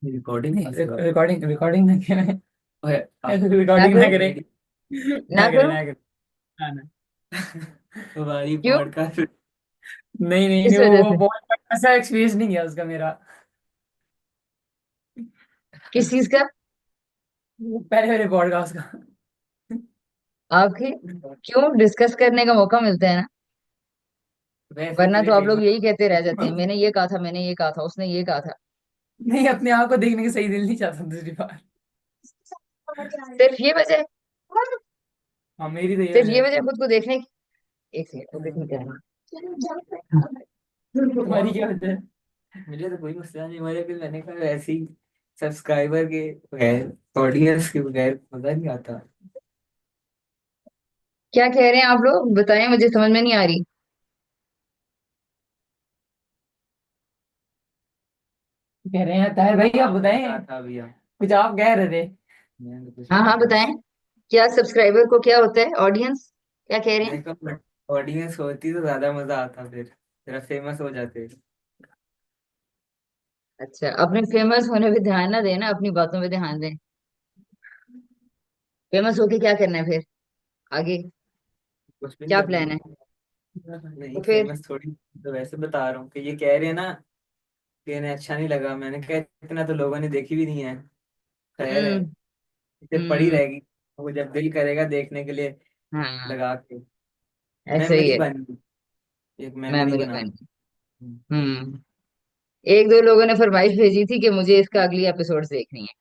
Recording नहीं, recording recording ना करें। ना रिकॉर्डिंग ना करो, करें। ना ना करें, करो। ना करें। हाँ ना। हमारी क्यों? पॉडकास्ट। नहीं नहीं इस नहीं, वजह वो से। बहुत ऐसा एक्सपीरियंस नहीं गया उसका मेरा। किस चीज का? वो पहले मेरे पॉडकास्ट का। आपके? क्यों? डिस्कस करने का मौका मिलता है ना। वैसे वरना इतने तो आप लोग फेमस। यही कहते रह जाते हैं, मैंने ये कहा था, मैंने ये कहा था, उसने ये कहा था। नहीं, अपने आप को देखने के सही दिल नहीं चाहता दूसरी बार। सिर्फ ये वजह है? हाँ, मेरी तो ये सिर्फ वजह ये है। वजह है खुद को देखने की? एक सेकंड, वो देखने क्या है। तुम्हारी क्या वजह है? मुझे तो कोई मसला नहीं, मुझे भी मैंने कहा वैसे ही सब्सक्राइबर के बगैर, ऑडियंस के बगैर मजा नहीं आता। क्या कह रहे हैं आप लोग, बताएं, मुझे समझ में नहीं आ रही। कह रहे हैं ताहिर भाई, आप बताएं। कहा था भैया। कुछ आप कह रहे थे। मैंने तो कुछ हाँ नहीं हाँ, कहा। बताएं। क्या सब्सक्राइबर को क्या होता है, ऑडियंस? क्या कह रहे हैं? देखो, ऑडियंस होती तो ज्यादा मजा आता, फिर जरा फेमस हो जाते। अच्छा, अपने फेमस होने पे ध्यान ना देना, अपनी बातों पे ध्यान दें। फेमस होके क्या करना है फिर आगे? कुछ भी नहीं क्या करना। प्लान है? तो नहीं, फिर? फेमस थोड़ी। तो वैसे बता रहा हूँ कि ये कह रहे हैं ना कि इन्हें अच्छा नहीं लगा, मैंने कहा इतना तो लोगों ने देखी भी नहीं है। खैर है, हम्म। इसे पड़ी हम्म। रहेगी। वो जब दिल करेगा देखने के लिए हाँ, लगा के। ऐसा ही मेमोरी है। बन, एक मेमोरी मेमोरी बना। बन। हम्म। एक दो लोगों ने फरमाइश भेजी थी कि मुझे इसका अगली एपिसोड देखनी है।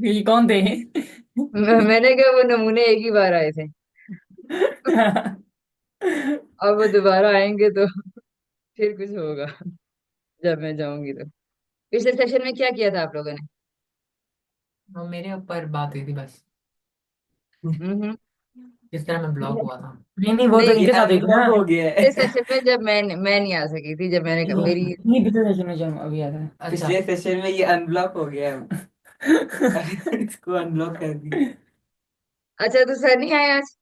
ये कौन थे? मैंने कहा वो नमूने एक ही बार आए थे, अब वो दोबारा आएंगे तो फिर कुछ होगा जब मैं जाऊंगी तो। पिछले सेशन में क्या किया था आप लोगों ने? वो मेरे ऊपर बात हुई थी बस। हम्म। जिस तरह मैं ब्लॉक हुआ था। नहीं नहीं, वो तो नहीं, इनके साथ हुई थी ना। हो गया है। पिछले सेशन में जब मैं नहीं आ सकी थी, जब मैंने मेरी। नहीं, पिछले सेशन में जो अभी आता है। अच्छा। पिछले सेशन में ये अनब्लॉक हो गया है। इसको अनब्लॉक कर दी। अच्छा, तो सर नहीं आए आज?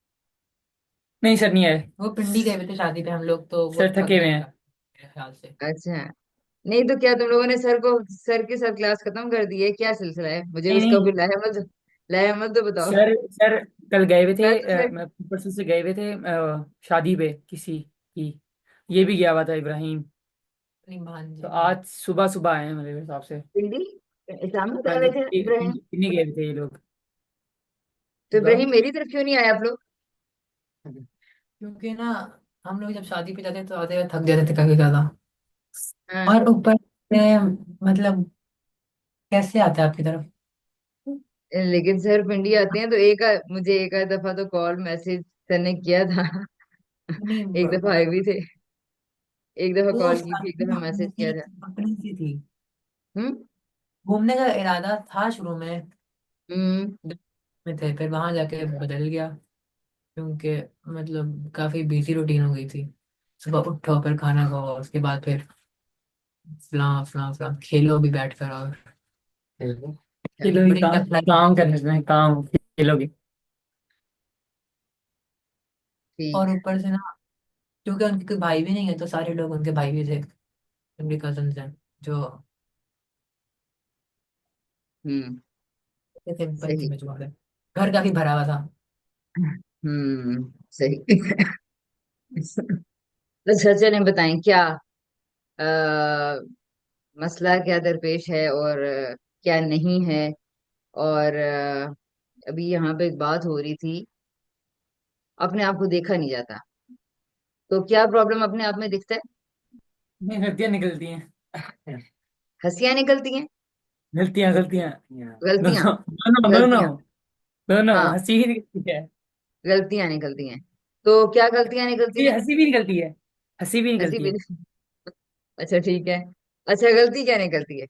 नहीं सर, नहीं आए। वो पिंडी गए हुए थे शादी पे, हम लोग तो वो सर थक थके हुए हैं मेरे ख्याल से। अच्छा। नहीं तो क्या तुम लोगों ने सर के साथ क्लास खत्म कर दी है? क्या सिलसिला है, मुझे नहीं उसका नहीं, भी लाया मत तो बताओ। सर सर कल गए हुए थे। मैं तो सर। मैं परसों से गए हुए थे शादी पे किसी की। ये भी गया हुआ था इब्राहिम। नहीं, तो आज सुबह सुबह आए हैं मेरे हिसाब से। पिंडी इस्लाम में हाँ आए जी, थे इब्राहिम? नहीं गए थे ये लोग। तो बताओ। इब्राहिम मेरी तरफ क्यों नहीं आए आप लोग? क्योंकि ना, हम लोग जब शादी पे जाते तो आते हुए थक जाते थे काफी ज्यादा। हाँ। और ऊपर से मतलब कैसे आता है आपकी तरफ? लेकिन सर पिंडी आते हैं तो मुझे एक आध दफा तो कॉल मैसेज सर ने किया था। नहीं, एक दफा आए भी थे। एक दफा वो कॉल की थी, एक शादी दफा ना मैसेज किया उनकी था। अपनी सी थी। हम्म। घूमने का इरादा था शुरू में, हम्म। में थे, फिर वहां जाके बदल गया। क्योंकि मतलब काफी बिजी रूटीन हो गई थी। सुबह उठो, फिर खाना खाओ, उसके बाद फिर फलां फलां फलां खेलो भी बैठ कर। और खेलो, अच्छा, खेलोगी काम, काम करने में काम खेलोगी। ठीक और है। ऊपर से ना, क्योंकि उनके कोई भाई भी नहीं है तो सारे लोग उनके भाई भी थे, उनके कजन हैं जो हम्म। सिंपल सी सही। मजबूर है। घर काफी भरा हुआ था। सही। तो चाचा ने बताएं क्या, आ, मसला क्या दरपेश है और क्या नहीं है। और अभी यहाँ पे एक बात हो रही थी, अपने आप को देखा नहीं जाता, तो क्या प्रॉब्लम अपने आप में दिखता है? नहीं, गलतियां निकलती हैं। हंसियां निकलती हैं? गलतियां गलतियां। गलतियां? दोनों दोनों दोनों। गलतियां। दोनों हाँ, हंसी ही निकलती है। गलतियां निकलती हैं। तो क्या गलतियां निकलती हंसी हैं? हंसी भी निकलती है। हंसी भी हंसी निकलती भी है। अच्छा, ठीक है। अच्छा, गलती क्या निकलती है?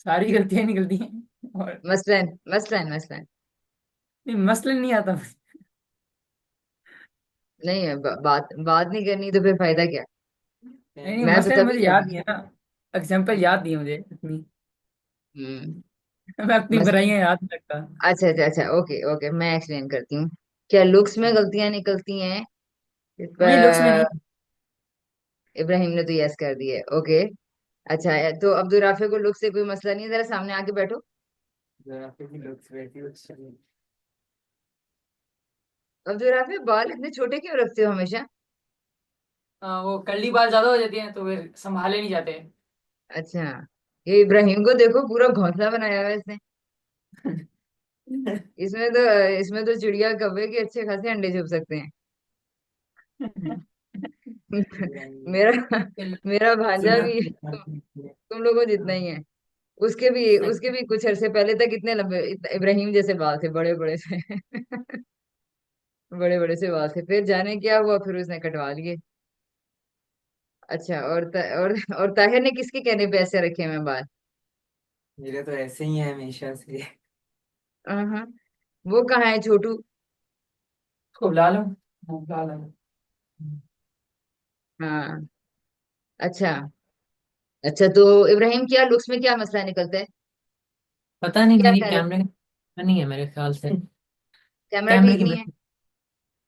सारी गलतियां निकलती हैं। और मसलन मसलन मसलन। नहीं, मसला नहीं आता मुझे। नहीं है, बात बात नहीं करनी तो फिर फायदा क्या? नहीं नहीं, मैं तो मसला मुझे तभी याद करती नहीं है ना। एग्जाम्पल याद नहीं है मुझे अपनी। हूँ। मैं अपनी मसलन। बुराइयां याद नहीं रखता। अच्छा अच्छा अच्छा, ओके ओके, मैं एक्सप्लेन करती हूँ। क्या लुक्स में गलतियां निकलती हैं? नहीं, लुक्स में नहीं। इब्राहिम ने तो यस कर दिया, ओके। अच्छा है, तो अब्दुल राफे को लुक से कोई मसला नहीं है, जरा सामने आके बैठो। जरा फिर भी looks वैसी अच्छी। अब्दुल राफे, बाल इतने छोटे क्यों रखते हो हमेशा? वो कर्ली बाल ज्यादा हो जाती हैं तो फिर संभाले नहीं जाते। अच्छा, ये इब्राहिम को देखो, पूरा घोंसला बनाया हुआ है इसने। इसमें तो चिड़िया कौवे के अच्छे खासे अंडे छुप सकते हैं। मेरा मेरा भांजा सुना। भी तुम लोगों जितना ही है। उसके भी कुछ अरसे पहले तक इतने लंबे, इब्राहिम जैसे बाल थे, बड़े बड़े से। बड़े बड़े से बाल थे, फिर जाने क्या हुआ, फिर उसने कटवा लिए। अच्छा, और ताहिर ने किसके कहने पे ऐसे रखे हुए हैं बाल? मेरे तो ऐसे ही है हमेशा से। हाँ, वो कहाँ है छोटू? खूब लाल हूँ। खूब लाल हूँ। हाँ। अच्छा। अच्छा, तो इब्राहिम क्या लुक्स में क्या मसला निकलता है? पता नहीं, क्या मेरी कह रहे थे? कैमरे नहीं है मेरे ख्याल से। कैमरा कैमरे ठीक की नहीं है?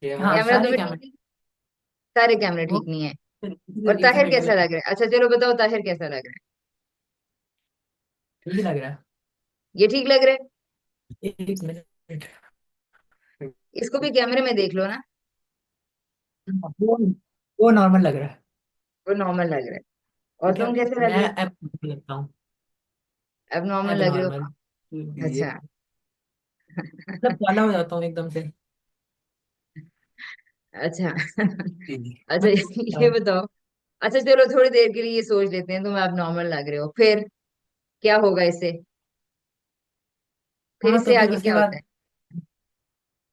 वजह से हाँ कैमरा तो सारे भी ठीक कैमरे। नहीं? सारे कैमरे वो ठीक नहीं है? और इसी ताहिर पे कैसा ठीक लग रहा है? अच्छा चलो बताओ, ताहिर कैसा लग रहा ही लग रहा है। है? ये ठीक लग रहा है? एक मिनट। इसको भी कैमरे में देख लो ना। वो वो नॉर्मल लग रहा है। वो नॉर्मल लग रहा है। और ठीक है। तुम कैसे लग मैं रहे हो? ऐप लगता हूँ। अब नॉर्मल एब लग रहे हो? नॉर्मल। ये अच्छा। मतलब काला हो जाता हूँ एकदम से। अच्छा। अच्छा, मतलब ये बताओ। अच्छा चलो, थोड़ी देर के लिए ये सोच लेते हैं, तुम अब नॉर्मल लग रहे हो, फिर क्या होगा इससे? फिर हाँ इससे तो फिर आगे उसके क्या होता बाद है?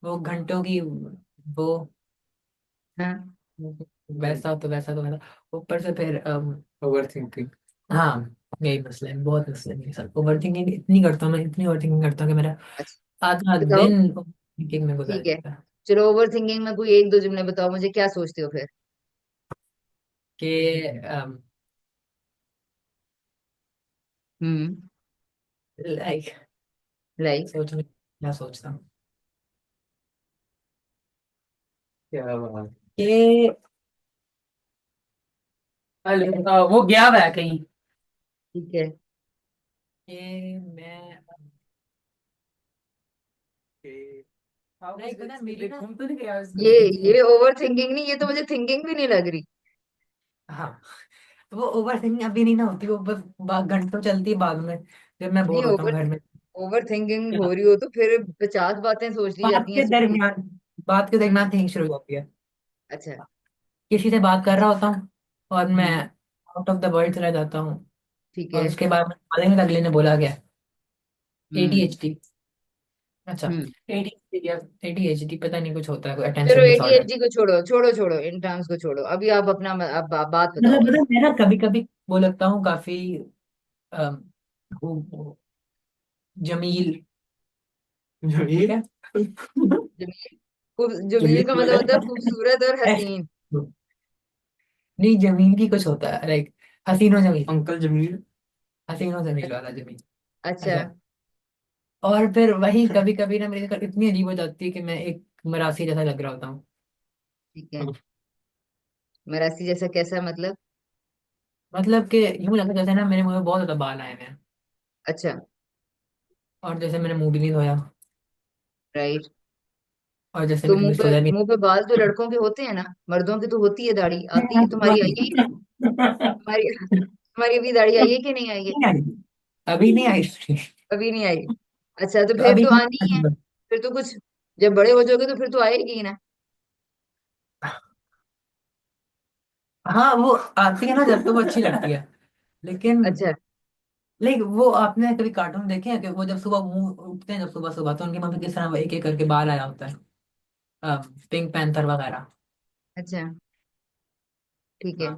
वो घंटों की वो हाँ। वैसा तो वैसा तो वैसा ऊपर से फिर ओवर थिंकिंग। हाँ यही मसला है, बहुत मसला है मेरे साथ। ओवर थिंकिंग इतनी करता हूँ मैं, इतनी ओवर थिंकिंग करता हूँ कि मेरा आधा अच्छा बताओ। दिन थिंकिंग में गुजर ठीक है, जाता है। चलो ओवर थिंकिंग में कोई एक दो जुमले बताओ मुझे, क्या सोचते हो फिर? कि हम्म। Like like? सोचने क्या सोचता हूँ क्या बात कि वो गया हुआ है कहीं। ठीक है। कि मैं नहीं पता मेरी ना घूम तो नहीं गया उसको ये लेकिन ये ओवर थिंकिंग नहीं, ये तो मुझे थिंकिंग भी नहीं लग रही। हाँ तो वो ओवर थिंकिंग अभी नहीं ना होती, वो बस घंटों चलती है बाद में जब मैं नहीं, बोर होता हूँ घर में। ओवर थिंकिंग क्या? हो रही हो तो फिर 50 बातें सोच ली बात जाती हैं के सुबह। दरमियान बात के हम्म। दरमियान थिंकिंग शुरू हो जाती है। अच्छा। किसी से बात कर रहा होता हूँ और मैं हम्म। आउट ऑफ द वर्ल्ड चला जाता हूँ। ठीक और है। उसके बाद में अगले ने बोला गया हम्म। एडीएचडी। अच्छा। हम्म। एडीएचडी या एडीएचडी पता नहीं कुछ होता है कोई चलो अटेंशन डिसऑर्डर। एडीएचडी को छोड़ो, छोड़ो छोड़ो, इन टर्म्स को छोड़ो, अभी आप अपना अब बात बताओ मतलब बस। मैं ना कभी कभी वो लगता हूँ काफी अम, वो जमील। ठीक है। जमील? जमील जमील का मतलब बोला होता है नहीं। खूबसूरत और ऐसे हसीन? नहीं, जमील की कुछ होता है लाइक हसीनो जमील, अंकल जमील। हसीनो जमील वाला जमील। अच्छा। अच्छा। और फिर वही कभी कभी ना मेरे साथ इतनी अजीब हो जाती है कि मैं एक मरासी जैसा लग रहा होता हूँ। ठीक है। मरासी जैसा कैसा मतलब? मतलब कि यूं लगता है जैसे ना मेरे मुंह में बहुत ज्यादा बाल आए हुए हैं। अच्छा। और जैसे मैंने मुंह भी नहीं धोया। राइट। और जैसे तो मैं कभी सोया भी मुंह पे बाल तो लड़कों के होते हैं ना, मर्दों की तो होती है दाढ़ी, आती है, तुम्हारी आई है? तुम्हारी तुम्हारी अभी दाढ़ी आई है कि नहीं आई है? नहीं आई, अभी नहीं आई। अभी नहीं आई? अच्छा, तो तो फिर अभी तो आनी है। नहीं। फिर तो कुछ, जब बड़े हो जाओगे तो फिर तो आएगी ही ना। हाँ वो आती है ना जब तो वो अच्छी लगती है। लेकिन अच्छा। लाइक वो आपने कभी कार्टून देखे हैं कि वो जब सुबह मुंह उठते हैं जब सुबह सुबह तो उनके मुंह में किस तरह एक एक करके बाल आया होता है। पिंक पैंथर वगैरह। अच्छा। ठीक है।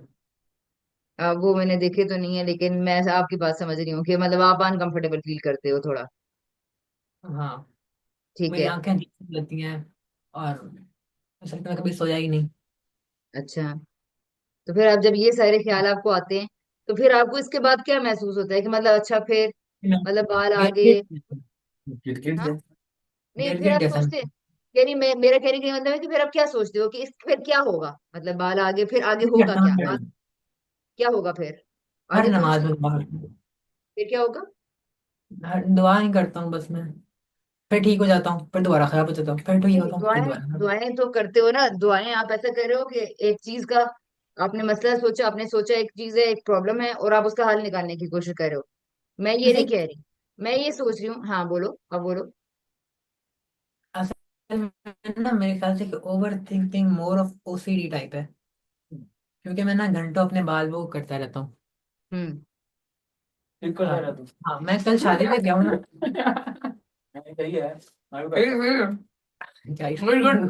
हाँ। वो मैंने देखे तो नहीं है, लेकिन मैं आपकी बात समझ रही हूँ कि मतलब आप अनकंफर्टेबल फील करते हो थोड़ा। हाँ ठीक मेरी है। आंखें अजीब लगती हैं। और असल में कभी सोया ही नहीं। अच्छा, तो फिर अब जब ये सारे ख्याल आपको आते हैं, तो फिर आपको इसके बाद क्या महसूस होता है कि मतलब अच्छा फिर, मतलब बाल गिर आगे? गिर गिर गिर हाँ। नहीं, गिर फिर गिर आप जैसा। सोचते, यानी मेरा कहने का मतलब है कि फिर आप क्या सोचते हो कि इस फिर क्या होगा, मतलब बाल आगे, फिर आगे नहीं होगा करता क्या? मैं। क्या होगा फिर? हर आगे नमाज कुछ? में दुआ करता हूँ। फिर क्या होगा? हर दुआ नहीं करता हूँ बस मैं। फिर ठीक हो जाता हूँ, फिर दोबारा खराब हो जाता हूँ, फिर ठीक नहीं होता हूँ, फिर दुआएं, दोबारा खराब। दुआएं तो करते हो ना, दुआएं आप ऐसा कर रहे हो कि एक चीज का आपने मसला सोचा, आपने सोचा एक चीज है, एक प्रॉब्लम है, और आप उसका हल निकालने की कोशिश कर रहे हो। मैं ये वैसे नहीं कह रही, मैं ये सोच रही हूँ। हाँ बोलो, अब बोलो। असल में ना मेरे ख्याल से over thinking more of OCD type है। क्योंकि मैं ना घंटों अपने बाल वो करता रहता हूँ। हम्म। ठीक कर रहा तू। हाँ, मैं कल शादी पे गया हूँ ना। नहीं, सही है। मैं भी करता हूँ। क्या गुड गुड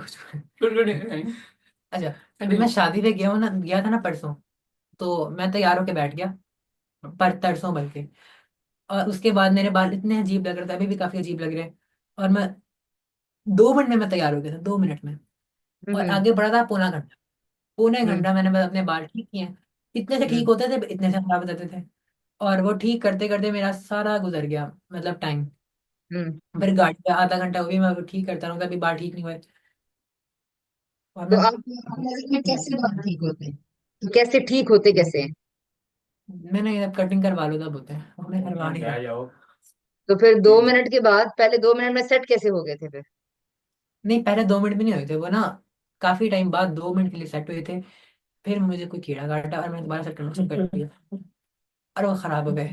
गुड गुड। अच्छा, तो मैं शादी पे गया हूँ ना, गया था ना परसों। तो मैं तैयार होके बैठ गया, पर तरसों बल्कि। और उसके बाद मेरे बाल इतने अजीब लग रहे थे, अभी भी काफी अजीब लग रहे हैं। और मैं 2 मिनट में मैं तैयार हो गया था, 2 मिनट में। और हम्म। आगे बढ़ा था पौना घंटा। पौने हम्म। घंटा मैंने बस अपने बाल ठीक किए हैं। इतने से ठीक हम्म। होते थे, इतने से खराब हो जाते थे। और वो ठीक करते करते मेरा सारा गुजर गया, मतलब टाइम। हम्म। फिर गाड़ी पे आधा घंटा वो भी मैं वो ठीक करता रहूंगा, अभी बाल ठीक नहीं हुए। और तो मैं आप नजर में कैसे बाल ठीक होते हैं? तो कैसे ठीक होते कैसे हैं? मैंने अब कटिंग करवा लो तब होते हैं, हमने करवा नहीं था। तो फिर 2 मिनट के बाद, पहले 2 मिनट में सेट कैसे हो गए थे फिर? नहीं, पहले 2 मिनट भी नहीं हुए थे वो ना। काफी टाइम बाद 2 मिनट के लिए सेट हुए थे। फिर मुझे कोई कीड़ा काटा और मैंने दोबारा सेट करना शुरू कर दिया। और वो खराब हो गए।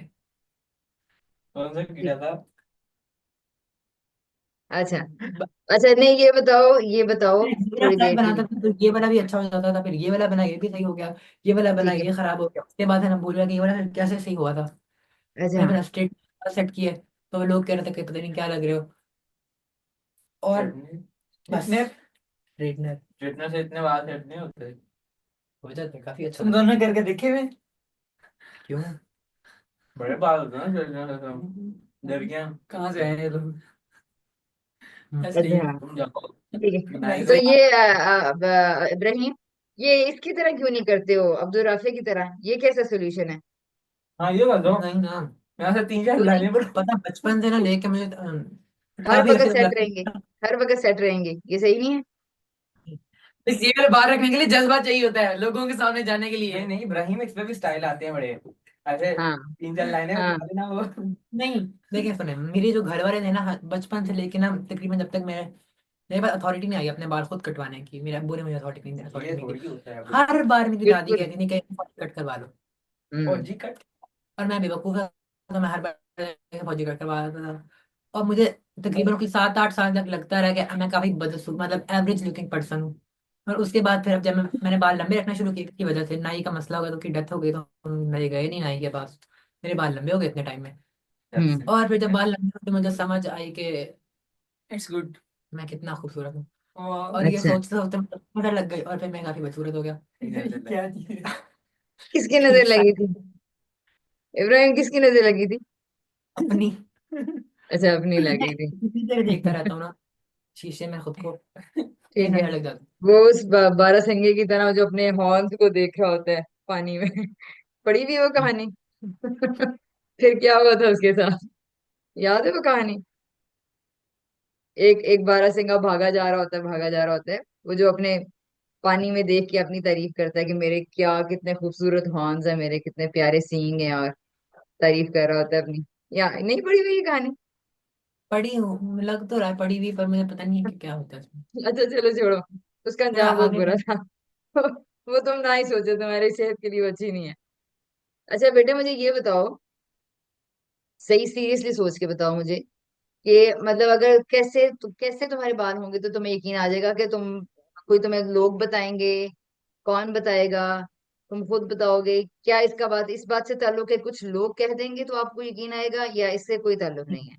कौन सा कीड़ा ठीक। था? अच्छा। अच्छा, नहीं ये बताओ, ये बताओ, मेरा थोड़ी फ्लैट देर के बनाता लिए। था तो ये वाला भी अच्छा हो जाता था, फिर ये वाला बना ये भी सही हो गया। ये वाला बना ठीक है। ये खराब हो गया, उसके बाद है ना बोल रहा कि ये वाला फिर कैसे सही हुआ था। अच्छा। मैंने फिर स्ट्रेट सेट किए। तो लोग कह रहे थे कि पता नहीं क्या लग रहे हो। और बस स्ट्रेटनर। स्ट्रेटनर से इतने बाल सेट नहीं होते। हो जाते काफी अच्छा तुम दोनों करके देखे हुए? क्यों? बड़े बाल होते हैं ना स्ट्रेटनर से तो। लड़कियां कहाँ से आए ये लोग? ऐसे ही अच्छा। तुम जाओ। ठीक है। नहीं तो सही। ये इब्राहिम, ये इसकी तरह क्यों नहीं करते हो, अब्दुल राफी की तरह? ये कैसा सोल्यूशन है? हाँ ये कर दो नहीं ना। यहाँ से 3 4 क्यों नहीं? लाइनें पर पता, बचपन से ना लेके मुझे हर 18वीं वक्त तक सेट रहेंगे, लगता। हर वक्त सेट रहेंगे, ये सही नहीं है? बस ये वाले बाहर रखने के लिए जज्बा चाहिए होता है, लोगों के सामने जाने के लिए। नहीं नहीं, इब्राहिम इस पे भी स्टाइल आते हैं बड़े। ऐसे हाँ। 3 4 लाइनें हाँ। बता देना वो। नहीं, देखिए सुने, मेरे जो घर वाले थे ना, बचपन से लेके ना तकरीबन जब तक मेरे मेरे पास अथॉरिटी नहीं आई अपने बाल खुद कटवाने की, मेरे अब्बू ने मुझे अथॉरिटी नहीं ये अथॉरिटी नहीं थोड़ी दी। होता है अभी। हर बार मेरी दादी बिल्कुल। कहती थी कि कट करवा लो। हम्म। फौजी कट। और मैं बेवकूफ़ था, तो मैं हर बार फौजी कट करवा देता था। और मुझे तकरीबन कोई 7 8 साल तक लगता रहा कि मैं काफी बदसूर मतलब एवरेज लुकिंग पर्सन हूँ। और उसके बाद फिर अब जब मैंने बाल लंबे रखना शुरू किए की वजह से नाई का मसला हो गया, तो की डेथ हो गई, तो मेरे गए नहीं नाई के पास। मेरे बाल लंबे हो गए इतने टाइम में। हम्म। और फिर जब बाल लंबे हुए तो मुझे समझ आई कि इट्स गुड, मैं कितना खूबसूरत हूँ। और ये अच्छा। सोचते सोचते मुझे पता लग गई, और फिर मैं काफी बदसूरत हो गया। क्या चीज़? किसकी नजर लगी थी? इब्राहिम किसकी नजर लगी थी? अपनी। अच्छा, अपनी मैं लगी थी। इसी तरह देखता रहता हूँ ना, शीशे में खुद को, फिर ठीक है। नजर लग जाती वो उस बारहसिंगे की तरह जो अपने हॉर्न्स को देख रहा होता है पानी में। पढ़ी भी है वो है। कहानी? फिर क्या हुआ था उसके साथ? याद है वो कहानी? एक एक बारहसिंगा भागा जा रहा होता है, भागा जा रहा होता है, वो जो अपने पानी में देख के अपनी तारीफ करता है कि मेरे क्या कितने खूबसूरत हॉर्न्स है, मेरे कितने प्यारे सींग हैं, और तारीफ कर रहा होता है अपनी। या नहीं पढ़ी हुई ये कहानी? पढ़ी हूँ, लग तो रहा है पढ़ी हुई, पर मुझे पता नहीं है कि क्या होता है इसमें। अच्छा चलो छोड़ो, उसका थोड़ा अंजाम बहुत आगे बुरा बढ़। था। वो तुम ना ही सोचो, तुम्हारी सेहत के लिए वो अच्छी नहीं है। अच्छा बेटे, मुझे ये बताओ, सही सीरियसली सोच के बताओ मुझे, कि मतलब अगर कैसे तुम्हारे बाल होंगे तो तुम्हें यकीन आ जाएगा कि कोई तुम्हें लोग बताएंगे? कौन बताएगा? तुम खुद बताओगे क्या? इसका बात इस बात से ताल्लुक है कुछ लोग कह देंगे तो आपको यकीन आएगा, या इससे कोई ताल्लुक नहीं है?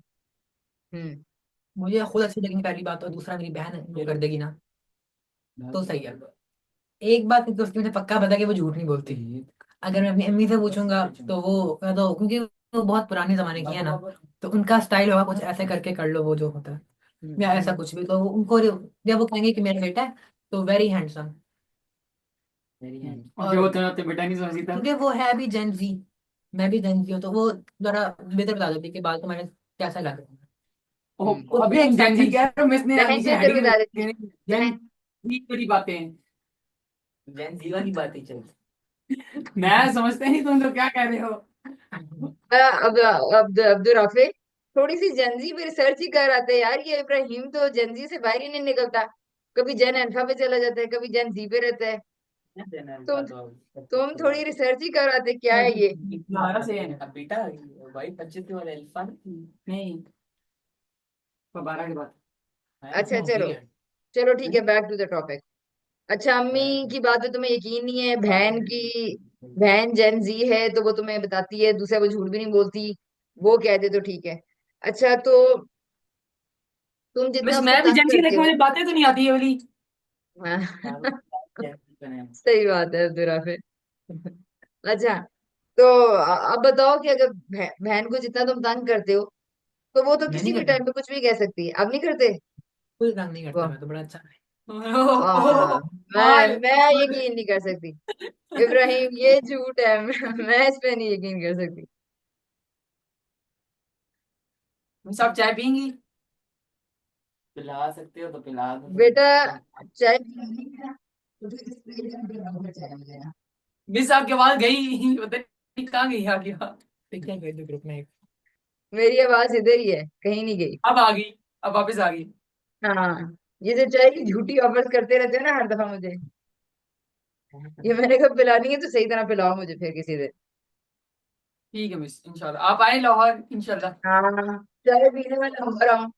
हम्म। मुझे खुद अच्छी लगेगी पहली बात, और दूसरा मेरी बहन जो कर देगी ना, तो सही है। एक बात तो उसकी मुझे पक्का पता है कि वो झूठ नहीं बोलती। अगर मैं अपनी अम्मी से पूछूंगा तो वो या तो क्योंकि वो बहुत पुराने जमाने की है ना, तो उनका स्टाइल होगा कुछ ऐसे करके कर लो वो जो होता है, या ऐसा कुछ भी, तो उनको जब वो कहेंगे कि मेरा बेटा है, तो वेरी हैंडसम। और जो होते हैं तो बेटा नहीं समझती था, क्योंकि वो है भी जेन जी। मैं भी जेन जी हूँ, तो वो जरा बेहतर बता देती कि बाल तुम्हारे कैसा लग रहा है। हम्म। अभी एक जेन जी कह रहे हो, मिस ने बहन नीचे खुलकर हेडिंग बता देती है। जेन बहन। जी वाली बातें। जेन जी वाली बातें चल। मैं समझते नहीं तुम लोग क्या कह रहे हो। अब अब्दुल राफे, थोड़ी सी जनजी पे रिसर्च ही कर आते हैं यार। ये इब्राहिम तो जनजी से बाहर ही नहीं निकलता। कभी जन अल्फा पे चला जाता है, कभी जन जी पे रहता है। तुम तुम थोड़ी रिसर्च ही कर आते, क्या है ये। 12 से है अब बेटा। भाई 25 वाला अल्फा नहीं, 12 के बाद अच्छा माइनस में चलो, होगी। चलो ठीक है, बैक टू द टॉपिक। अच्छा, अम्मी की बात पे तुम्हें यकीन नहीं है, बहन की, बहन जेन जी है तो वो तुम्हें बताती है, दूसरा वो झूठ भी नहीं बोलती, वो कह दे तो ठीक है। अच्छा तो तुम जितना मिस उसको मैं भी तंग जंजी, करते लेकिन हो। मुझे बातें तो नहीं आती है वाली। हाँ, सही बात है अब्दुल राफे। अच्छा, तो अब बताओ कि अगर बहन को जितना तुम तंग करते हो, तो वो तो मैं किसी नहीं भी करता, टाइम पे कुछ भी कह सकती है, अब नहीं करते। कोई काम नहीं करता, वाह। मैं तो बड़ा अच्छा है। आ, मार मैं यकीन नहीं कर सकती। इब्राहिम, ये झूठ है। मैं इस पे नहीं यकीन कर सकती। सब चाय पियेंगी? पिला सकते हो तो पिला दो बेटा, फिर। चाय पीनी है तो फिर इस पे चाय मुझे ना। मिस आपकी आवाज गई, पता नहीं कहाँ गई, आ गया। देखिए गई तो ग्रुप में एक। मेरी आवाज इधर ही है, कहीं नहीं गई। अब आ गई, अब वापस आ गई। हाँ, ये जो चाय की झूठी ऑफर्स करते रहते हो ना हर दफा मुझे, ये मैंने कहा पिलानी है तो सही तरह पिलाओ मुझे फिर किसी दिन। ठीक है मिस, इंशाल्लाह आप आए लाहौर इंशाल्लाह। हाँ, चाय पीने में नंबर आऊं।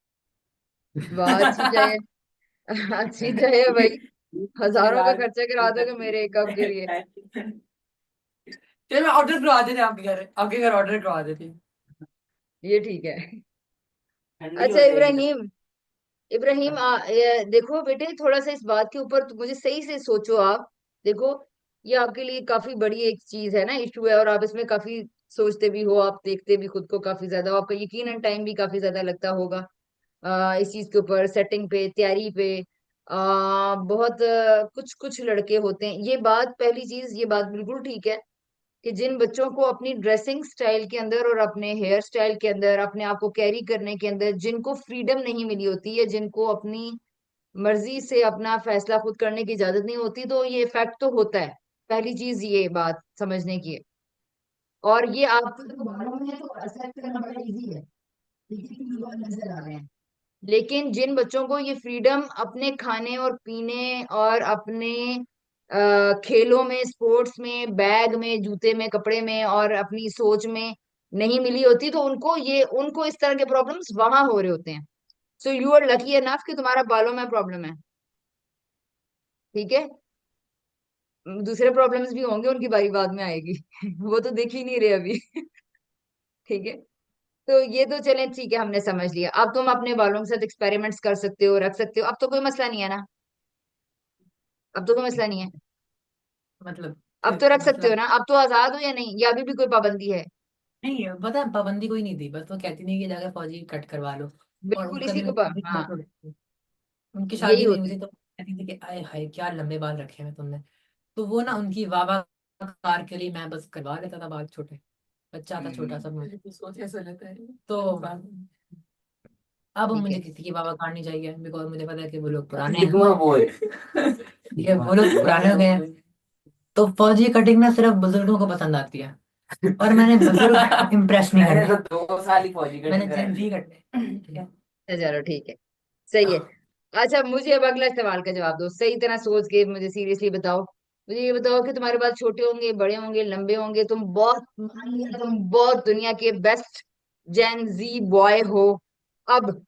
वाह, अच्छी चाय है। अच्छी चाय है भाई। हजारों का खर्चा करा दोगे मेरे एक कप के लिए। चलो मैं ऑर्डर करवा देते, आपके घर ऑर्डर करवा देते। ये ठीक है। ठंडी हो अच्छा जाएगी इब्राहिम, इब्राहिम ये देखो बेटे, थोड़ा सा इस बात के ऊपर मुझे सही से सोचो आप। देखो, ये आपके लिए काफी बड़ी एक चीज है ना, इशू है, और आप इसमें काफी सोचते भी हो, आप देखते भी खुद को काफी ज्यादा, आपका यकीनन टाइम भी काफी ज्यादा लगता होगा इस चीज के ऊपर, सेटिंग पे, तैयारी पे। बहुत कुछ कुछ लड़के होते हैं, ये बात पहली चीज, ये बात बिल्कुल ठीक है कि जिन बच्चों को अपनी ड्रेसिंग स्टाइल के अंदर और अपने हेयर स्टाइल के अंदर, अपने आप को कैरी करने के अंदर जिनको फ्रीडम नहीं मिली होती है, जिनको अपनी मर्जी से अपना फैसला खुद करने की इजाजत नहीं होती, तो ये इफेक्ट तो होता है। पहली चीज ये बात समझने की है। और ये आपको तो बालों में है तो एक्सेप्ट करना बड़ा इजी है, ठीक है, क्योंकि बाल नजर आ रहे हैं। लेकिन जिन बच्चों को ये फ्रीडम अपने खाने और पीने और अपने खेलों में, स्पोर्ट्स में, बैग में, जूते में, कपड़े में और अपनी सोच में नहीं मिली होती, तो उनको इस तरह के प्रॉब्लम्स वहां हो रहे होते हैं। So you are lucky enough कि तुम्हारा बालों में प्रॉब्लम है, ठीक है। दूसरे प्रॉब्लम्स भी होंगे, उनकी बारी बाद में आएगी। वो तो देख ही नहीं रहे अभी। ठीक है। तो ये तो चलें, ठीक है, हमने समझ लिया। अब तुम अपने बालों के साथ एक्सपेरिमेंट्स कर सकते हो, रख सकते हो, अब तो कोई मसला नहीं है ना। अब तो कोई मसला नहीं है। मतलब अब तो रख सकते हो मतलब ना, अब तो आजाद हो या नहीं, या अभी भी कोई पाबंदी है। नहीं पता है, पाबंदी कोई नहीं थी, बस वो कहती नहीं कि जाकर फौजी कट करवा लो। और बिल्कुल, इसी कभी को हाँ, उनकी यही शादी नहीं हुई होता है। थी तो कहती थी कि आए हाय क्या लंबे बाल रखे हैं तुमने। तो वो ना उनकी वाह वाह कार के लिए मैं बस करवा लेता था बाल छोटे। बच्चा था छोटा सा मुझे तो सोच ऐसा लेता है तो अब ठीक मुझे है। किसी की बाबा काटनी चाहिए, बिकॉज मुझे पता है कि वो लोग पुराने हैं। वो ठीक है, वो लोग पुराने हो गए हैं। तो फौजी कटिंग ना सिर्फ बुजुर्गों को पसंद आती है, और मैंने बुजुर्ग इम्प्रेस नहीं मैंने करने, तो 2 साल ही फौजी मैंने कटिंग जेन कराई जी है। करने, ठीक है। चलो ठीक है, सही है। अच्छा, मुझे अब अगला सवाल का जवाब दो, सही तरह सोच के मुझे सीरियसली बताओ। मुझे ये बताओ कि तुम्हारे बाल छोटे होंगे, बड़े होंगे, लंबे होंगे, तुम बहुत, मान लिया तुम बहुत दुनिया के बेस्ट जेन जी बॉय हो, अब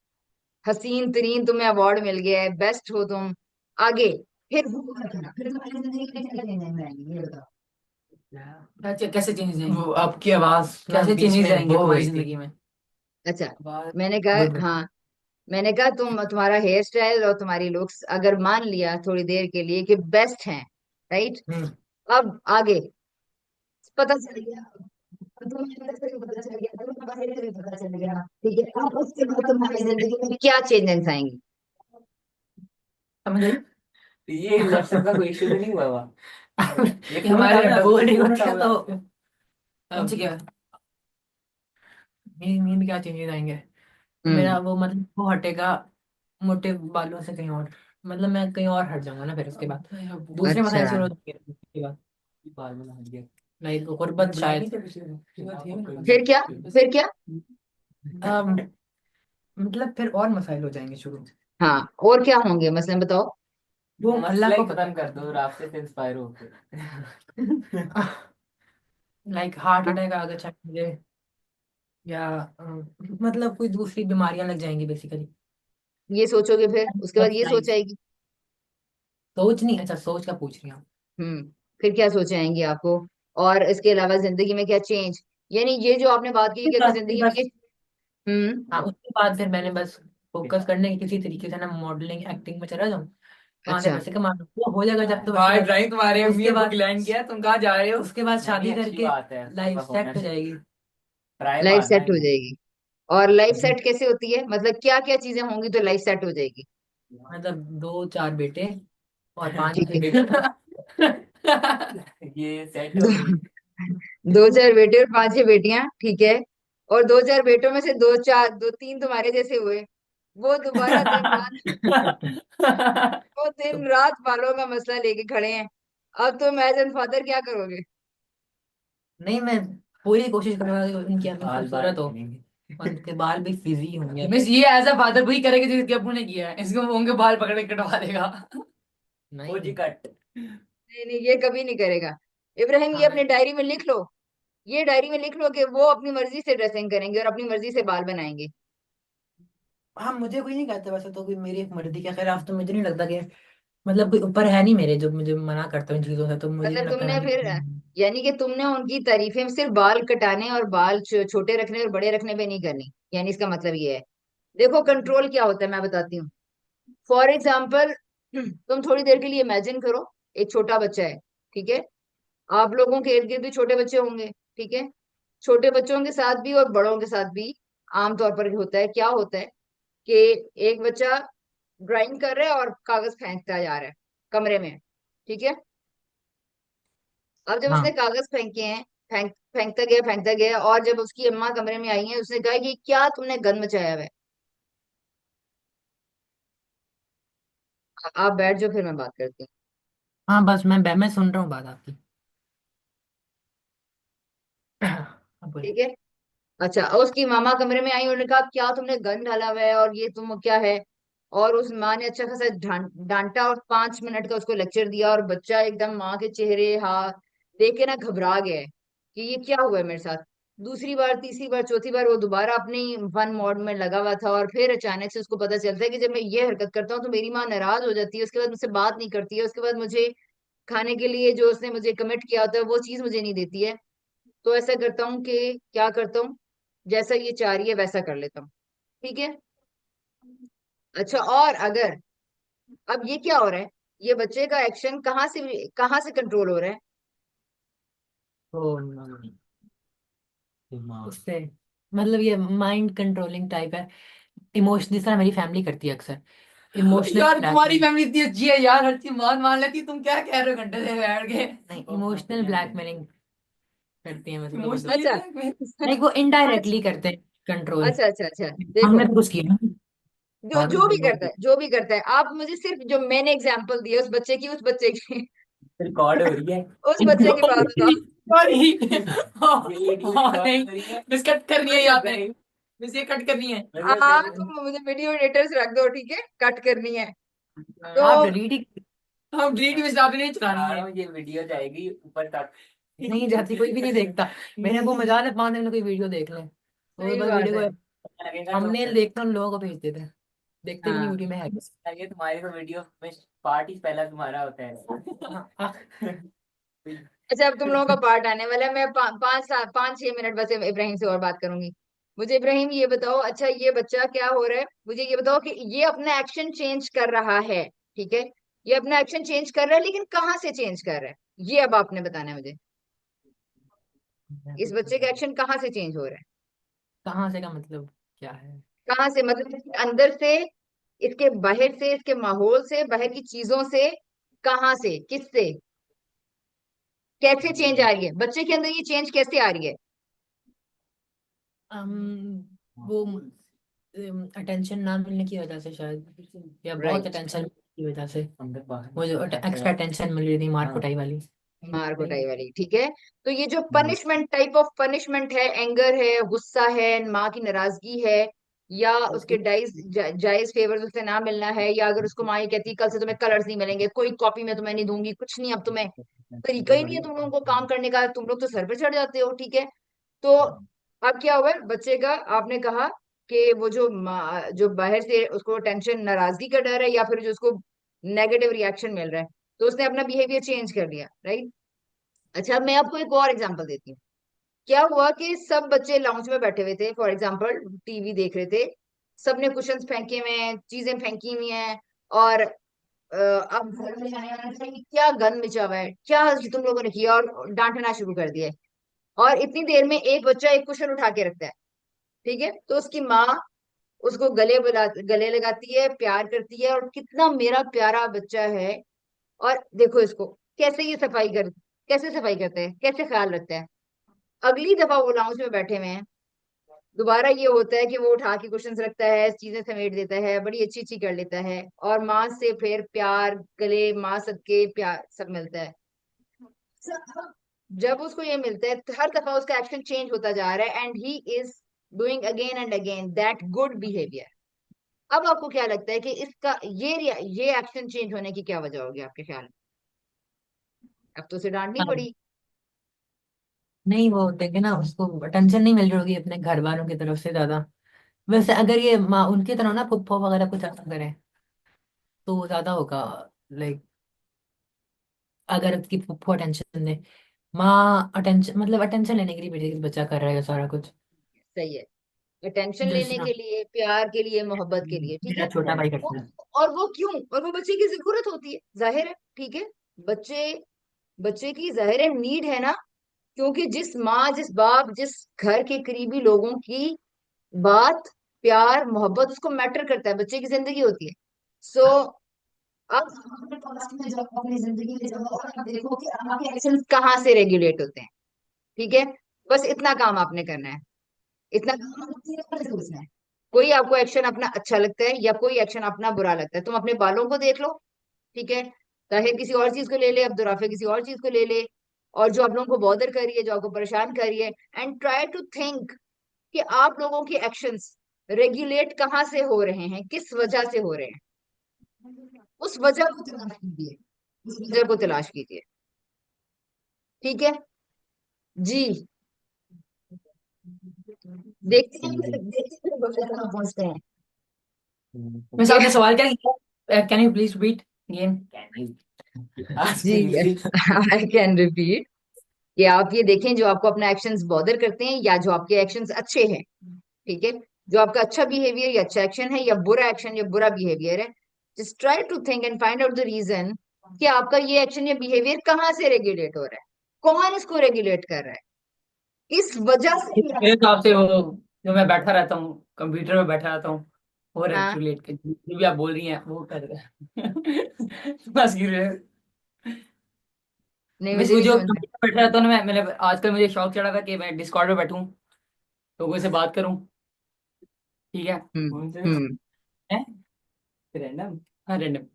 हसीन तरीन तुम्हें अवार्ड मिल गया है, बेस्ट हो तुम, आगे फिर हुआ क्या? फिर तुम्हारी जिंदगी में क्या चेंजेस आएंगे, ये बताओ। अच्छा कैसे चेंजेस आएंगे, वो आपकी आवाज कैसे चेंजेस आएंगे तुम्हारी जिंदगी में। अच्छा, आवाज मैंने कहा, गुड गुड। हाँ, मैंने कहा तुम्हारा हेयर स्टाइल और तुम्हारी लुक्स अगर मान लिया थोड़ी देर के लिए कि बेस्ट हैं, राइट, हम्म। अब आगे पता चल गया, तुम्हें अंदर से भी पता चल गया, तुम्हें बाहर से भी पता चल गया, ठीक है, अब उसके बाद तुम्हारी जिंदगी में क्या चेंजेस आएंगे। समझ गई। ये लैपटॉप का कोई इशू तो नहीं हुआ हुआ? ये ये फोन हमारे उठाओ ना, लैपटॉप को नहीं फोन उठा उठाओ ना। तो हमसे क्या, नींद में क्या चेंजेस आएंगे। हम्म। मेरा वो मतलब वो हटेगा मोटे बालों से कहीं और, मतलब मैं कहीं और हट जाऊंगा ना फिर उसके बाद, दूसरे अच्छा, मसाइल शुरू हो जाएंगे उसके बाद। बाल में लग गया। लाइक गुर्बत शायद। फिर क्या? फिर क्या? अम, मतलब फिर और मसाइल हो जाएंगे शुरू। हाँ, और क्या होंगे मसलन बताओ। वो अल्लाह मसला को ही पता खत्म कर दो रास्ते से इंस्पायर होकर। लाइक हार्ट अटैक आ गया चाहे मुझे, या मतलब कोई दूसरी बीमारियां लग जाएंगी बेसिकली। ये सोचोगे, फिर उसके बाद ये सोच लाइफ आएगी। सोच नहीं, अच्छा सोच का पूछ रही हूँ। हम्म। फिर क्या सोच आएंगी आपको? और इसके अलावा जिंदगी में क्या चेंज? यानी ये जो आपने बात की कि अगर बस जिंदगी में ये। बस हाँ, हम्म। उसके बाद फिर मैंने बस फोकस करने की किसी तरीके से ना मॉडलिंग एक्टिंग में चला जाऊँ, वहां से अच्छा। पैसे कमा लूं, वो हो जाएगा जब तो भाई ड्राइंग तुम्हारे अम्मी उसके अब्बू बाद की लाइन किया है, तुम कहाँ जा रहे हो, उसके बाद शादी नहीं, अच्छी करके बात है, लाइफ उसका होना सेट हो चाहिए। जाएगी। ट्राई लाइफ मारना सेट है हो वो। जाएगी। और लाइफ सेट कैसे होती है, मतलब क्या क्या चीजें होंगी तो लाइफ सेट हो जाएगी? मतलब 2 4 बेटे और 5 ठीक है। बेटे। ये सेट हो दो, गई। दो चार बेटे और पांच छह बेटियां, ठीक है। और दो चार बेटों में से दो चार दो तीन तुम्हारे जैसे हुए, वो दोबारा दिन रात, वो दिन रात बालों का मसला लेके खड़े हैं। अब तुम एज एन फादर क्या करोगे? नहीं, मैं पूरी कोशिश करूंगा कि उनकी अम्मी बाल बाल खूबसूरत हो, बनेंगे। उनके बाल भी फ्रिजी होंगे। मिस ये एज अ फादर वही करेगा जो इसके अब्बू ने किया है, इसको वो उनके बाल पकड़ के कटवा देगा। फौजी नहीं। कट। नहीं नहीं, ये कभी नहीं करेगा। इब्राहिम, ये हाँ अपनी डायरी में लिख लो। ये डायरी में लिख लो कि वो अपनी मर्जी से ड्रेसिंग करेंगे और अपनी मर्जी से बाल बनाएंगे। हाँ, मुझे कोई नहीं कहता वैसे तो, कोई मेरी एक मर्जी के खिलाफ तो मुझे नहीं लगता कि, मतलब कोई ऊपर है नहीं मेरे जो मुझे मना करता है इन चीजों से, तो मुझे नहीं मतलब लगता तुमने मैंने। फिर, यानी कि तुमने उनकी तारीफें सिर्फ बाल कटाने और बाल छोटे रखने और बड़े रखने पे नहीं करनी, यानी इसका मतलब ये है। देखो, कंट्रोल क्या होता है मैं बताती हूँ। फॉर एग्जाम्पल, तुम थोड़ी देर के लिए इमेजिन करो, एक छोटा बच्चा है, ठीक है। आप लोगों के इर्द गिर्द भी छोटे बच्चे होंगे, ठीक है। छोटे बच्चों के साथ भी और बड़ों के साथ भी आमतौर पर होता है, क्या होता है कि एक बच्चा ड्राइंग कर रहा है और कागज फेंकता जा रहा है कमरे में, ठीक है। अब जब उसने हाँ कागज फेंके हैं, फेंकता गया, और जब उसकी अम्मा कमरे में आई है, उसने कहा कि क्या तुमने गंद मचाया हुआ है। आप बैठ जाओ, फिर मैं बात करती हूँ। हाँ, बस मैं सुन रहा हूँ बात आपकी। अब बोले। ठीक है। अच्छा, और उसकी मामा कमरे में आई, उन्होंने कहा क्या तुमने गंद डाला हुआ है और ये तुम क्या है। और उस माँ ने अच्छा खासा डांटा और 5 मिनट का उसको लेक्चर दिया, और बच्चा एकदम माँ के चेहरे हाथ देख के ना घबरा गया है कि ये क्या हुआ है मेरे साथ। दूसरी बार, तीसरी बार, चौथी बार वो दोबारा अपनी फन मोड में लगा हुआ था, और फिर अचानक से उसको पता चलता है कि जब मैं ये हरकत करता हूँ तो मेरी माँ नाराज हो जाती है, उसके बाद मुझसे बात नहीं करती है, उसके बाद मुझे खाने के लिए जो उसने मुझे कमिट किया होता है वो चीज मुझे नहीं देती है। तो ऐसा करता हूँ कि क्या करता हूँ, जैसा ये चाह रही है वैसा कर लेता हूँ, ठीक है। अच्छा, और अगर, अब ये क्या हो रहा है, ये बच्चे का एक्शन कहाँ से कंट्रोल हो रहा है? तो दिमाग। उससे, मतलब ये माइंड कंट्रोलिंग टाइप है, इमोशन, जिस तरह मेरी फैमिली करती है अक्सर, इमोशनल यार तुम्हारी ब्लैकमेल। फैमिली इतनी अच्छी है यार, हर चीज मान मान लेती, तुम क्या कह रहे हो घंटे से बैठ के। नहीं, इमोशनल ब्लैकमेलिंग करती है, मतलब इमोशनली अच्छा। ब्लैकमेल, नहीं वो इनडायरेक्टली करते हैं कंट्रोल। अच्छा अच्छा अच्छा। हमने देखो, तो कुछ किया नहीं। जो बाद में जो भी फिर वो करता है, जो भी करता है, आप मुझे सिर्फ जो मैंने एग्जांपल दिया उस बच्चे की रिकॉर्ड हो रही है। उस बच्चे की बात बताओ। सॉरी। ये वीडियो रिकॉर्ड हो रही नहीं, है। मिस कट करनी है अच्छा। यहाँ पे, मिस ये कट करनी है। हाँ, तुम मुझे वीडियो एडिटर्स रख दो, ठीक है, कट करनी है तो। आप डिलीट ही, हम डिलीट मिस आपने नहीं चलानी है। ये वीडियो जाएगी ऊपर तक। नहीं जाती, कोई भी नहीं देखता। मेरे को मजा है 5 दिन में कोई वीडियो देख ले, तो सही बस बात वीडियो है। को हमने देखते हैं, उन लोगों को भेज देते हैं, देखते भी नहीं हाँ। वीडियो में है कुछ। ये तुम्हारी तो वीडियो में पार्ट ही पहला तुम्हारा होता है। हाँ, हाँ, अच्छा, अब तुम लोगों का पार्ट आने वाला है। मैं 5-6 मिनट बस इब्राहिम से और बात करूंगी। मुझे इब्राहिम ये बताओ, अच्छा ये बच्चा क्या हो रहा है, मुझे ये बताओ कि ये अपना एक्शन चेंज कर रहा है, ठीक है। ये अपना एक्शन चेंज कर रहा है, लेकिन कहाँ से चेंज कर रहा है, ये अब आपने बताना है मुझे। इस बच्चे का एक्शन कहाँ से चेंज हो रहा है? कहाँ से का मतलब क्या है? कहाँ से मतलब, इसके अंदर से, इसके बाहर से, इसके माहौल से, बाहर की चीजों से, कहाँ से, किससे, कैसे चेंज आ रही है बच्चे के अंदर, ये चेंज कैसे आ रही है? वो अटेंशन ना मिलने की वजह से शायद, या बहुत राइट। अटेंशन की वजह से, अंदर बाहर वो जो एक्स्ट्रा अटेंशन मिल रही थी मार हाँ। कुटाई वाली। मार नहीं। कुटाई वाली, ठीक है। तो ये जो हम्म, पनिशमेंट, टाइप ऑफ पनिशमेंट है, एंगर है, गुस्सा है, माँ की नाराजगी है, या उसके जायज फेवर्स उससे ना मिलना है, या अगर उसको माँ ये कहती है कल से तुम्हें कलर्स नहीं मिलेंगे, कोई कॉपी में तुम्हें नहीं दूंगी, कुछ नहीं, अब तुम्हें तरीका ही नहीं है तुम लोगों को काम करने का, तुम लोग तो सर पे चढ़ जाते हो, ठीक है। तो अब क्या हुआ है बच्चे का, आपने कहा कि वो जो बाहर से उसको टेंशन, नाराजगी का डर है, या फिर जो उसको नेगेटिव रिएक्शन मिल रहा है, तो उसने अपना बिहेवियर चेंज कर लिया, राइट। अच्छा, मैं आपको एक और एग्जांपल देती हूँ। क्या हुआ कि सब बच्चे लाउंज में बैठे हुए थे, फॉर एग्जांपल टीवी देख रहे थे, सबने कुशन्स फेंके हुए हैं, चीजें फेंकी हुई हैं, और अब घर में जाने वाला था कि क्या गंद मचा हुआ है, क्या तुम लोगों ने किया, और डांटना शुरू कर दिया है। और इतनी देर में एक बच्चा एक कुशन उठा के रखता है, ठीक है, तो उसकी माँ उसको गले लगाती है, प्यार करती है, और कितना मेरा प्यारा बच्चा है, और देखो इसको कैसे ये कैसे सफाई करता है, कैसे ख्याल रखता है। अगली दफा वो लाउंज में बैठे हुए हैं, दोबारा ये होता है कि वो उठा के क्वेश्चंस रखता है, चीजें समेट देता है, बड़ी अच्छी अच्छी कर लेता है, और माँ से फिर प्यार, गले माँ सबके प्यार सब मिलता है। जब उसको ये मिलता है तो हर दफा उसका एक्शन चेंज होता जा रहा है, and he is doing again and again that good behaviour. अब आपको क्या लगता है कि इसका ये एक्शन चेंज होने की क्या वजह होगी आपके ख्याल में? अब तो उसे डांटनी हाँ, पड़ी। नहीं वो देखे ना, उसको टेंशन नहीं मिल रही होगी अपने घर वालों की तरफ से ज्यादा। वैसे अगर ये माँ उनकी तरह ना फुप्पो वगैरह कुछ ऐसा करे तो वो ज्यादा होगा। लाइक अगर उसकी फुप्पो अटेंशन दे, माँ अटेंशन मतलब अटेंशन लेने के लिए बेटे बच्चा कर रहा है सारा कुछ। सही है, अटेंशन लेने दूसरा के लिए, प्यार के लिए, मोहब्बत के लिए, ठीक मेरा है। छोटा भाई वो- करता है। और वो क्यों, और वो बच्चे की जरूरत होती है, जाहिर है, ठीक है। बच्चे बच्चे की जाहिर है नीड है ना, क्योंकि जिस माँ, जिस बाप, जिस घर के करीबी लोगों की बात, प्यार, मोहब्बत उसको मैटर करता है, बच्चे की जिंदगी होती है। सो अब अपने पास में जब अपनी जिंदगी में जब और आप देखो कि आपके एक्शन कहाँ से रेगुलेट होते हैं, ठीक है। बस इतना काम आपने करना है, इतना काम आपको पूरे तरह से सोचना है। कोई आपको एक्शन अपना अच्छा लगता है, या कोई एक्शन अपना बुरा लगता है, तुम अपने बालों को देख लो, ठीक है। ताहिर किसी और चीज को ले ले, अब्दुल किसी और चीज को ले ले, और जो आप लोगों को बॉदर कर रही है, जो आपको परेशान कर रही है, एंड ट्राई टू थिंक कि आप लोगों के एक्शंस रेगुलेट कहाँ से हो रहे हैं, किस वजह से हो रहे हैं। उस वजह को तलाश कीजिए, उस वजह को तलाश कीजिए, ठीक है जी। देखते हैं, देखते हैं बच्चे कहाँ पहुंचते हैं। वैसे कि आपने सवाल क्या किया? Can you please repeat again? ask जी, again. आई कैन रिपीट, कि आप ये देखें जो आपको अपना एक्शंस बॉदर करते हैं, या जो आपके एक्शंस अच्छे हैं, ठीक है, जो आपका अच्छा बिहेवियर या अच्छा एक्शन है, या बुरा एक्शन या बुरा बिहेवियर है, just try to think and find out the reason कि आपका ये एक्शन या बिहेवियर कहाँ से रेगुलेट हो रहा है, कौन इसको रेगुलेट कर रहा है, इस वजह से ये मेरे हिसाब से वो जो मैं बैठा रहता हूँ कंप्यूटर में बैठा रहता हूँ वो हाँ, रेगुलेट के जो भी आप बोल रही हैं वो कर रहे हैं। बस ये नहीं बस मुझे वो नहीं जो समझ में। कंप्यूटर पे बैठा रहता हूँ ना मैंने आजकल मुझे शौक चढ़ा था कि मैं डिस्कॉर्ड पे बैठूं, लोगों से बात करूं। ठीक है। हम्म। रैंडम। हाँ रैंडम।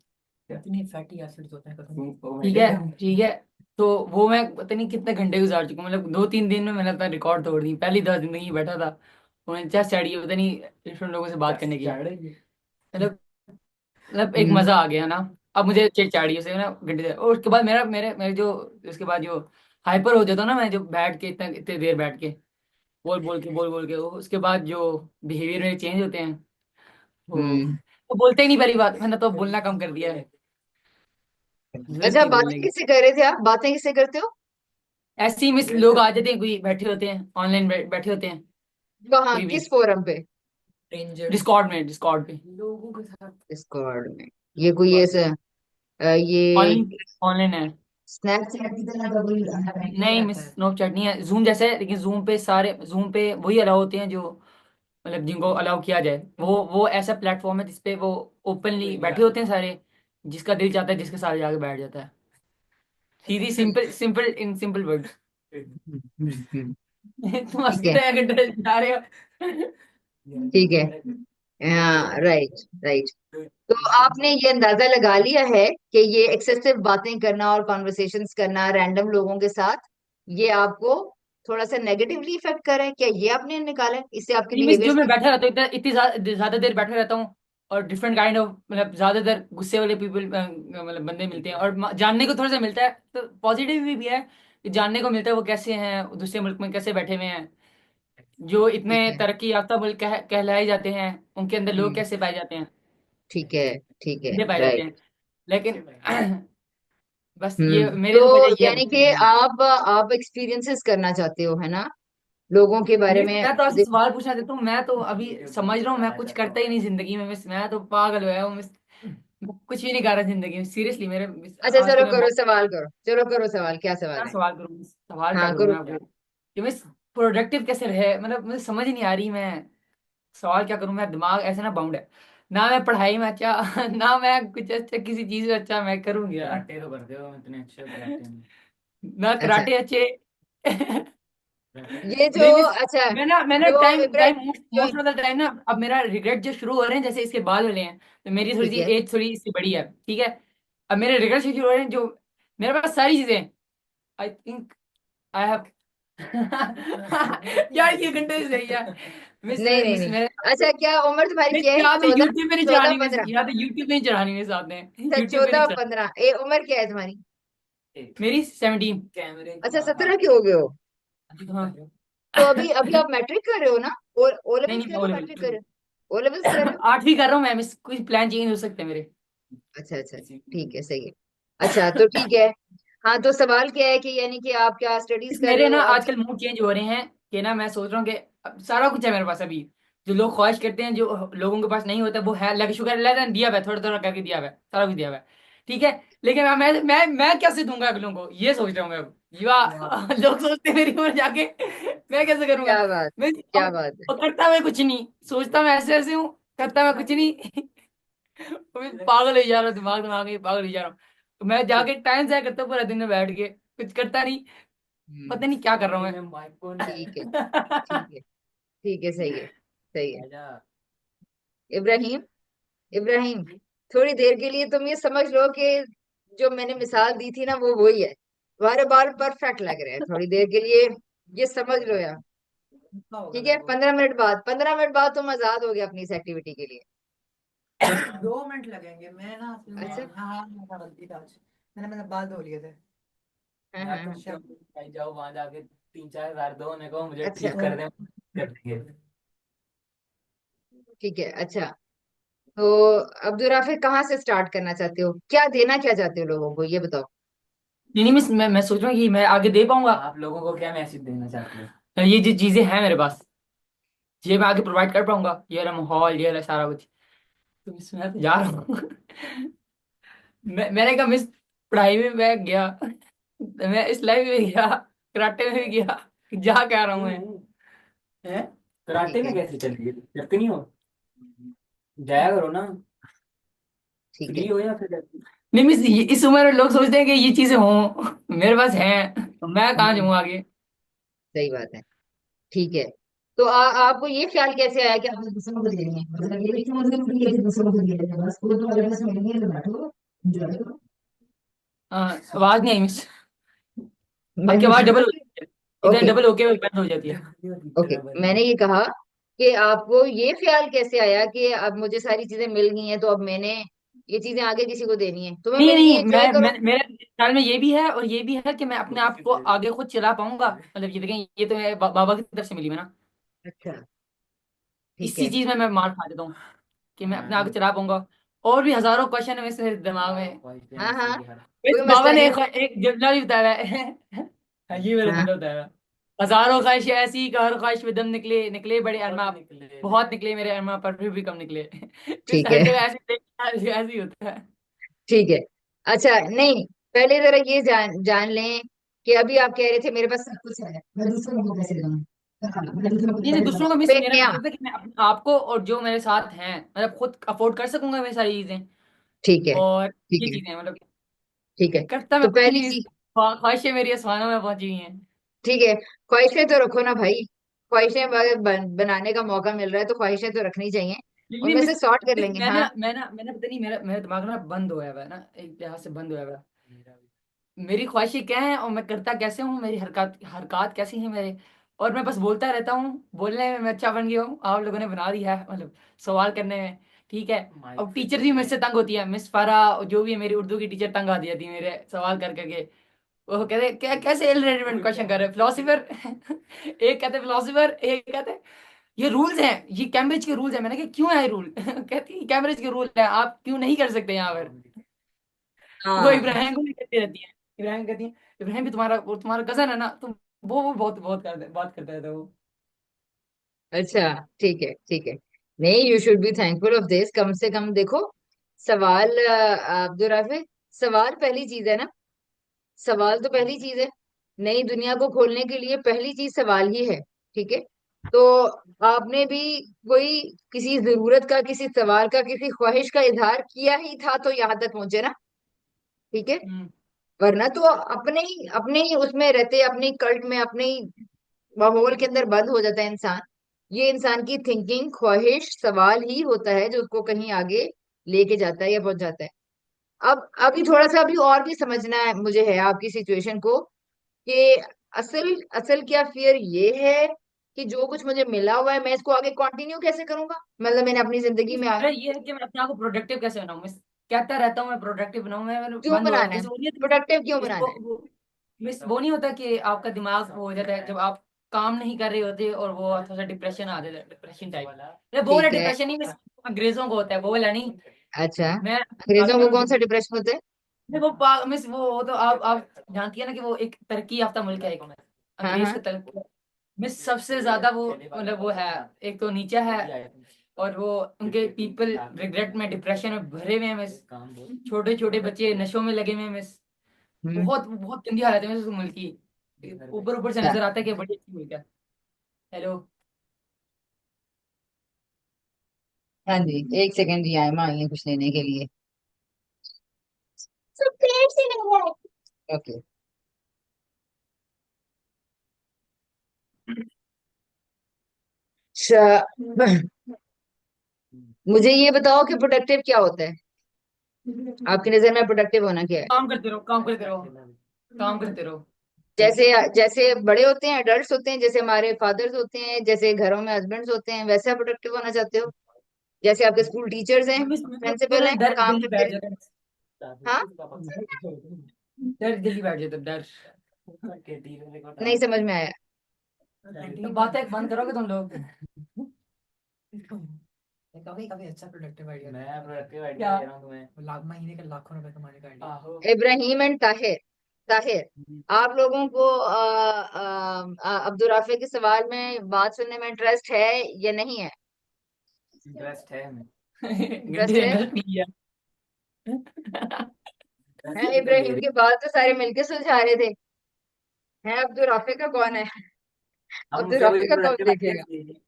इतनी फैटी एसिड्स होते हैं खत्म। ठीक है ठीक है। तो वो मैं पता नहीं कितने घंटे गुजार चुका हूं। मतलब 2-3 दिन में मैंने अपना रिकॉर्ड तोड़ दी। पहली 10 दिन बैठा था तो मैंने क्या चढ़ी पता नहीं डिफरेंट लोगों से बात करने की। मतलब एक हम्म मजा आ गया ना। अब मुझे चिड़चिड़ी उसे ना घंटे देर और उसके बाद मेरा मेरे मेरे जो उसके बाद जो हाइपर हो जाता हूँ ना मैं जो बैठ के इतने इतने देर बैठ के बोल बोल के उसके बाद जो बिहेवियर में चेंज होते हैं वो हम्म। तो बोलते ही नहीं। पहली बात मैंने तो बोलना कम कर दिया है। जरूरत अच्छा, नहीं बातें बोलने की। किससे कर रहे थे आप, बातें किससे करते हो? ऐसे ही मिस लोग आ जाते हैं कोई बैठे होते हैं ऑनलाइन बैठे होते हैं कहाँ, कोई भी किस फोरम पे? डिस्कॉर्ड में लोगों के साथ डिस्कॉर्ड में? ये कोई ऐसा ये ऑनलाइन ऑनलाइन है। स्नैपचैट की तरह का कोई ऐप नहीं मिस स्नैपचैट नहीं है जूम जैसा है लेकिन जूम पे वही अलाउ होते हैं जो मतलब जिनको अलाउ किया जाए। वो ऐसा प्लेटफॉर्म है जिसपे वो ओपनली बैठे होते हैं सारे। जिसका दिल चाहता है जिसके साथ जाके बैठ जाता है। सीधी simple simple in simple word. तुम ठीक हंसते है, हैं अगर जा रहे हो। ठीक है। हाँ, राइट, राइट। तो आपने ये अंदाजा लगा लिया है कि ये एक्सेसिव बातें करना और कॉन्वर्सेशंस करना रैंडम लोगों के साथ, ये आपको थोड़ा सा नेगेटिवली इफेक्ट कर रहा है क्या? ये आपने निकाला है, इससे आपके नहीं मिस, बिहेवियर जो मैं की? बैठा रहता हूँ इतना इतनी ज्यादा देर बैठा रहता हूँ, और डिफरेंट काइंड ऑफ मतलब ज्यादातर गुस्से वाले पीपल मतलब बंदे मिलते हैं, और जानने को थोड़ा सा मिलता है, तो पॉजिटिव भी है कि जानने को मिलता है वो कैसे हैं, दूसरे मुल्क में कैसे बैठे हुए हैं, जो इतने ठीक है। तरक्की याफ्ता मुल्क कहलाए जाते हैं, उनके अंदर लोग हम्म। कैसे पाए जाते हैं, ठीक है, ठीक है, कैसे पाए जाते राइट। हैं। लेकिन बस ये हम्म। मेरे तो तो वजह ये है। यानी कि आप एक्सपीरियंसेस करना चाहते हो, है ना, लोगों के बारे मैं में? मैं तो आपसे सवाल पूछना चाहता हूँ, मैं तो अभी समझ रहा हूँ मैं कुछ करता ही नहीं जिंदगी में, मैं तो पागल हुआ हूँ मैं कुछ भी नहीं कर रहा जिंदगी में, सीरियसली मेरे अच्छा, चलो आजकल मैं करो बहुत, सवाल, करो, चलो करो सवाल, क्या क्या सवाल है? सवाल करूँ, सवाल क्या हाँ, करूँ मैं करो। आपको कि मैं प्रोडक्टिव कैसे रहे, मतलब मुझे समझ ही नहीं आ रही, मैं सवाल क्या करूँ, मेरा दिमाग ऐसे ना बाउंड है, ना मैं पढ़ाई में अच्छा ना मैं कुछ अच्छा किसी चीज में अच्छा मैं करूँगी यार, कराटे तो करते हो इतने अच्छे कराटे में। ना अच्छा, कराटे अच्छे ये जो, नहीं मिस, अच्छा, मैंने जो टाइम टाइम इब्राहिम, जो, मोस्ट ऑफ द टाइम ना, अब मेरा रिग्रेट जो शुरू हो रहे हैं जैसे इसके बाद वाले हैं, तो मेरी थोड़ी ठीक सी है। एज थोड़ी इससे बड़ी है, ठीक है, अब मेरे रिग्रेट शुरू हो रहे हैं, जो मेरे पास सारी चीजें, आई थिंक आई हैव यार ये घंटे से सही है मिस, नहीं, नहीं, मिस नहीं। मेरे, अच्छा, क्या उम्र तुम्हारी मिस क्या है? याद है 14, यूट्यूब में नहीं चौदह, चढ़ानी, मिस 15? याद है यूट्यूब में नहीं चढ़ानी मेरे साथ में, अच्छा, यूट्यूब में नहीं 14, चढ़ानी। 15, उम्र क्या है तुम्हारी? मेरी 17 कैमरे अच्छा, कहाँ 17 था? के हो गए हो? हाँ। तो अभी अभी आप मैट्रिक कर रहे हो ना? ओ नहीं लेवल्स नहीं, कर मैं रहे ओ हो, लेवल मैट्रिक कर रहे हो? ओ लेवल्स कर रहे हो? 8वीं कर रहा हूँ मैं मिस, कुछ प्लान चेंज हो सकते हैं मेरे। अच्छा, अच्छा, ठीक है, सही है। अच्छा, तो ठीक है। हाँ, तो सवाल क्या है कि यानी कि आप क्या स्टडीज इस कर रहे मेरे हो ना अब? आजकल मूड चेंज हो रहे हैं कि ना, मैं सोच रहा हूँ कि अब सारा कुछ है मेरे पास अभी, जो लोग ख्वाहिश करते हैं जो लोगों के पास नहीं होता वो है, लगे शुक्र अल्लाह ने दिया हुआ है, थोड़ा थोड़ा करके दिया हुआ है, सारा कुछ दिया हुआ है, ठीक है, लेकिन मैं कैसे दूंगा अगलों को, ये सोच रहा हूँ मैं अब, लोग सोचते हैं मेरी उम्र जाके मैं कैसे करूंगा, क्या बात, मैं क्या बात है। करता मैं कुछ नहीं, सोचता मैं ऐसे ऐसे हूँ, करता मैं कुछ नहीं मैं पागल हो जा रहा हूँ, दिमाग दिमाग में पागल हो जा रहा हूँ, तो मैं जाके टाइम जाया करता हूँ पूरा दिन में बैठ के, कुछ करता नहीं, हम्म। पता नहीं क्या कर रहा हूँ ठीक है, मैं ठीक है, ठीक है, सही है, सही है। आजा। इब्राहिम, इब्राहिम, थोड़ी देर के लिए तुम ये समझ लो कि जो मैंने मिसाल दी थी ना, वो वही है। तुम्हारे बाल परफेक्ट लग रहे हैं, थोड़ी देर के लिए ये समझ लो यार। कितना होगा ठीक है, तेरे को? 15 मिनट बाद, 15 मिनट बाद तुम आजाद हो गए अपनी इस एक्टिविटी के लिए। 2 मिनट लगेंगे, मैं ना असल में अच्छा। हाँ मेरा गलती था आज। मैंने बाल धो लिए थे। हाँ, यार हाँ, तो हाँ। भाई जाओ वहां जाके 3-4 हज़ार दो, उन्हें कहो मुझे अच्छा, ठीक कर दे, कर देंगे। ठीक है। अच्छा, तो अब्दुल राफिक, कहाँ से स्टार्ट करना चाहते हो? क्या देना क्या चाहते हो लोगों को, ये बताओ। नहीं नहीं मिस, मैं सोच रहा हूँ कि मैं आगे दे पाऊंगा, आप लोगों को क्या मैसेज देना चाहते हो? ये जो चीजें हैं मेरे पास, ये मैं आगे प्रोवाइड कर पाऊंगा, ये वाला माहौल, ये वाला सारा कुछ, तो मिस मैं तो जा रहा हूँ मैंने कहा मिस, पढ़ाई में मैं गया, मैं इस लाइफ में गया, कराटे में भी गया, जा क्या रहा हूँ मैं, क्यों? हैं? कराटे ठीक में है, कैसे चल रही है, करते नहीं हो? जाया करो ना। ठीक है, फ्री हो या फिर नहीं मिस, इस उम्र में लोग सोचते हैं कि ये चीजें हों, मेरे पास हैं, तो मैं कहाँ जाऊँ आगे। सही बात है। ठीक है। तो आपको ये ख्याल कैसे आया कि आपने दूसरों को देनी है? मतलब ये नहीं कि मुझे फ्री है कि दूसरों को दे देना, बस खुद वाले पास मिलेंगे तो बैठो, एंजॉय करो। आवाज नहीं आई मिस, आपकी मैंने आवाज कहा डबल हो जाती है, इधर ओके, डबल होके बंद हो जाती है। ओके, मैंने ये कहा कि आपको ये ख्याल कैसे आया कि अब मुझे सारी चीजें मिल गई हैं, तो अब मैंने ये चीजें आगे किसी को देनी है? तुम्हें नहीं मिल गई, नहीं, एंजॉय करो। मेरे ख्याल में ये भी है, और ये भी है कि मैं अपने आप को आगे खुद चला पाऊंगा, मतलब ये देखें, ये तो मैं बाबा की तरफ से मिली है ना, अच्छा, ठीक इसी है। चीज में मैं मार खा देता हूँ कि मैं अपने आगे चला पाऊंगा, और भी हजारों क्वेश्चन है मेरे दिमाग में, हाँ, हाँ, इस कोई बाबा मसला ने नहीं। एक जुमला भी बताया है ये मेरा हाँ, जुमला बताया है, हजारों ख्वाहिश ऐसी कि हर ख्वाहिश में दम निकले, निकले बड़े अरमा, बहुत निकले मेरे अरमा पर फिर भी कम निकले इस ठीक हर है, जगह ऐसे ऐसे ही होता है। ठीक है। अच्छा, नहीं, पहले जरा ये जान जान लें कि अभी आप कह रहे थे मेरे पास सब कुछ है, मैं दूसरों को कैसे दूं? हाँ, मैं दूसरों को नहीं नहीं, कैसे दूं? दूसरों का मिस, तो एक मेरा नया, मतलब है कि मैं अपने आप को और जो मेरे साथ हैं, मतलब खुद अफोर्ड कर सकूंगा मैं सारी चीजें, ठीक है, और ठीक ये है, चीजें मतलब ठीक है। करता मैं तो कुछ पहली नहीं, सी, ख्वाहिशें मेरी आसमानों में पहुंची हुई हैं। ठीक है, ख्वाहिशें तो रखो ना भाई। ख्वाहिशें अगर बनाने का मौका मिल रहा है तो ख्वाहिशें तो रखनी चाहिए। नहीं उनमें मिस, से सॉर्ट कर लेंगे। हाँ। मैं ना पता नहीं, मेरा मेरा दिमाग ना बंद होया हुआ है ना, एक लिहाज से बंद होया हुआ है। मेरी ख्वाहिशें क्या हैं और मैं करता कैसे हूँ, मेरी हरकत हरकत कैसी हैं मेरे, और मैं बस बोलता रहता हूँ। बोलने में मैं अच्छा बन गया हूँ, आप लोगों ने बना दिया है मतलब सवाल करने में। ठीक है। अब टीचर भी मुझसे तंग होती है, मिस फारा जो भी है मेरी उर्दू की टीचर, तंग आ जाती है मेरे सवाल कर करके। वो कहते क्या कैसे इलरिलेवेंट क्वेश्चन कर रहे हैं फिलोसफर। एक कहते फिलोसफर, एक कहते ये रूल्स हैं, ये कैम्ब्रिज के रूल्स हैं। मैंने कहा क्यों है रूल? कहती कैम्ब्रिज के रूल है, आप क्यों नहीं कर सकते यहाँ पर। वो हाँ। इब्राहिम को भी कहती रहती है, इब्राहिम कहती है इब्राहिम भी तुम्हारा, वो तुम्हारा कजन है ना, तुम वो बहुत बहुत करते बात करता रहता है वो। अच्छा, ठीक है ठीक है। नहीं, you should be thankful of this. कम से कम देखो, सवाल अब्दुल राफे, सवाल पहली चीज है ना। सवाल तो पहली चीज है। नई दुनिया को खोलने के लिए पहली चीज सवाल ही है। ठीक है। तो आपने भी कोई किसी जरूरत का, किसी सवाल का, किसी ख्वाहिश का इजहार किया ही था तो यहाँ तक पहुंचे ना। ठीक है। हम्म। वरना तो अपने ही उसमें रहते, अपने कल्ट में, अपने ही माहौल के अंदर बंद हो जाता है इंसान। ये इंसान की थिंकिंग, ख्वाहिश, सवाल ही होता है जो उसको कहीं आगे लेके जाता है या पहुंच जाता है। अब अभी थोड़ा सा अभी और भी समझना है मुझे है आपकी सिचुएशन को, कि असल असल क्या फियर ये है कि जो कुछ मुझे मिला हुआ है मैं इसको आगे कंटिन्यू कैसे करूंगा, मतलब मैंने अपनी जिंदगी में मेरा ये है कि मैं अपने आप को प्रोडक्टिव कैसे बनाऊं, मैं कहता रहता हूँ मैं प्रोडक्टिव बनाऊं, मैं क्यों बंद हो रहा हूँ बनाना है, जैसे वो नहीं होता, प्रोडक्टिव क्यों मिस बनाना है। मिस वो नहीं होता कि आपका दिमाग वो हो जाता है जब आप काम नहीं कर रहे होते और वो थोड़ा सा डिप्रेशन आ जाता है, डिप्रेशन टाइप। अरे वो वाला ठीक है। डिप्रेशन नहीं, मिस अंग्रेजों को होता है वो वाला नहीं। अच्छा, मैं अंग्रेजों वाकई को में कौन सा डिप्रेशन होता है। मिस वो तो आप जानती है ना कि वो एक तरक्की याफ्ता मुल्क है एक, हाँ अंग्रेज हाँ। का तरक्की। मिस सबसे ज्यादा वो मतलब वो है, एक तो नीचा है, और वो उनके पीपल रिग्रेट में, डिप्रेशन में भरे हुए हैं मिस। छोटे छोटे बच्चे नशों में लगे हुए हैं मिस। हम्म। बहुत बहुत गंदी हालत है मिस उस मुल्क की। ऊपर ऊपर से अच्छा, नजर आता है कि बड़ी अच्छी मुल्क है। हेलो। हाँ जी, एक सेकंड जी, आयमा आई है कुछ लेने के लिए। सब पेट से नहीं है। ओके। अच्छा, मुझे ये बताओ कि प्रोडक्टिव क्या होता है, आपकी नजर में प्रोडक्टिव होना क्या है। काम करते रहो, काम करते रहो, काम करते रहो। जैसे जैसे बड़े होते हैं, अडल्ट होते हैं, जैसे हमारे फादर्स होते हैं, जैसे घरों में हस्बैंड्स होते हैं, वैसा प्रोडक्टिव होना चाहते हो। जैसे आपके स्कूल टीचर्स हैं, मिस प्रिंसिपल मेरा हैं, डर काम जल्दी करते बैठ रहे। जाता है। हाँ। डर जल्दी बैठ जाता है, डर। नहीं समझ में आया। तो बातें बंद करोगे तुम लोग? काफी काफी अच्छा प्रोडक्टिव आइडिया, मैं प्रोडक्टिव आइडिया दे रहा हूँ तुम्हें, लाख महीने के लाखों रुपए कमाने का आइडिया। आहो। इब्राहिम एंड ताहिर, ताहिर, आप लोगों को अब्दुल राफे के सवाल में बात सुनने में इंटरेस्ट है या नहीं है। इंटरेस्ट है हमें। गड्डी इंटरेस्ट है। इंटरेस्ट नहीं है। हैं, इंटरेस्ट तो दे इब्राहिम रही। के बाल तो सारे मिलके सुलझा रहे थे। हैं, अब्दुल राफे का कौन है। हम अब्दुल मुझसे कोई राफे का कौन प्रोडक्टिव आइडिया देखेगा। चाहिए,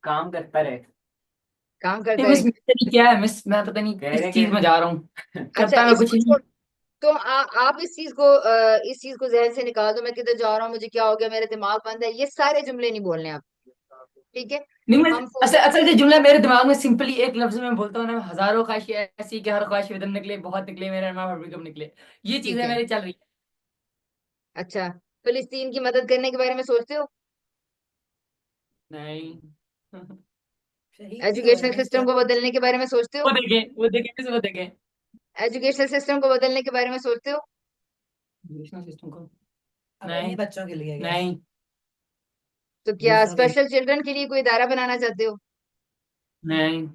काम करता रहे। काम नहीं करता मिस, रहे। पता नहीं क्या है मिस, मैं पता नहीं कह किस रहे चीज कि में जा रहा हूँ। अच्छा, करता मैं कुछ इसको नहीं। छोड़। तो आप इस चीज को जहन से निकाल दो, मैं किधर जा रहा हूँ, मुझे क्या हो गया, मेरा दिमाग बंद है, ये सारे जुमले नहीं बोलने आप। ठीक है। नहीं मैं, हम असल फोकस। असल जो जुमला मेरे दिमाग में सिंपली एक लफ्ज में बोलता हूँ ना, हजारों ख्वाहिशें ऐसी कि हर ख्वाहिश विदन निकले, बहुत निकले मेरे माँ बाप कब निकले। ये ठीक चीजें है। मेरी चल रही अच्छा, फिलिस्तीन की मदद करने के बारे में सोचते हो। है। नहीं। शहीद भी हो रहे एजुकेशनल हैं क्या? सिस्टम को बदलने के बारे में सोचते हो। वो देखें किस वो देखें। एजुकेशनल सिस्टम को बदलने के बारे में सोचते हो। एजुकेशन सिस्टम को, नहीं बच्चों के लिए नहीं। तो क्या दूसरों के लिए स्पेशल चिल्ड्रन के लिए कोई इदारा बनाना चाहते हो। नहीं।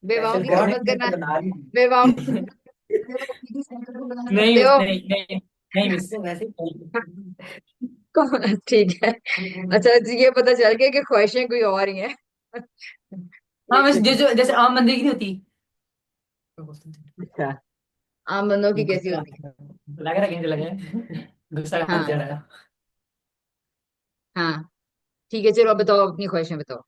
बेवाओं स्पेशल की गॉड खिदमत करना। बना रही बेवाओं हूँ। की सेंटर को बनाना नहीं चाहते मिस, हो। नहीं नहीं, नहीं मिस वैसे ही। ठीक है। अच्छा जी, ये पता चल गया कि ख्वाहिशें कोई और ही हैं। हाँ एक मिस, जो सेकंड। जो जैसे आम बंदे की नहीं होती। अच्छा, आम बंदों की वो कैसी गुस्सा होती है। लग रहा है, कहीं लगे गुस्सा का हाँ। चढ़ रहा है। हाँ, ठीक है, चलो अब बताओ, अपनी ख्वाहिशें बताओ।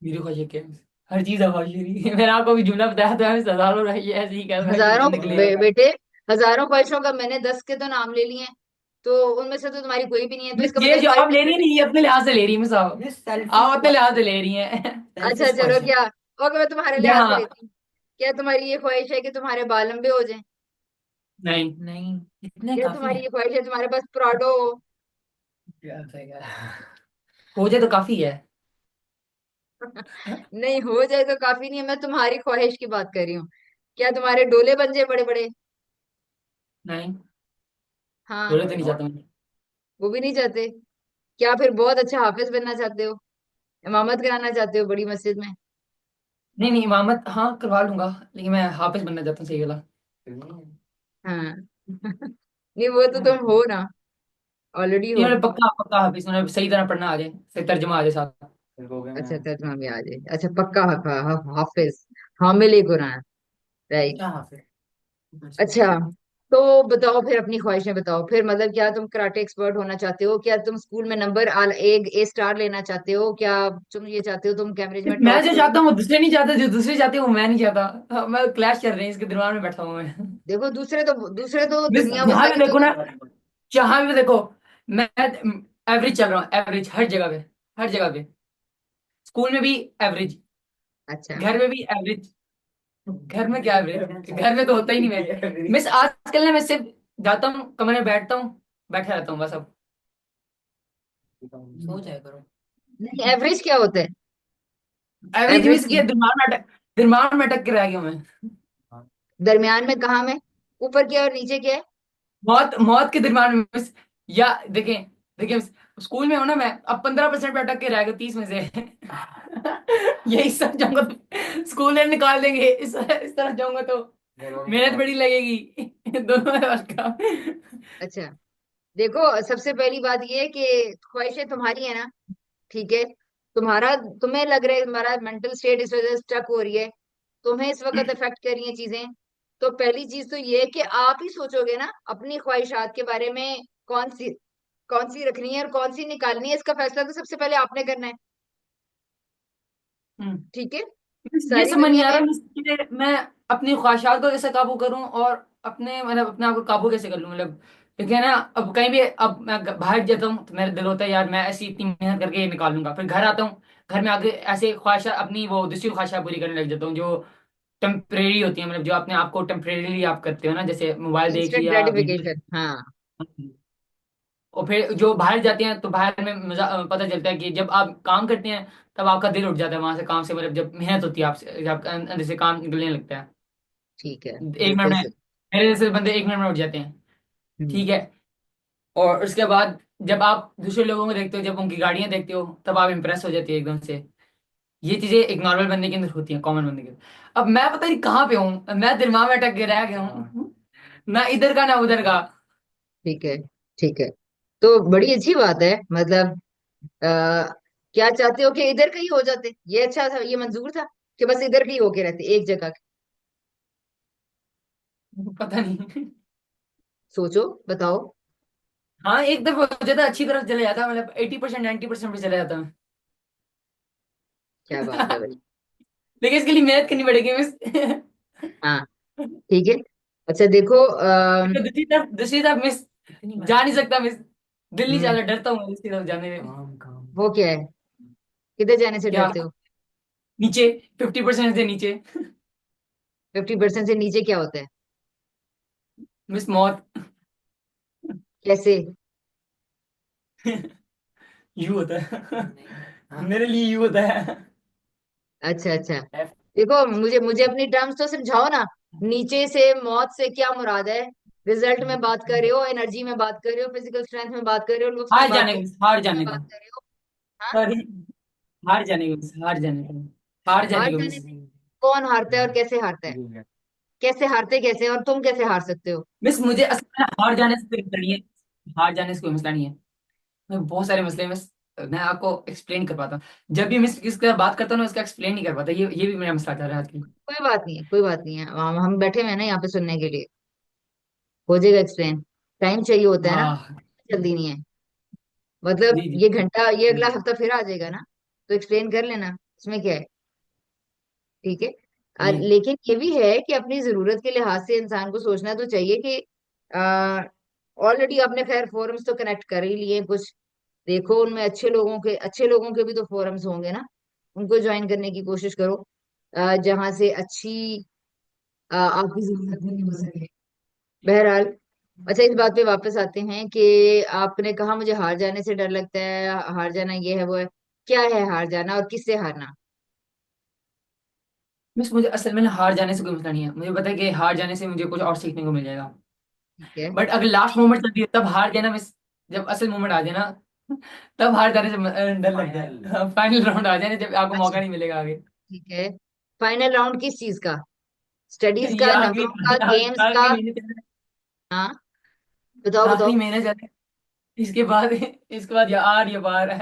मेरी ख्वाहिश क्या है? हर चीज है ख्वाहिश मेरी। मैंने आपको भी जुमला बताया था, हमें हजारों रही है ऐसे ही, क्या ख्वाहिश हजारों निकले। बेटे, हजारों ख्वाहिशों का मैंने 10 के तो नाम ले लिए हैं। तो उनमें से तो तुम्हारी कोई भी नहीं है, तो मिस इसका ये मतलब जो तुम्हारी आप ले रही है नहीं, ये अपने लिहाज से ले रही है मिस, आप मिस आप सेल्फिश अपने लिहाज से ले रही हैं। अच्छा सेल्फिश चलो, क्वेश्चन। क्या ओके, मैं तुम्हारे या लिहाज से हाँ। लेती हूँ। क्या तुम्हारी ये ख्वाहिश है कि तुम्हारे बाल लंबे हो जाएं? नहीं। नहीं, इतने क्या काफी तुम्हारी है। ये ख्वाहिश है तुम्हारे पास प्राडो हो? यार सही है। हो जाए तो काफी है। नहीं, हो जाए तो काफी नहीं है, मैं तुम्हारी ख्वाहिश की बात कर रही हूँ। क्या तुम्हारे डोले बन जाए बड़े बड़े? नहीं, हाँ। डोले तो नहीं चाहता मैं। वो भी नहीं चाहते? क्या फिर बहुत अच्छा हाफिज बनना चाहते हो? इमामत कराना चाहते हो बड़ी मस्जिद में? नहीं नहीं, इमामत हाँ करवा लूंगा, लेकिन मैं हाफिज बनना चाहता हूँ, सही वाला। हाँ। नहीं, वो तो तुम हो ना, ऑलरेडी नहीं हो। मतलब पक्का पक्का हाफिज, मतलब सही तरह पढ़ना आ जाए, सही तर्जुमा आ जाए साथ। अच्छा, तर्जुमा भी आ जाए, अच्छा पक्का हाफिज, हामिल कुरान। राइट। क्या हाफिज। अच्छा, तो बताओ फिर अपनी ख्वाहिशें बताओ फिर, मतलब क्या तुम कराटे एक्सपर्ट होना चाहते हो? क्या तुम स्कूल में नंबर ए स्टार लेना चाहते हो? क्या तुम ये चाहते हो तुम कैम्ब्रिज में मैं टॉप जो करो? चाहता हूँ वो दूसरे नहीं चाहते, जो दूसरे चाहते हैं वो मैं नहीं चाहता। हाँ, मैं क्लैश कर रहे हैं इसके दिमाग में बैठा हूँ मैं। देखो, दूसरे तो मिस दुनिया जहां बसा भी के देखो चल ना, रहे हैं। जहां भी देखो, मैं एवरेज चल रहा हूँ, एवरेज हर जगह पे, हर जगह पे। स्कूल में भी एवरेज, अच्छा। घर में भी एवरेज। घर में क्या एवरेज, घर में तो होता ही नहीं। मैं मिस आजकल ना मैं सिर्फ जाता हूँ कमरे में, बैठता हूँ, बैठा रहता हूँ बस अब। सो जाया करो। नहीं, एवरेज क्या होता है? एवरेज एवरेज मिस की किया, दिमाग में अटक के रह गया मैं। दरमियान में कहाँ में? ऊपर क्या और नीचे क्या है? मौत मौत के दिमाग में मिस। या देखें, देखें मिस, स्कूल में हो ना, मैं अब 15% पे अटक के रह गया 30 में से। यही सब जाऊंगा तो स्कूल में निकाल देंगे, इस तरह जाऊंगा तो मेहनत बड़ी लगेगी। दोनों में फर्क का। अच्छा, देखो, सबसे पहली बात ये है कि ख्वाहिशें तुम्हारी है ना, ठीक है? तुम्हें लग रहा है तुम्हारा मेंटल स्टेट इस वजह से स्टक हो रही है, तुम्हें इस वक्त इफेक्ट कर रही है चीजें। तो पहली चीज तो ये है कि आप ही सोचोगे ना अपनी ख्वाहिशात के बारे में, कौन सी रखनी है और कौन सी निकालनी है, इसका फैसला तो सबसे पहले आपने करना है। हम्म। ठीक है? ये सारी समझ नहीं दुनिया आ रहा में मैं अपनी ख्वाहिशात को कैसे काबू करूं, और अपने मतलब अपने आप को काबू कैसे कर लूं, मतलब देखिए ना, अब कहीं भी, अब मैं बाहर जाता हूँ तो मेरा दिल होता है यार मैं ऐसी इतनी मेहनत करके ये निकाल लूंगा, फिर घर आता हूँ, घर में आके ऐसे ख्वाहिशा अपनी वो दूसरी ख्वाहिशा पूरी करने लग जाता हूँ, जो टेम्परेरी होती है, मतलब जो अपने आप को टेम्परेरीली आप करते हो ना, जैसे मोबाइल देख इंस्टेंट लिया, वीडियो। ग्रेटिफिकेशन, हाँ। और फिर जो बाहर जाते हैं तो बाहर में पता चलता है कि जब आप काम करते हैं तब आपका दिल उठ जाता है वहां से, काम से, मतलब जब मेहनत होती है आपसे, जब आपका अंदर से काम निकलने लगता है। ठीक है, 1 मिनट बिल्कुल में, सही। मेरे जैसे बंदे 1 मिनट में उठ जाते हैं। हम्म। ठीक है। और उसके बाद जब आप दूसरे लोगों को देखते हो, जब उनकी गाड़ियां देखते हो, तब आप इंप्रेस हो जाती है एकदम से। ये चीजें एक नॉर्मल बंदे के अंदर होती हैं, कॉमन बंदे के अंदर। अब मैं पता नहीं कहाँ पे हूँ, मैं दिमाग में अटक के रह गया हूँ। ना इधर का ना उधर का। ठीक है, ठीक है, तो बड़ी अच्छी बात है, मतलब क्या चाहते हो कि इधर का ही हो जाते? ये अच्छा था, ये मंजूर था कि बस इधर के ही होके रहते एक जगह के? पता नहीं। सोचो, बताओ। हाँ एक दफा हो जाता, अच्छी तरफ चले जाता, मतलब 80% 90% पे चले जाता मैं। क्या बात है भाई। लेकिन इसके लिए मेहनत करनी पड़ेगी मिस। हाँ, ठीक है। अच्छा देखो, दूसरी तरफ मिस, जा नहीं सकता मिस, दिल नहीं हम्म, चाहता, डरता हूँ दूसरी तरफ जाने में। काम काम। वो क्या है? किधर जाने से क्या? डरते हो? नीचे, 50% से नीचे। 50% से नीचे क्या होता है? मिस मौत। कैसे? यू होता है। नहीं। हाँ। मेरे लिए यू होता है। अच्छा, अच्छा। देखो, मुझे मुझे अपनी टर्म्स तो समझाओ ना। नीचे से मौत से क्या मुराद है? रिजल्ट में बात कर रहे हो, एनर्जी में बात कर रहे हो, फिजिकल स्ट्रेंथ में बात कर रहे हो, लुक्स में हार बात जाने कर का रहे मिस, हार हो, जाने का। बात कर रहे हो? हाँ। सॉरी। हार जाने का मिस, हार जाने का, हार हार जाने का जाने मिस। से कौन हारता है और कैसे हारता है? कैसे हारते कैसे, और तुम कैसे हार सकते हो? मिस मुझे असल में हार जाने से कोई मसला नहीं है, हार जाने से कोई मसला नहीं है। मैं बहुत सारे मसले मिस, मैं आपको एक्सप्लेन कर पाता हूँ। जब भी मिस किसके साथ बात करता हूँ ना, उसका एक्सप्लेन नहीं कर पाता, ये भी मेरा मसला चल रहा है आजकल। कोई बात नहीं है, कोई बात नहीं है, हम बैठे हुए हैं ना यहाँ पे सुनने के लिए। हो जाएगा एक्सप्लेन। टाइम चाहिए होता है ना, हाँ। जल्दी नहीं है। मतलब जी जी। ये घंटा, ये अगला हफ्ता फिर आ जाएगा ना, तो एक्सप्लेन कर लेना, इसमें क्या है? ठीक है। जी। लेकिन ये भी है कि अपनी जरूरत के लिहाज से इंसान को सोचना तो चाहिए कि आ, ऑलरेडी आपने खैर फोरम्स तो कनेक्ट कर ही लिए कुछ, देखो उनमें अच्छे लोगों के भी तो फोरम्स होंगे ना, उनको ज्वाइन करने की कोशिश करो, जहां से अच्छी आपकी जरूरत पूरी हो सके। बहरहाल, अच्छा इस बात पे वापस आते हैं कि आपने कहा मुझे हार जाने से डर लगता है, हार जाना ये है वो है, क्या है हार जाना और किससे हारना? मिस मुझे असल में ना हार जाने से कोई मतलब नहीं है, मुझे पता है कि हार जाने से मुझे कुछ और सीखने को मिल जाएगा। ठीक है। बट अगर लास्ट मोमेंट चलती है तब हार गया ना मिस, जब असल मोमेंट आ जाए ना तब हार जाने से डर लगता है। फाइनल राउंड आ जाए जब आपको अच्छा मौका नहीं मिलेगा आगे। ठीक है। फाइनल राउंड किस चीज का? स्टडीज ये का, आखिरी नंबरों का, गेम्स का? आखिरी महीने चल रहा हाँ, बताओ है, बताओ। आखिरी महीने चल रहा है। इसके बाद या आर या बार है।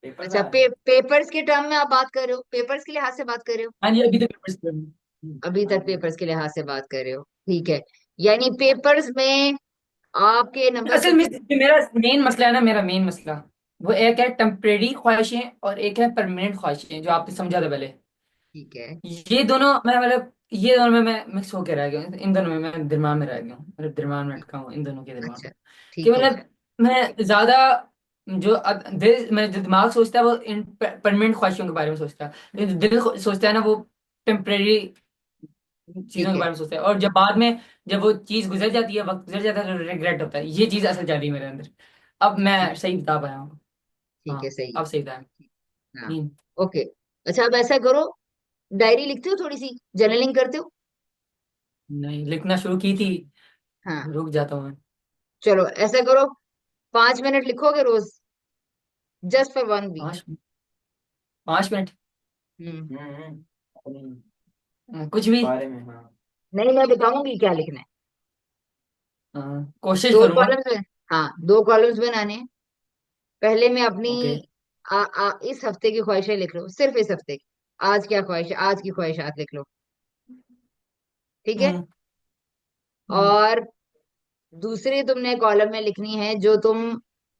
पेपर अच्छा, आ रहे हैं। पेपर्स के टर्म में आप बात कर रहे हो, पेपर्स के लिहाज से बात कर रहे हो? हाँ जी, अभी तो पेपर। अभी तक पेपर्स के लिहाज से बात कर रहे हो, ठीक है। यानी पेपर्स में आपके नंबर असल में सबसे। जो मेरा मेन मसला है ना, मेरा मेन मसला वो एक है टेम्परेरी ख्वाहिशें और एक है परमानेंट ख्वाहिशें, जो आपने समझा था पहले। ठीक है। ये दोनों मैं मतलब ये दोनों में मैं मिक्स होकर रह गया हूँ, इन दोनों में मैं दिमाग में रह गया हूँ, मतलब दिमाग में अटका हूँ इन दोनों के दिमाग अच्छा में। कि ठीक है। मतलब मैं ज्यादा जो दिमाग सोचता है वो इन परमानेंट ख्वाहिशों के बारे में सोचता है, लेकिन दिल सोचता है ना वो टेम्परेरी चीजों ठीक के है। बारे में सोचता है। और जब बाद में जब वो चीज गुजर जाती है, वक्त गुजर जाता है, तो रिग्रेट होता है। ये चीज असल जा रही है मेरे अंदर। अब ठीक। मैं सही बता पाया हूँ। ठीक है, हाँ, सही अब सही बताया। है। हाँ। हम्म। ओके। अच्छा, अब ऐसा करो, डायरी लिखते हो, थोड़ी सी जर्नलिंग करते हो? नहीं, लिखना शुरू की थी, हाँ। रुक जाता हूँ मैं। चलो ऐसा करो, 5 मिनट लिखोगे रोज, जस्ट फॉर 1 वीक। 5 5 मिनट। हम्म। कुछ भी बारे में, हाँ। नहीं, मैं बताऊंगी क्या लिखना है। हाँ, कोशिश दो करूंगा। कॉलम्स में, हाँ 2 कॉलम्स बनाने हैं। पहले में अपनी ओके। इस हफ्ते की ख्वाहिशें लिख लो, सिर्फ इस हफ्ते की। आज क्या ख्वाहिश है, आज की ख्वाहिशात लिख लो। ठीक है। हम्म। हम्म। और दूसरी तुमने कॉलम में लिखनी है जो तुम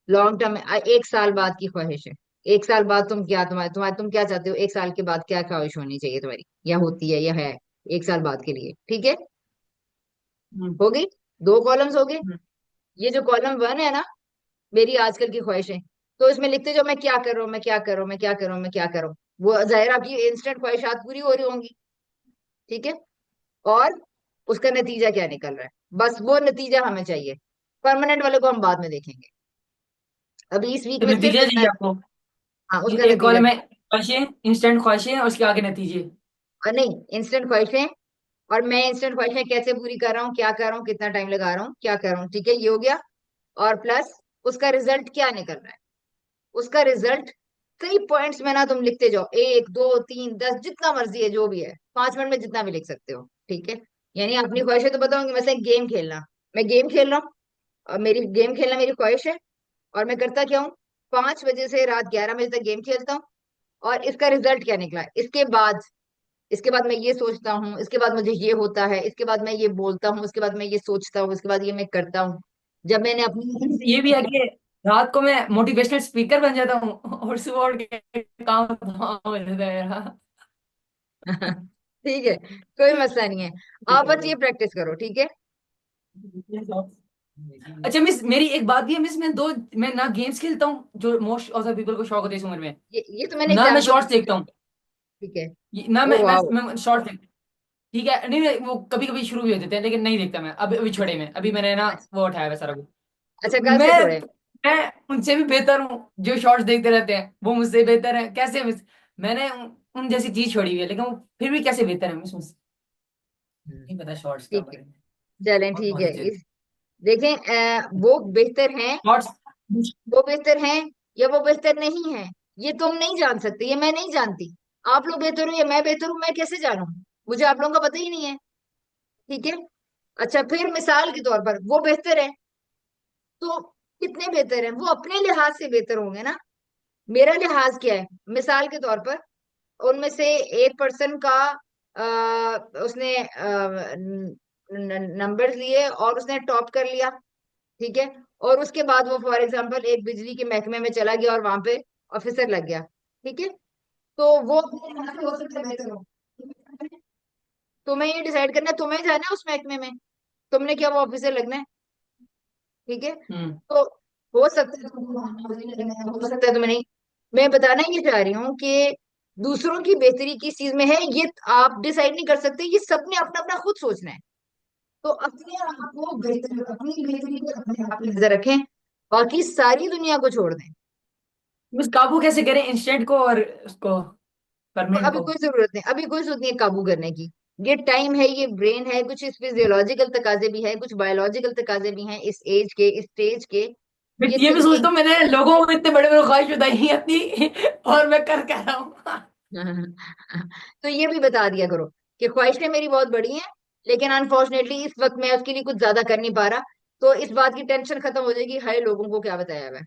लॉन्ग टर्म, 1 साल बाद की ख्वाहिश है। 1 साल बाद तुम क्या, तुम क्या चाहते हो, 1 साल के बाद क्या ख्वाहिश होनी चाहिए तुम्हारी, या होती है या है 1 साल बाद के लिए, ठीक है? हम्म। हो गई, 2 कॉलम्स हो गए। हम्म। ये जो कॉलम 1 है ना, मेरी आजकल की ख्वाहिशें, तो इसमें लिखते जाओ मैं क्या कर रहा हूँ, मैं क्या कर रहा हूँ, मैं क्या कर रहा हूँ, मैं क्या कर रहा हूँ। वो जाहिर है आपकी इंस्टेंट ख्वाहिशात पूरी हो रही होंगी, ठीक है। और उसका नतीजा क्या निकल रहा है, बस वो नतीजा हमें चाहिए। परमानेंट वाले को हम बाद में देखेंगे, अभी इस वीक तो में सिर्फ नतीजा इतना। चाहिए आपको? हाँ, ये उसका एक नतीजा। कॉलम में ख्वाहिशें, इंस्टेंट ख्वाहिशें और उसके आगे नतीजे। और नहीं, इंस्टेंट ख्वाहिशें, और मैं इंस्टेंट ख्वाहिशें कैसे पूरी कर रहा हूँ, क्या कर रहा हूँ, कितना टाइम लगा रहा हूँ, क्या कर रहा हूँ, ठीक है, ये हो गया। और प्लस उसका रिजल्ट क्या निकल रहा है, उसका रिजल्ट कई पॉइंट्स में ना तुम लिखते जाओ, 1 2 3 10, जितना मर्जी है, जो भी है, 5 मिनट में जितना भी लिख सकते हो, ठीक है। यानी अपनी ख्वाहिशें तो बताऊंगी, वैसे गेम खेलना, मैं गेम खेल रहा हूँ, और मेरी गेम खेलना मेरी ख्वाहिश है, और मैं करता क्या हूँ, 5 बजे से रात 11 बजे तक गेम खेलता हूँ। और इसका रिजल्ट क्या निकला, इसके बाद मैं ये सोचता हूँ, इसके बाद मुझे ये होता है, इसके बाद मैं ये बोलता हूँ, इसके बाद मैं ये सोचता हूँ, इसके बाद ये मैं करता हूँ। जब मैंने अपनी ये भी है कि रात को मैं मोटिवेशनल स्पीकर बन जाता हूँ और सुबह उठ के काम तमाम हो जाता है मेरा। ठीक है, कोई मसला नहीं है, आप बस ये प्रैक्टिस करो, ठीक है। अच्छा मिस, मेरी एक बात भी है मिस, मैं ना गेम्स खेलता हूँ जो मोस्ट ऑफ द पीपल को शौक होता है इस उम्र में, ये तो मैंने ना मैं एग्जांपल शॉर्ट्स दिया। देखता हूँ। ठीक है। ना ओ वाओ। मैं शॉर्ट्स देखता हूँ। ठीक है, नहीं नहीं, वो कभी कभी शुरू भी हो जाते हैं लेकिन नहीं देखता मैं, अभी अभी छोड़े में, अभी मैंने ना अच्छा। वो उठाया हुआ सारा कुछ। अच्छा, तो कल से मैं छोड़े? मैं उनसे भी बेहतर हूँ जो शॉर्ट्स देखते रहते हैं, वो मुझसे बेहतर है कैसे मिस? मैंने उन जैसी चीज छोड़ी हुई है, लेकिन वो फिर भी कैसे बेहतर है मिस मुझसे? नहीं पता शॉर्ट्स का ठीक है, बारे में। चलें, बहुत ठीक है। नॉलेज है देखें, वो बेहतर हैं, शॉर्ट्स। वो बेहतर हैं या वो बेहतर नहीं है, ये तुम नहीं जान सकते, ये मैं नहीं जानती। आप लोग बेहतर हो या मैं बेहतर हूँ, मैं कैसे जानूं? मुझे आप लोगों का पता ही नहीं है, ठीक है। अच्छा, फिर मिसाल के तौर पर वो बेहतर है, तो कितने बेहतर है, वो अपने लिहाज से बेहतर होंगे ना। मेरा लिहाज क्या है, मिसाल के तौर पर उनमें से एक पर्सन का उसने नंबर लिए और उसने टॉप कर लिया, ठीक है। और उसके बाद वो फॉर एग्जांपल एक बिजली के महकमे में चला गया और वहां पे ऑफिसर लग गया, ठीक है। तो वो अपने लिहाज से हो सकता है बेहतर हो। तुम्हें ये डिसाइड करना है, तुम्हें जाना है उस महकमे में, तुमने क्या वो ऑफिसर लगना है, ठीक है। हम्म। तो हो सकता है तुम्हें, हो सकता है तुम्हें नहीं। मैं बताना ये चाह रही हूँ कि दूसरों की बेहतरी किस चीज में है ये आप डिसाइड नहीं कर सकते, ये सबने अपना अपना खुद सोचना है। तो अपने आप को बेहतर, अपनी बेहतरी को अपने आप पे नजर रखें, बाकी सारी दुनिया को छोड़ दें। बस काबू कैसे करें इंस्टेंट को और उसको, तो परमानेंट अभी को? कोई जरूरत नहीं, अभी कोई जरूरत नहीं है काबू करने की। ये टाइम है, ये ब्रेन है, कुछ इस फिजियोलॉजिकल तकाजे भी है, कुछ बायोलॉजिकल तकाजे भी हैं इस एज के, इस स्टेज के। मैं ये ये भी थिंकिंग। सोचता हूँ मैंने लोगों को इतने बड़े बड़े ख्वाहिश बताई है अपनी और मैं कर क्या रहा हूँ। तो ये भी बता दिया करो कि ख्वाहिशें मेरी बहुत बड़ी हैं, लेकिन अनफॉर्चुनेटली इस वक्त मैं उसके लिए कुछ ज्यादा कर नहीं पा रहा। तो इस बात की टेंशन खत्म हो जाएगी, हाय लोगों को क्या बताया हुआ है।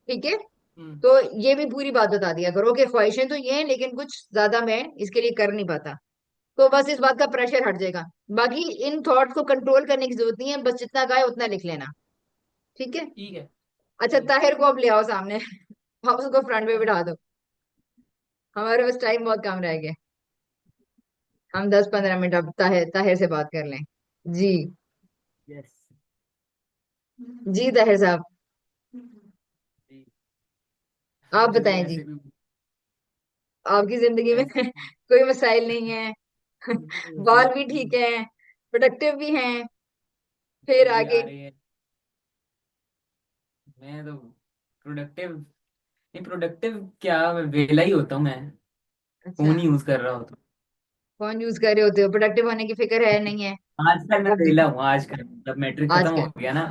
ठीक है। हम्म। तो ये भी पूरी बात बता दिया करो कि ख्वाहिशें तो ये हैं, लेकिन कुछ ज्यादा मैं इसके लिए कर नहीं पाता। तो बस इस बात का प्रेशर हट जाएगा। बाकी इन थॉट्स को कंट्रोल करने की जरूरत नहीं है, बस जितना कहा है उतना लिख लेना। ठीक है। ठीक है। अच्छा, ठीक है। ताहिर को अब ले आओ सामने। आप उसको फ्रंट पे बिठा दो। हमारे पास टाइम बहुत कम रह गया। हम 10-15 मिनट अब ताहिर ताहिर से बात कर लें। जी। यस। जी ताहिर साहब, आप मुझे भी बताएं जी। ऐसे भी आपकी जिंदगी में ऐसे कोई मसाइल नहीं है? बाल भी ठीक है, प्रोडक्टिव भी हैं, फिर भी आगे? आ रही है। मैं तो प्रोडक्टिव नहीं, प्रोडक्टिव क्या, मैं वेला ही होता हूँ मैं। अच्छा। फोन ही यूज कर रहा होता फोन यूज कर रहे होते हो, प्रोडक्टिव होने की फिक्र है नहीं है? हूँ। आज तक मैं अब वेला हूँ, आज का मतलब मैट्रिक खत्म हो आजकल गया ना।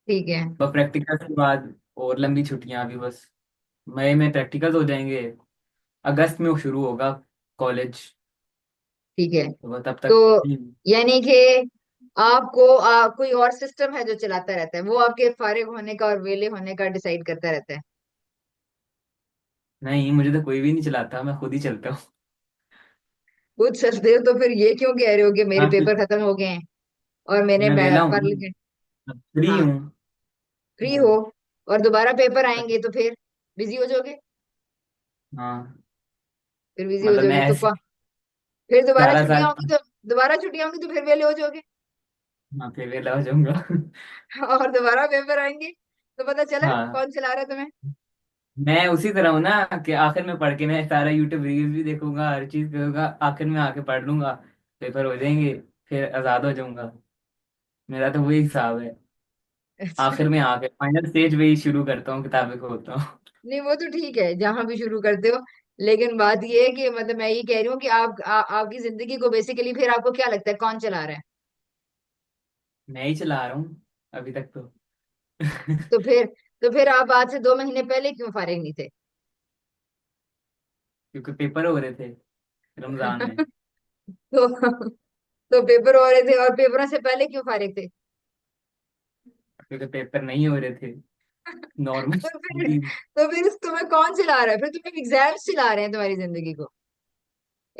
ठीक है। बस प्रैक्टिकल के बाद और लंबी छुट्टियां अभी बस। मई में प्रैक्टिकल हो जाएंगे, अगस्त में वो शुरू होगा कॉलेज। ठीक है। तो बस तब तो तक। यानी कि आपको कोई और सिस्टम है जो चलाता रहता है, वो आपके फारिग होने का और वेले होने का डिसाइड करता रहता है? नहीं, मुझे तो कोई भी नहीं चलाता, मैं खुद ही चलता हूँ। खुद चलते हो तो फिर ये क्यों कह रहे हो कि मेरे हाँ, पेपर खत्म हो गए हैं और मैंने मैं वेला हूँ पर? ना, फ्री हाँ, हूँ। फ्री हो और दोबारा पेपर आएंगे तो फिर बिजी हो जाओगे। हाँ, फिर बिजी हो मतलब मैं जाओगे तो ऐसे फिर दोबारा सारा छुट्टियां साल। होंगी तो दोबारा छुट्टियां होंगी तो फिर वेले हो जाओगे। हाँ, फिर वेला हो जाऊंगा। और दोबारा पेपर आएंगे तो पता चला हाँ, कौन चला रहा है तुम्हें। मैं उसी तरह हूँ ना कि आखिर में पढ़ के मैं सारा यूट्यूब रील्स भी देखूंगा, हर चीज करूंगा, आखिर में आके पढ़ लूंगा, पेपर हो जाएंगे, फिर आजाद हो जाऊंगा। मेरा तो वही हिसाब है। अच्छा। आखिर में आके फाइनल स्टेज पे ही शुरू करता हूँ, किताबें खोलता हूँ। नहीं वो तो ठीक है जहां भी शुरू करते हो, लेकिन बात ये है कि मतलब मैं ये कह रही हूँ कि आपकी जिंदगी को बेसिकली फिर आपको क्या लगता है कौन चला रहा है? मैं ही चला रहा हूँ अभी तक तो। तो फिर तो फिर आप आज से 2 महीने पहले क्यों फारिग नहीं थे? क्योंकि पेपर हो रहे थे रमजान में। तो तो पेपर हो रहे थे और पेपरों से पहले क्यों फारिग थे? क्योंकि पेपर नहीं हो रहे थे, नॉर्मल। तो फिर तुम्हें कौन चला रहा है? फिर तुम्हें एग्जाम्स चला रहे हैं तुम्हारी जिंदगी को,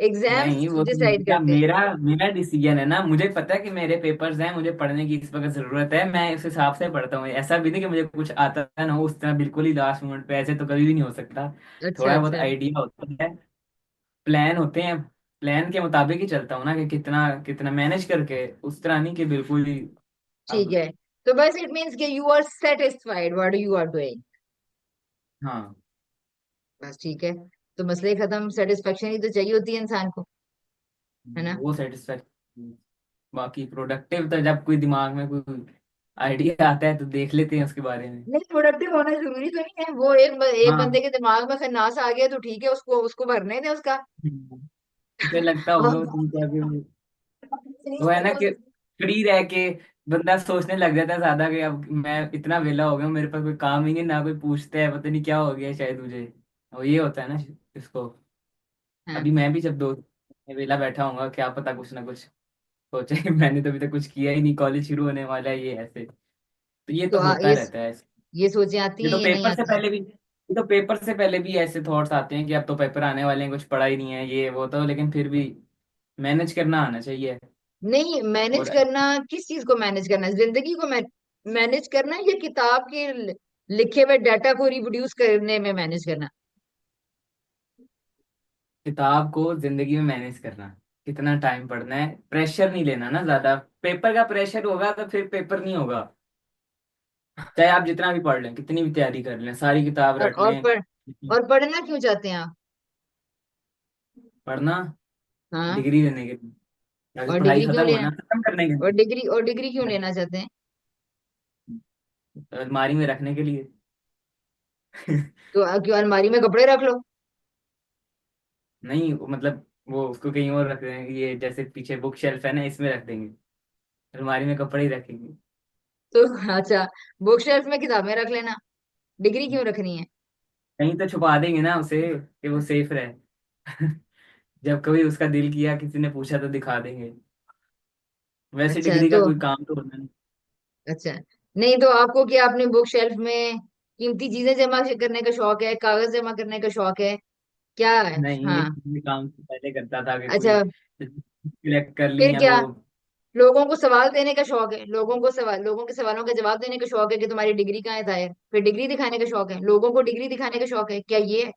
एग्जाम्स नहीं, वो तो डिसाइड मेरा करते हैं। मेरा मेरा डिसीजन है ना, मुझे पता है कि मेरे पेपर्स हैं, मुझे पढ़ने की इस वक्त जरूरत है, मैं उस हिसाब से पढ़ता हूँ। ऐसा भी नहीं कि मुझे कुछ आता ना हो उस तरह, बिल्कुल ही लास्ट मोमेंट पे, ऐसे तो कभी भी नहीं हो सकता। अच्छा थोड़ा बहुत अच्छा। आइडिया होता है, प्लान होते हैं, प्लान के मुताबिक ही चलता हूँ ना, कि कितना कितना मैनेज करके, उस तरह नहीं कि बिल्कुल ही। ठीक अब है। तो बस इट मीन्स कि you are satisfied what you are doing. हाँ, बस ठीक है। तो मसले खत्म, सेटिस्फेक्शन ही तो चाहिए होती है इंसान को, है ना? वो सेटिस्फैक्शन। बाकी प्रोडक्टिव तो जब कोई दिमाग में कोई आइडिया आता है तो देख लेते हैं उसके बारे में। नहीं, प्रोडक्टिव होना जरूरी तो नहीं है, वो एक बंदे हाँ। के दिमाग में खन्नास आ गया तो ठीक है, उसको उसको भरने दें उसका। मुझे लगता होगा तुम क्या कि वो है ना कि फ्री रह के बंदा सोचने लग जाता है ज्यादा, कि अब मैं इतना वेला हो गया हूँ, मेरे पास कोई काम ही नहीं, ना कोई पूछता है, पता नहीं क्या हो गया शायद मुझे। वो ये होता है ना इसको। हाँ। अभी मैं भी जब दो वेला बैठा हूँ, क्या पता कुछ ना कुछ सोचे। मैंने तो अभी तक कुछ किया ही नहीं, कॉलेज शुरू होने वाला है ये ऐसे। तो ये तो तो होता रहता है। ये सोचें आती ये हैं तो ये नहीं पेपर से आती? पहले भी ये तो पेपर से पहले भी ऐसे थॉट्स आते हैं कि अब तो पेपर आने वाले हैं, कुछ पढ़ा ही नहीं है ये वो, तो लेकिन फिर भी मैनेज करना आना चाहिए। नहीं, मैनेज और करना किस चीज को मैनेज करना है? जिंदगी को मैनेज करना है या किताब के लिखे हुए डाटा को रिप्रोड्यूस करने में मैनेज करना? किताब को जिंदगी में मैनेज करना, कितना टाइम पढ़ना है, प्रेशर नहीं लेना ना ज्यादा। पेपर का प्रेशर होगा तो फिर पेपर नहीं होगा। चाहे आप जितना भी पढ़ लें, कितनी भी तैयारी कर लें, सारी किताब और रट और लें। पढ़ और पढ़ना क्यों चाहते हैं आप? पढ़ना हाँ। डिग्री लेने के लिए, ताकि और पढ़ाई डिग्री क्यों खत्म हो लेना? ना, खत्म करने के और डिग्री क्यों लिए, लेना चाहते हैं? अलमारी में रखने के लिए। तो क्यों अलमारी में कपड़े रख लो। नहीं वो मतलब वो उसको कहीं और रख देंगे, ये जैसे पीछे बुक शेल्फ है ना, इसमें रख देंगे, अलमारी में कपड़े ही रखेंगे। तो अच्छा, बुक शेल्फ में किताबें रख लेना, डिग्री क्यों रखनी है? कहीं तो छुपा देंगे ना उसे, कि वो सेफ रहे। जब कभी उसका दिल किया, किसी ने पूछा तो दिखा देंगे। वैसे अच्छा डिग्री का तो कोई काम तो होना नहीं। अच्छा, नहीं तो आपको क्या अपनी बुक शेल्फ में कीमती चीजें जमा करने का शौक है, कागज जमा करने का शौक है, क्या है? नहीं, हाँ। ये काम तो पहले करता था कि कोई अच्छा, सिलेक्ट कर ली फिर है क्या? वो। लोगों को सवाल देने का शौक है, लोगों के सवालों का जवाब देने का शौक है कि तुम्हारी डिग्री कहाँ है ताहिर, फिर डिग्री दिखाने का शौक है, लोगों को डिग्री दिखाने का शौक है, क्या ये है?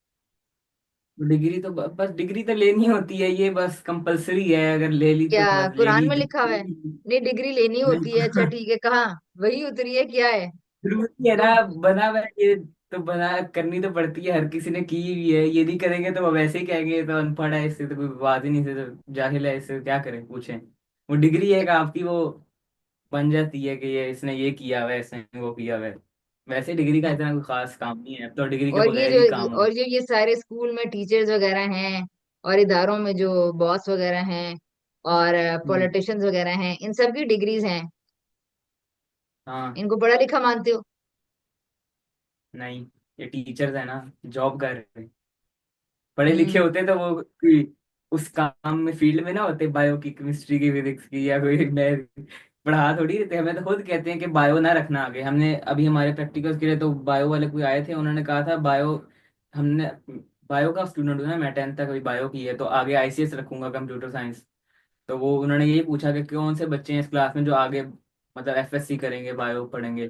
डिग्री तो बस डिग्री तो लेनी होती है, ये बस कंपलसरी है, अगर ले ली तो क्या बस कुरान लेनी में लिखा हुआ है? जरूरी। नहीं, डिग्री लेनी नहीं, होती है, अच्छा ठीक है, कहाँ वही उतरी है, क्या है? जरूरी है तुम ना, बना हुआ है ये, तो बना करनी तो पड़ती है, हर किसी ने की हुई है, ये नहीं करेंगे तो वो वैसे ही कहेंगे ये तो अनपढ़ है, इससे तो कोई बात ही नहीं, इससे तो जाहिल है, इससे क्या करें पूछें। वो डिग्री है आपकी, वो बन जाती है कि ये इसने ये किया हुआ है, इसने वो किया हुआ है। वैसे डिग्री का इतना कोई खास काम नहीं है, अब तो डिग्री के और ये बगैर जो ही काम हो। और जो ये सारे स्कूल में टीचर्स वगैरह हैं, और इदारों में जो बॉस वगैरह हैं, और हम्म। पॉलिटिशियंस वगैरह हैं, इन सब की डिग्रीज हैं। हाँ। इनको पढ़ा लिखा मानते हो? नहीं, ये टीचर्स है ना, जॉब कर रहे हैं, पढ़े लिखे हम्म। होते तो वो कोई उस काम में फील्ड में ना होते, बायो की, केमिस्ट्री की, फिजिक्स की, या कोई नए पढ़ा थोड़ी रहते। हमें तो खुद कहते हैं कि बायो ना रखना आगे। हमने अभी हमारे प्रैक्टिकल्स के लिए तो बायो वाले कोई आए थे, उन्होंने कहा था बायो, हमने बायो का स्टूडेंट हूँ ना मैं, 10th तक अभी बायो की है, तो आगे आईसीएस रखूंगा, कंप्यूटर साइंस। तो वो उन्होंने यही पूछा कि कौन से बच्चे हैं इस क्लास में जो आगे मतलब एफएससी करेंगे, बायो पढ़ेंगे।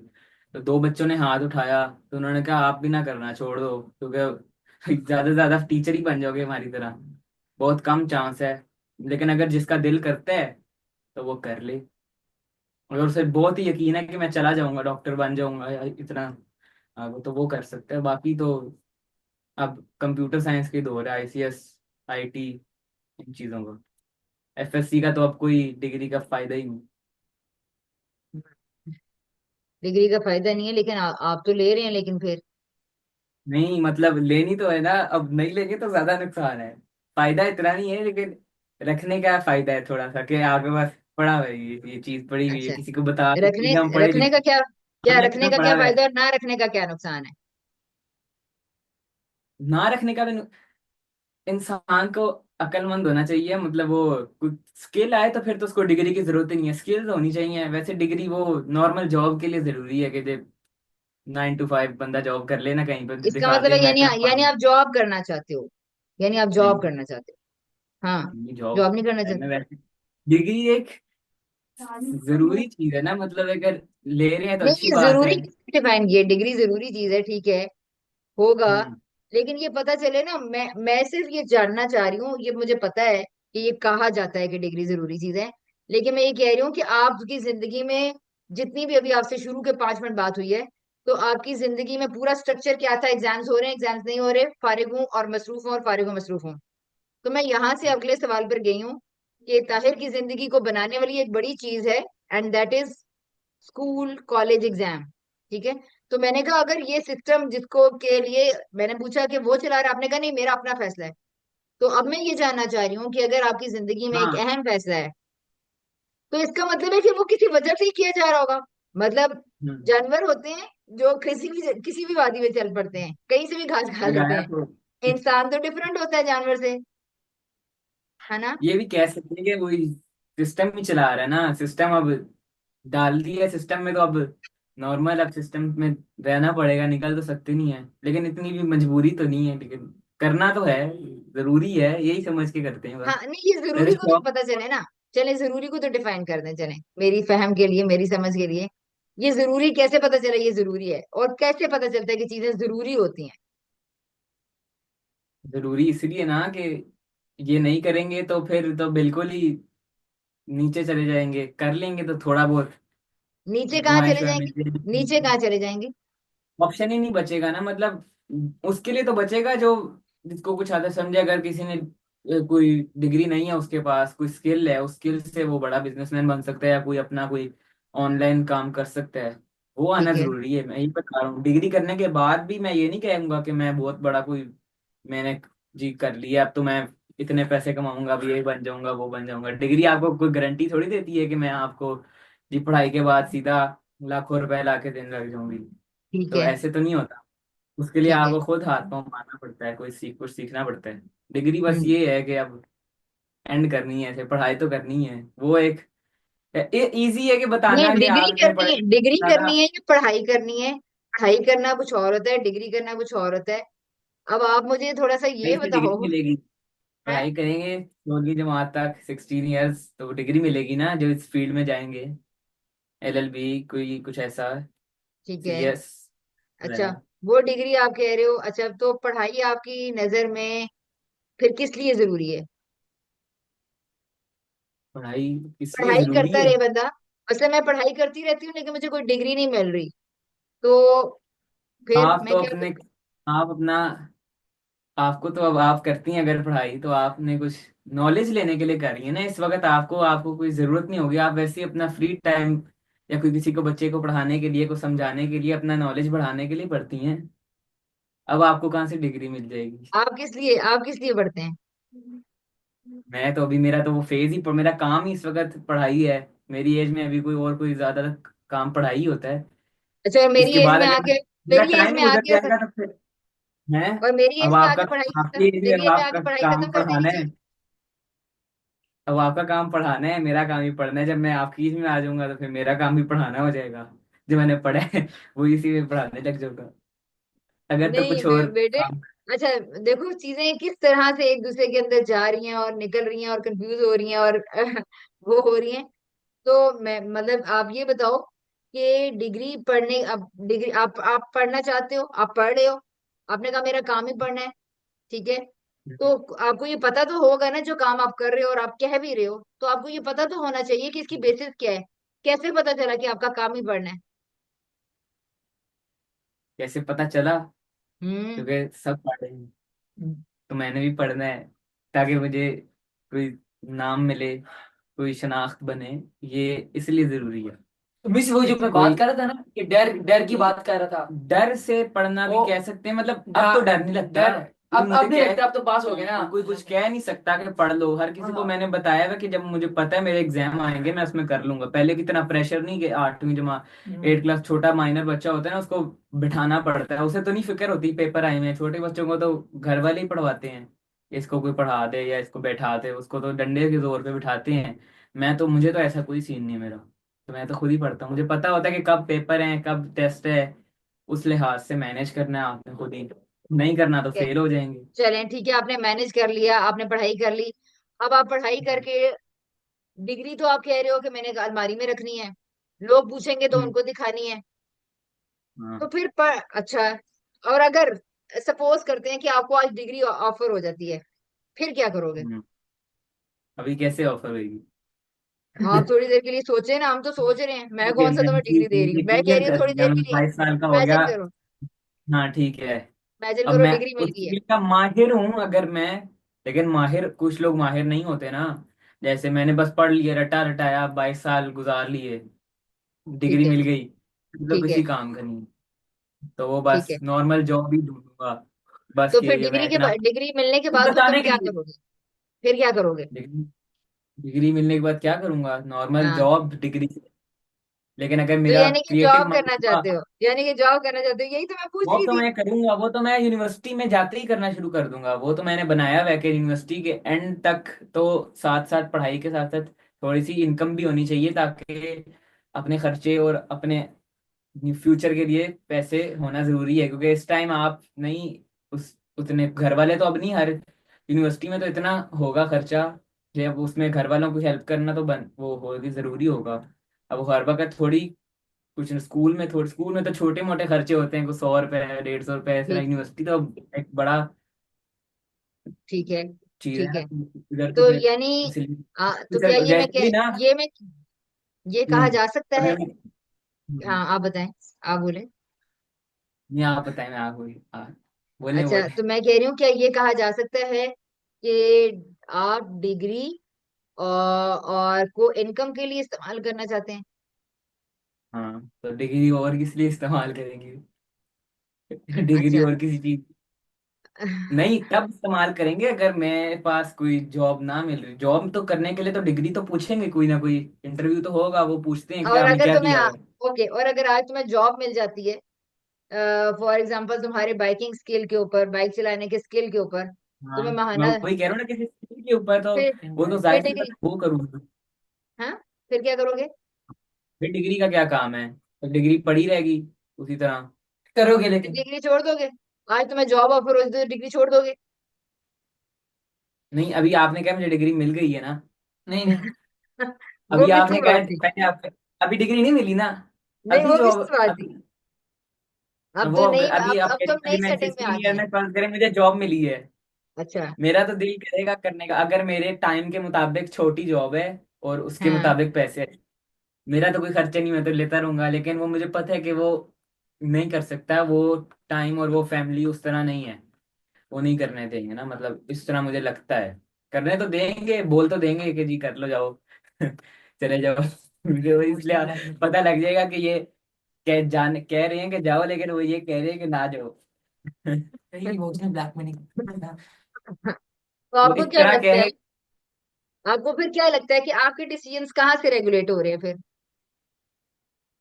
तो दो बच्चों ने हाथ उठाया, तो उन्होंने कहा आप भी ना करना, छोड़ दो, क्योंकि ज्यादा से ज्यादा टीचर ही बन जाओगे हमारी तरह, बहुत कम चांस है। लेकिन अगर जिसका दिल करता है तो वो कर ले, अगर उसे बहुत ही यकीन है कि मैं चला जाऊंगा, डॉक्टर बन जाऊंगा या इतना आगे, तो वो कर सकता है। बाकी तो अब कंप्यूटर साइंस की दौर है, आईसीएस, आईटी, इन चीजों का। एफएससी का तो अब कोई डिग्री का फायदा ही नहीं। डिग्री का फायदा नहीं है, लेकिन आप तो ले रहे हैं, लेकिन फिर नहीं मतलब लेनी तो है ना, अब नहीं लेंगे तो ज्यादा नुकसान है। फायदा इतना नहीं है, लेकिन रखने का फायदा है थोड़ा सा, कि आगे बस पड़ा हुआ है, ये चीज पड़ी हुई है, अच्छा, किसी को बता सकते रखने कि हम पढ़े रखने का लिखे, क्या, क्या हमने रखने इतना का पढ़ा क्या हुआ है। फायदा और ना रखने का क्या नुकसान है? ना रखने का भी इंसान को अक्लमंद होना चाहिए, मतलब वो कुछ स्किल आए तो फिर तो उसको डिग्री की जरूरत ही नहीं है, स्किल्स होनी चाहिए। वैसे डिग्री वो नॉर्मल जॉब के लिए जरूरी है, कि जब 9 to 5 बंदा जॉब कर लेना कहीं पर, इसका दिखा मतलब दे है, मैं इतना यानी पढ़ा हूं। आप जॉब करना चाहते हो, यानी आप जॉब नहीं, करना चाहते हो, हाँ। ये जॉब जॉब नहीं करना मैं चाहते? वैसे, डिग्री एक जरूरी चीज है ना, मतलब अगर ले रहे हैं तो नहीं, अच्छी ये बात जरूरी है। किसने डिफाइन किया? डिग्री जरूरी चीज है, ठीक है, होगा। हम्म। लेकिन ये पता चले ना, मैं सिर्फ ये जानना चाह रही हूँ, ये मुझे पता है कि ये कहा जाता है कि डिग्री जरूरी चीज है, लेकिन मैं ये कह रही हूँ कि आपकी जिंदगी में जितनी भी अभी आपसे शुरू के 5 मिनट बात हुई है, तो आपकी जिंदगी में पूरा स्ट्रक्चर क्या था? एग्जाम्स हो रहे हैं, एग्जाम्स नहीं हो रहे, फारिग हूँ और मसरूफ हूँ, और फारिग हूँ मसरूफ हूँ। तो मैं यहाँ से अगले सवाल पर गई हूँ कि ताहिर की जिंदगी को बनाने वाली एक बड़ी चीज है, and that is school college exam. ठीक है, तो मैंने कहा अगर ये सिस्टम जिसको के लिए मैंने पूछा कि वो चला रहा है, आपने कहा नहीं मेरा अपना फैसला है। तो अब मैं ये जानना चाह रही हूँ कि अगर आपकी जिंदगी में एक हाँ। अहम फैसला है, तो इसका मतलब है कि वो किसी वजह से ही किया जा रहा होगा। मतलब हम्म। जानवर होते हैं जो किसी भी वादी में चल पड़ते हैं, कहीं से भी घास खा लेते लगाया हैं। तो इंसान तो डिफरेंट होता है जानवर से, है ना? ये भी कह सकते हैं कि वही सिस्टम ही चला रहा है ना, सिस्टम अब डाल दिया सिस्टम में, तो अब नॉर्मल, अब सिस्टम में रहना पड़ेगा, निकल तो सकते नहीं है, लेकिन इतनी भी मजबूरी तो नहीं है, लेकिन करना तो है, जरूरी है, यही समझ के करते हैं हाँ, बस। नहीं, ये जैसे जरूरी को तो शौक। पता चले ना। चले जरूरी को तो डिफाइन कर दें, चले मेरी फहम के लिए, मेरी समझ के लिए। ये जरूरी कैसे पता चले ये जरूरी है, और कैसे पता चलता है कि चीजें जरूरी होती हैं? जरूरी इसलिए ना कि ये नहीं करेंगे तो फिर तो बिल्कुल ही नीचे चले जाएंगे, कर लेंगे तो थोड़ा बहुत नीचे कहाँ चले नुमाइश में जाएंगे? मिल नीचे जाएगी। कहाँ चले जाएंगे? ऑप्शन ही नहीं बचेगा ना, मतलब उसके लिए तो बचेगा जो, जिसको कुछ आता समझे, अगर किसी ने कोई डिग्री नहीं है उसके पास, कोई स्किल है, उस स्किल से वो बड़ा बिजनेसमैन बन सकता है, या कोई अपना कोई ऑनलाइन काम कर सकता है। वो आना ठीक है। जरूरी है, मैं यही बता रहा हूँ। डिग्री करने के बाद भी मैं ये नहीं कहूंगा कि मैं बहुत बड़ा कोई, मैंने जी कर लिया अब तो मैं इतने पैसे कमाऊंगा, अब ये बन जाऊंगा वो बन जाऊंगा। डिग्री आपको कोई गारंटी थोड़ी देती है कि मैं आपको जी पढ़ाई के बाद सीधा लाखों रुपए ला के देने लग जाऊंगी। ठीक तो है। ऐसे तो नहीं होता। उसके लिए ठीक है। आपको खुद हाथ पांव मारना पड़ता है, कोई कुछ सीखना पड़ता है। डिग्री बस हम्म। ये है कि अब एंड करनी है, ऐसे पढ़ाई तो करनी है, वो एक इजी है कि नहीं, बताना कि डिग्री आप इतने करनी पढ़े है, डिग्री ज्यादा। करनी है या पढ़ाई करनी है? पढ़ाई करना कुछ और होता है, डिग्री करना कुछ और होता है। अब आप मुझे थोड़ा सा ये कहीं से डिग्री बताओ। मिलेगी? है। पढ़ाई करेंगे 16वीं जमात तक, 16 इयर्स, तो डिग्री मिलेगी ना जो इस फील्ड में जाएंगे। LLB कोई कुछ ऐसा, ठीक है। CS अच्छा, वगैरह। वो डिग्री आप कह रहे हो, अच्छा तो पढ़ाई आपकी नजर में फिर किस लिए जरूरी है? पढ़ाई इसलिए पढ़ाई जरूरी करता है। रहे बंदा। मतलब मैं पढ़ाई करती रहती हूँ लेकिन मुझे कोई डिग्री नहीं मिल रही, तो फिर आप मैं तो क्या अपने, करूँ? आप अपना, आपको तो, अब आप करती हैं अगर पढ़ाई, तो आपने कुछ नॉलेज लेने के लिए कर रही है ना इस वक्त। आपको आपको कोई जरूरत नहीं होगी, आप वैसे ही अपना फ्री टाइम, या कोई किसी को बच्चे को पढ़ाने के लिए, को समझाने के लिए, अपना नॉलेज बढ़ाने के लिए पढ़ती हैं। अब आपको कहाँ से डिग्री मिल जाएगी? आप किस लिए पढ़ते हैं? मैं तो अभी, मेरा तो वो फेज ही, मेरा काम ही इस वक्त पढ़ाई है। मेरी एज में अभी कोई और कोई ज्यादा काम पढ़ाई ही होता है। अच्छा, और मेरी इसके एज बाद में अगर आके, मेरा मेरी एज टाइम में ही गुजर आके जाएगा तो फिर है। और मेरी अब एज में आपका, आके पढ़ाई खत्म, आपकी एज में मेरी अब एज में आके आपका पढ़ाई खत्म काम कर देनी पढ़ाना है। चाहिए। अब आपका काम पढ़ाना है, मेरा काम ही पढ़ना है। जब मैं आपकी एज में आ जाऊंगा तो फिर मेरा काम भी पढ़ाना हो जाएगा। जो मैंने पढ़ा है वो इसी में पढ़ाने लग जाऊंगा, अगर तो नहीं कुछ और बेटे, काम। अच्छा देखो चीजें किस तरह से एक दूसरे के अंदर जा रही हैं और निकल रही हैं और कंफ्यूज हो रही हैं और वो हो रही हैं। तो मैं मतलब आप ये बताओ कि डिग्री पढ़ने, अब डिग्री आप पढ़ना चाहते हो, आप पढ़ रहे हो, आपने कहा मेरा काम ही पढ़ना है, ठीक है। तो आपको ये पता तो होगा ना जो काम आप कर रहे हो और आप कह भी रहे हो, तो आपको ये पता तो होना चाहिए कि इसकी बेसिस क्या है। कैसे पता चला कि आपका काम ही पढ़ना है? कैसे पता चला? हम्म। क्योंकि सब पढ़े हैं, तो मैंने भी पढ़ना है, ताकि मुझे कोई नाम मिले, कोई शनाख्त बने। ये इसलिए जरूरी है तो मिस वो जो कि मैं बात कोई, कर रहा था ना कि डर डर की बात कर रहा था। डर से पढ़ना भी वो कह सकते हैं, मतलब अब तो हाँ, डर नहीं लगता। डर। कोई अब मुझे नहीं कह, लगता, अब तो पास हो गए ना। कोई कुछ कह नहीं सकता कि पढ़ लो। हर किसी को हाँ। मैंने बताया हुआ कि जब मुझे पता है मेरे एग्जाम आएंगे मैं उसमें कर लूंगा। पहले की इतना प्रेशर नहीं कि 8वीं जमा, हम्म। 8 क्लास, छोटा माइनर बच्चा होता है ना, उसको बिठाना पड़ता है, उसे तो नहीं फिक्र होती पेपर आए हुए हैं। छोटे बच्चों को तो घर वाले ही पढ़वाते हैं, इसको कोई पढ़ा दे या इसको बैठा दे, उसको तो डंडे के जोर पे बिठाते हैं। मैं तो, मुझे तो ऐसा कोई सीन नहीं है मेरा, तो मैं तो खुद ही पढ़ता हूँ। मुझे पता होता है कि कब पेपर है, कब टेस्ट है, उस लिहाज से मैनेज करना है आपने खुद ही। नहीं करना तो ठीक है। फेल हो जाएंगे। चलें ठीक है, आपने मैनेज कर लिया, आपने पढ़ाई कर ली। अब आप पढ़ाई करके डिग्री तो आप कह रहे हो कि मैंने अलमारी में रखनी है, लोग पूछेंगे तो हम्म, उनको दिखानी है। तो हाँ। फिर अच्छा, और अगर सपोज करते हैं कि आपको आज डिग्री ऑफर हो जाती है, फिर क्या करोगे? हम्म, अभी कैसे ऑफर होगी? आप थोड़ी देर के लिए सोचे ना, हम तो सोच रहे हैं, मैं ठीक है, कौन सा तुम्हें मैंने डिग्री दे रही हूँ, मैं कह क्लियर रही हूँ कर थोड़ी दिया, देर मैं के लिए। 22 साल का हो गया। इमेजिन करो, हाँ ठीक है। इमेजिन अब करो मैं डिग्री मिल उस गई है। फील्ड का माहिर हूँ अगर मैं, लेकिन माहिर, कुछ लोग माहिर नहीं होते ना। जैसे मैंने बस पढ़ लिया, रटा रटाया, 22 साल गुजार लिए, ठीक डिग्री है। मिल गई, मतलब ठीक है। किसी काम का नहीं। तो वो ठीक बस है। नॉर्मल जॉब ही ढूंढूंगा, बस तो कि फिर ये डिग्री मैं के इतना बाद, डिग्री मिलने के बाद तुम बताने के क्या लिए। करोगे? फिर क्या करोगे? डिग्री, डिग्री मिलने के बाद क्या करूंगा? नॉर्मल हाँ, जॉब डिग्री से। लेकिन अगर तो मेरा यानी कि क्रिएटिव जॉब माइंड करना हुआ, चाहते हो, यानी कि जॉब करना चाहते हो, यही तो मैं पूछ वो रही तो थी। मैं करूंगा, वो तो मैं यूनिवर्सिटी में जाते ही करना शुरू कर दूंगा। वो तो मैंने बनाया हुआ है कि यूनिवर्सिटी के एंड तक तो साथ साथ, पढ़ाई के साथ साथ थोड़ी सी इनकम भी होनी चाहिए, ताकि अपने खर्चे और अपने फ्यूचर के लिए पैसे होना जरूरी है। क्योंकि इस टाइम आप नहीं, उस उतने घर वाले तो अब नहीं, हर यूनिवर्सिटी में तो इतना होगा खर्चा, जब उसमें घर वालों को हेल्प करना तो वो होगी, जरूरी होगा। अब हर वक्त थोड़ी, कुछ स्कूल में, थोड़े स्कूल में तो छोटे मोटे खर्चे होते हैं, कुछ 100 रुपए, 150 रुपए, ऐसा। ठीक। यूनिवर्सिटी तो एक बड़ा ठीक है। चीज है ठीक ना, है। इधर तो तो फिर यानी इसलिए तो क्या ये मैं जैसे क्या, भी ना। ये मैं ये कहा जा सकता है अगर हम्म, हाँ आप बताएं, आप बोले। नहीं आप बताएं, मैं आप बोले अच्छा, बोले। तो मैं कह रही हूँ क्या ये कहा जा सकता है कि आप डिग्री और को इनकम के लिए इस्तेमाल करना चाहते हैं? हाँ, तो डिग्री और किस लिए इस्तेमाल करेंगे? डिग्री अच्छा। और किसी चीज नहीं, तब इस्तेमाल करेंगे अगर मेरे पास कोई जॉब ना मिल रही। जॉब तो करने के लिए तो डिग्री तो पूछेंगे, कोई ना कोई इंटरव्यू तो होगा, वो पूछते हैं कि और आपने अगर क्या तुम्हें किया हुआ है। ओके, और अगर आज तुम्हें जॉब मिल जाती है फॉर एग्जांपल तुम्हारे बाइकिंग स्किल के ऊपर, बाइक चलाने के स्किल के ऊपर, हाँ, तुम्हें मैं महाना, वही कह रहा हूँ ना, किसी स्किल के ऊपर तो फिर वो तो फिर जाहिर सी बात डिग्री, है, वो करूँगा। हाँ, फिर क्या करोगे? फिर डिग्री का क्या काम है? तो डिग्री पड़ी रहेगी उसी तरह। करोगे फिर लेकिन। डिग्री छोड़ दोगे? आज तुम्हें जॉब ऑफर हो तो डिग्री छोड़ दोगे? नहीं, अभी आपने कहा मुझे डिग्री मिल गई है ना। नहीं नहीं। वो अभी मिथ्या आपने कहा बात थी। पहले आप, अभी डिग्री नहीं मिली ना। नहीं, अभी वो जो मिथ्या बात थी। अभी अब वो तो नहीं, अभी आप अब कह तो रही हम हैं, नई अभी मैं सेटिंग में आ 16 गए ईयर हैं। में फर्स्ट करें मुझे जॉब मिली है। अच्छा। मेरा तो दिल करेगा करने का, अगर मेरे टाइम के मुताबिक छोटी जॉब है और उसके हाँ। मुताबिक पैसे है। मेरा तो कोई खर्चा नहीं, मैं तो लेता रहूंगा, लेकिन वो मुझे पता है कि वो नहीं कर सकता। वो टाइम और वो फैमिली उस तरह नहीं है, वो नहीं करने देंगे ना, मतलब इस तरह मुझे लगता है। करने तो देंगे, बोल तो देंगे कि जी कर लो, जाओ चले जाओ। मुझे वो इसलिए पता लग जाएगा कि ये कह रहे हैं कि जाओ, लेकिन वो ये कह रहे हैं कि ना जाओ। कहीं इमोशनल ब्लैकमेलिंग। तो वो आपको क्या इतना लगता क्या है, है। आपको फिर क्या लगता है कि आपके डिसीजंस कहाँ से रेगुलेट हो रहे हैं फिर?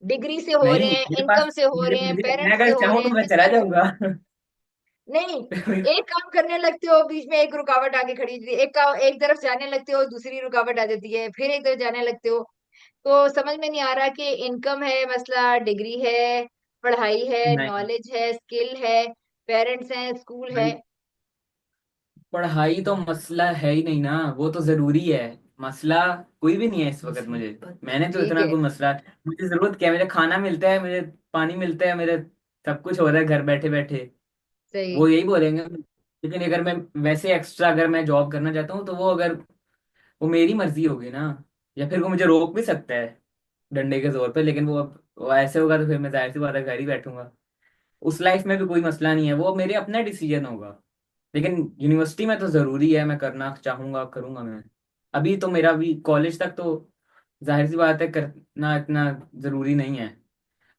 डिग्री से हो रहे नहीं, हैं, मेरे पास इनकम से हो मुझे रहे हैं, मुझे मैं पेरेंट्स से अगर हो रहे चाहूँ तो हैं, मैं चला बिजनेस? जाऊंगा। नहीं, एक काम करने लगते हो बीच में एक रुकावट आके खड़ी होती है, एक तरफ जाने लगते हो दूसरी रुकावट आ जाती है, फिर एक तरफ जाने लगते हो। तो समझ में नहीं आ रहा कि इनकम है मसला, डिग्री है, पढ़ाई है, नहीं नॉलेज है, स्किल है, पेरेंट्स हैं, स्कूल है। भाई, पढ़ाई तो मसला है ही नहीं ना, वो तो जरूरी है। मसला कोई भी नहीं है इस वक्त मुझे। मैंने तो ठीक इतना है। कोई मसला, मुझे जरूरत क्या है? मुझे खाना मिलता है, मुझे पानी मिलता है, मेरे सब कुछ हो रहा है घर बैठे बैठे। सही। वो यही बोलेंगे। लेकिन अगर मैं वैसे एक्स्ट्रा अगर मैं जॉब करना चाहता हूँ, तो वो अगर वो मेरी मर्जी होगी ना, या फिर वो मुझे रोक भी सकता है डंडे के जोर पे। लेकिन वो ऐसे होगा तो फिर मैं जाहिर सी बात है घर ही बैठूंगा। उस लाइफ में भी कोई मसला नहीं है, वो मेरे अपना डिसीजन होगा। लेकिन यूनिवर्सिटी में तो जरूरी है, मैं करना चाहूंगा करूंगा मैं। अभी तो मेरा भी कॉलेज तक तो जाहिर सी बात है करना इतना जरूरी नहीं है।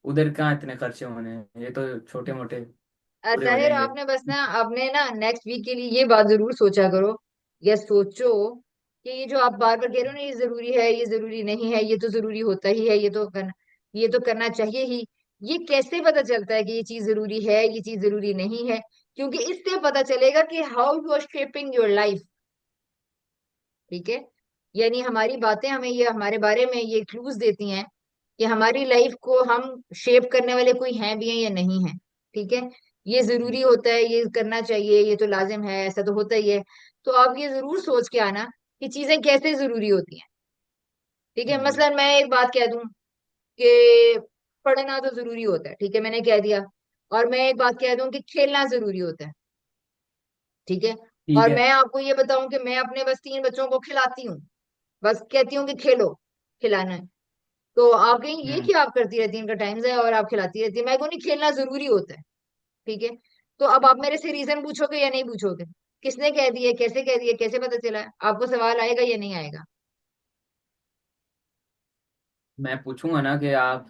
उधर कहाँ इतने खर्चे होने हैं, ये तो छोटे मोटे पूरे हो ताहिर, जाएंगे। आपने बस ना अपने ना नेक्स्ट वीक के लिए ये बात जरूर सोचा करो, या सोचो कि ये जो आप बार बार कह रहे हो ना, ये जरूरी है, ये जरूरी नहीं है, ये तो जरूरी होता ही है, ये तो करना चाहिए ही। ये कैसे पता चलता है कि ये चीज जरूरी है, ये चीज जरूरी नहीं है? क्योंकि इससे पता चलेगा कि how you are shaping your life. ठीक है? यानी हमारी बातें हमें ये हमारे बारे में ये क्लूज देती हैं कि हमारी लाइफ को हम शेप करने वाले कोई हैं भी हैं या नहीं है। ठीक है? ये जरूरी होता है, ये करना चाहिए, ये तो लाजिम है, ऐसा तो होता ही है। तो आप ये जरूर सोच के आना कि चीजें कैसे जरूरी होती हैं। ठीक है? हम्म, मसलन मैं एक बात कह दूं कि पढ़ना तो जरूरी होता है, ठीक है, मैंने कह दिया। और मैं एक बात कह दूं कि खेलना जरूरी होता है। ठीक है? ठीक और है। मैं आपको ये बताऊं कि मैं अपने बस 3 बच्चों को खिलाती हूँ, बस कहती हूँ कि खेलो, खिलाना है। तो आप कहेंगे ये हम्म, क्या आप करती रहती हैं, इनका टाइम है और आप खिलाती रहती है? मैं को नहीं, खेलना जरूरी होता है। ठीक है? तो अब आप मेरे से रीजन पूछोगे या नहीं पूछोगे? किसने कह दिया, कैसे कह दिया, कैसे पता चला? आपको सवाल आएगा या नहीं आएगा? मैं पूछूंगा ना कि आप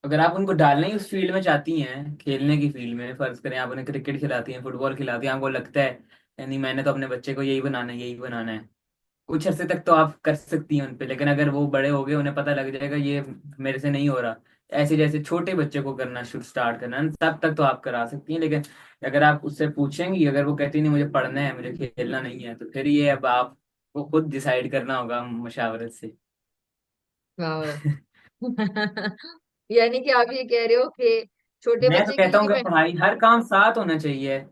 अगर आप उनको डालना ही उस फील्ड में चाहती हैं, खेलने की फील्ड में, फर्ज करें आप उन्हें क्रिकेट खिलाती हैं, फुटबॉल खिलाती हैं, आपको लगता है यानी मैंने तो अपने बच्चे को यही बनाना है, यही बनाना है, कुछ अरसे तक तो आप कर सकती हैं उन पे। लेकिन अगर वो बड़े हो गए, उन्हें पता लग जाएगा ये मेरे से नहीं हो रहा, ऐसे जैसे छोटे बच्चे को करना शुरू स्टार्ट करना, तब तक तो आप करा सकती हैं। लेकिन अगर आप उससे पूछेंगी, अगर वो कहती नहीं मुझे पढ़ना है, मुझे खेलना नहीं है, तो फिर ये अब आप को खुद डिसाइड करना होगा मशावरत से। वाह। यानी कि आप ये कह रहे हो कि छोटे मैं तो बच्चे की कहता हूँ कि जिम्मे, पढ़ाई हर काम साथ होना चाहिए,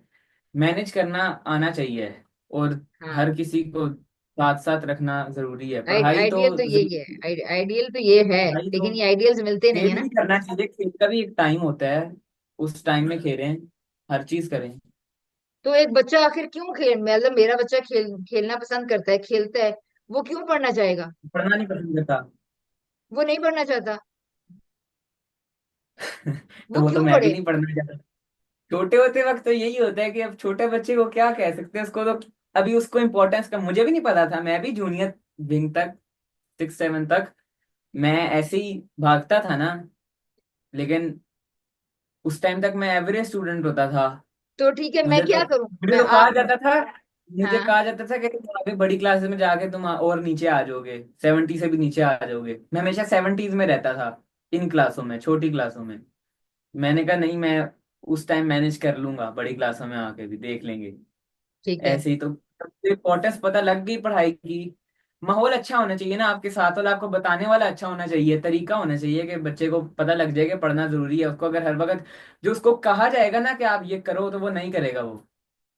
मैनेज करना आना चाहिए, और हाँ, हर किसी को साथ साथ रखना जरूरी है। पढ़ाई तो आइडियल तो यही है, जरूरी। आइडियल तो ये है, पढ़ाई तो लेकिन ये आइडियल्स मिलते नहीं है खेल ना। भी करना चाहिए, खेल का भी एक टाइम होता है, उस टाइम में खेलें, हर चीज करें। तो एक बच्चा आखिर क्यों मतलब मेरा बच्चा खेलना पसंद करता है, खेलता है, वो क्यों पढ़ना चाहेगा? पढ़ना नहीं पसंद करता। वो नहीं पढ़ना चाहता। तो वो वो तो क्यों मैं भी पढ़े? नहीं पढ़ना चाहता। छोटे होते वक्त तो यही होता है कि अब छोटे बच्चे को क्या कह सकते हैं, उसको तो अभी उसको इम्पोर्टेंस का मुझे भी नहीं पता था। मैं भी जूनियर विंग तक, 6 7 तक मैं ऐसे ही भागता था ना, लेकिन उस टाइम तक मैं एवरेज स्टूडेंट होता था। तो ठीक है, मैं मुझे तो क्या करूं? मुझे मैं तो आप कहा जाता था मुझे हाँ, कहा जाता था कि तुम आगे बड़ी क्लासेस में जाके तुम और नीचे आ जाओगे, 70 से भी नीचे आ जाओगे। मैं हमेशा 70s में रहता था, इन क्लासों में, छोटी क्लासों में। मैंने कहा नहीं, मैं उस टाइम मैनेज कर लूंगा, बड़ी क्लासों में आके भी देख लेंगे। ठीक है। ऐसे ही तो इम्पोर्टेंस पता लग गई पढ़ाई की। माहौल अच्छा होना चाहिए ना आपके साथ वाला, आपको बताने वाला अच्छा होना चाहिए, तरीका होना चाहिए कि बच्चे को पता लग जाए कि पढ़ना जरूरी है। उसको अगर हर वक्त जो उसको कहा जाएगा ना कि आप ये करो, तो वो नहीं करेगा वो।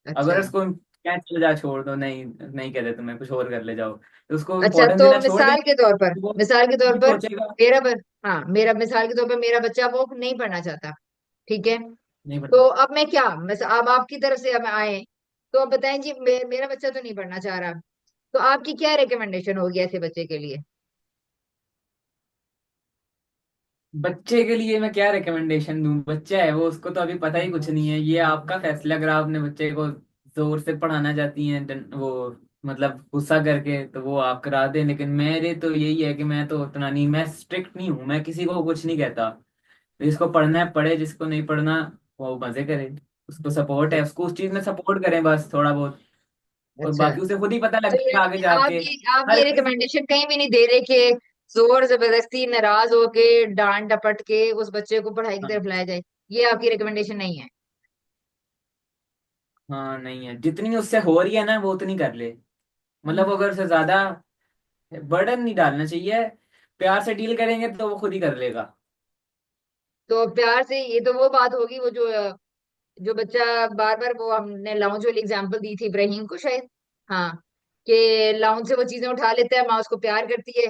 अच्छा। अगर उसको क्या चल जा, छोड़ दो, नहीं नहीं कहते तुम्हें कुछ और कर ले जाओ, तो उसको अच्छा, इम्पोर्टेंस तो देना छोड़ मिसाल देंगे। के तौर पर, वो मिसाल के तौर ये पर सोचेगा हाँ, मेरा मिसाल के तौर पर मेरा बच्चा वो नहीं पढ़ना चाहता, ठीक है। नहीं तो पढ़ना। अब मैं क्या, अब आपकी तरफ से अब आए, तो अब बताएं जी, मेरा बच्चा तो नहीं पढ़ना चाह रहा, तो आपकी क्या रिकमेंडेशन होगी ऐसे बच्चे के लिए? बच्चे के लिए मैं क्या रिकमेंडेशन दूं? बच्चा है वो, उसको तो अभी पता ही कुछ नहीं है। ये आपका फैसला। अगर आप अपने बच्चे को जोर से पढ़ाना चाहती हैं, वो मतलब गुस्सा करके, तो वो आप करा दें। लेकिन मेरे तो यही है कि मैं तो उतना नहीं, मैं स्ट्रिक्ट नहीं हूँ, मैं किसी को कुछ नहीं कहता। जिसको पढ़ना है पढ़े, जिसको नहीं पढ़ना वो मजे करे। उसको सपोर्ट है, उसको उस चीज में सपोर्ट करें बस थोड़ा बहुत। और अच्छा, बाकी उसे खुद ही पता तो लग जाएगा आगे यानी जाके। आप हर ये किसी रिकमेंडेशन कहीं भी नहीं दे रहे कि जोर जबरदस्ती नाराज होके डांट डपट के उस बच्चे को पढ़ाई की हाँ, तरफ लाया जाए, ये आपकी रिकमेंडेशन नहीं है? हाँ नहीं है, जितनी उससे हो रही है ना वो उतनी कर ले। मतलब हम्म। अगर उसे ज्यादा बर्डन नहीं डालना चाहिए, प्यार से डील करेंगे तो वो खुद ही कर लेगा। तो प्यार से, ये तो वो बात होगी, वो जो बच्चा बार बार, वो हमने लाउंज वाली एग्जांपल दी थी इब्राहिम को शायद, हाँ, कि लाउंज से वो चीजें उठा लेता है, माँ उसको प्यार करती है,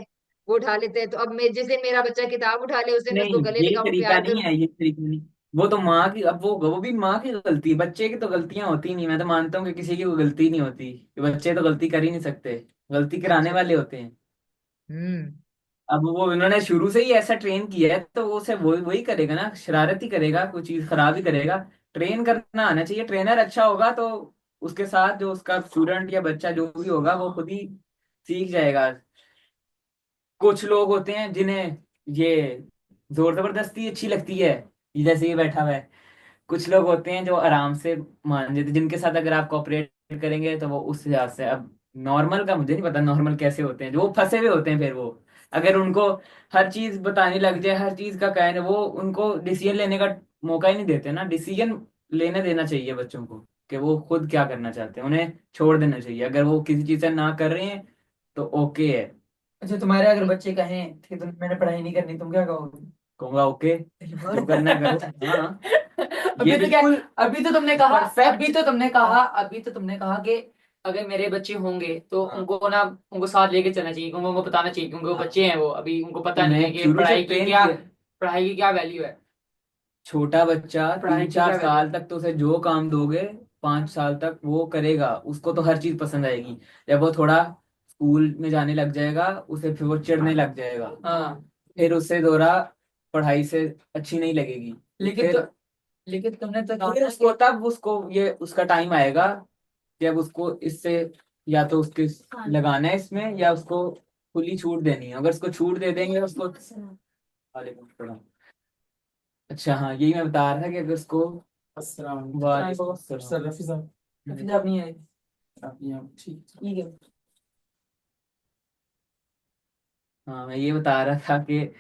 वो उठा लेते हैं। तो अब मैं, जिस दिन मेरा बच्चा किताब उठा ले, उस दिन मैं उसको नहीं, गले ये लगाऊं, तरीका प्यार नहीं करूं? है, ये तरीका नहीं। वो तो माँ की, अब वो भी माँ की गलती है। बच्चे की तो गलतियां होती नहीं। मैं तो मानता हूँ कि किसी की कोई गलती नहीं होती, कि बच्चे तो गलती कर ही नहीं सकते, गलती कराने अच्छा। वाले होते हैं। हम्म। अब वो उन्होंने शुरू से ही ऐसा ट्रेन किया है, तो वो उसे वही वही करेगा ना, शरारत ही करेगा, कोई चीज खराब ही करेगा। ट्रेन करना आना चाहिए, ट्रेनर अच्छा होगा तो उसके साथ जो उसका स्टूडेंट या बच्चा जो भी होगा वो खुद ही सीख जाएगा। कुछ लोग होते हैं जिन्हें ये जोर जबरदस्ती अच्छी लगती है, ये जैसे ये बैठा हुआ है। कुछ लोग होते हैं जो आराम से मान जाते हैं, जिनके साथ अगर आप कोऑपरेट करेंगे तो वो उस हिसाब से। अब नॉर्मल का मुझे नहीं पता, नॉर्मल कैसे होते हैं, जो वो फंसे हुए होते हैं। फिर वो अगर उनको हर चीज बताने लग जाए, हर चीज का कहने, वो उनको डिसीजन लेने का मौका ही नहीं देते ना। डिसीजन लेने देना चाहिए बच्चों को, कि वो खुद क्या करना चाहते हैं, उन्हें छोड़ देना चाहिए। अगर वो किसी चीज से ना कर रहे हैं तो ओके है। अच्छा, तुम्हारे अगर बच्चे कहें कि मैंने पढ़ाई नहीं करनी, तुम क्या कहोगे? कहूंगा ओके, जो करना है करो। हाँ, ये अभी तो क्या, बिल्कुल अभी तो तुमने कहा परफेक्ट। अभी तो तुमने कहा कि अगर मेरे बच्चे होंगे तो उनको ना, उनको साथ लेके चलना चाहिए, उनको बताना चाहिए, क्योंकि वो बच्चे हैं, वो अभी उनको पता नहीं मैं है कि शुरू से ट्रेन किया। पढ़ाई की क्या वैल्यू है, छोटा बच्चा पढ़ाई तीन की चार क्या वैल्यू साल है। तक तो उसे जो काम दोगे, 5 साल तक वो करेगा, उसको तो हर चीज पसंद आएगी। जब वो थोड़ा स्कूल में जाने लग जाएगा, उसे फिर वो चिढ़ने लग जाएगा। हाँ, फिर उससे दोरा पढ़ाई से अच्छी नहीं लगेगी। लेकिन तो फिर लेकिन तुमने तो कहा फिर था उसको कि तब उसको ये उसका टाइम आएगा, जब उसको इससे या तो उसके लगाना है इसमें, या उसको खुली छूट देनी है। अगर उसको छूट दे देंगे उसको। वालेकुम सलाम। अच्छा हाँ, यही मैं बता रहा था कि अगर उसको वालेकुम सलाम। फिर आप नहीं आए। ठीक है। हाँ, मैं ये बता रहा था कि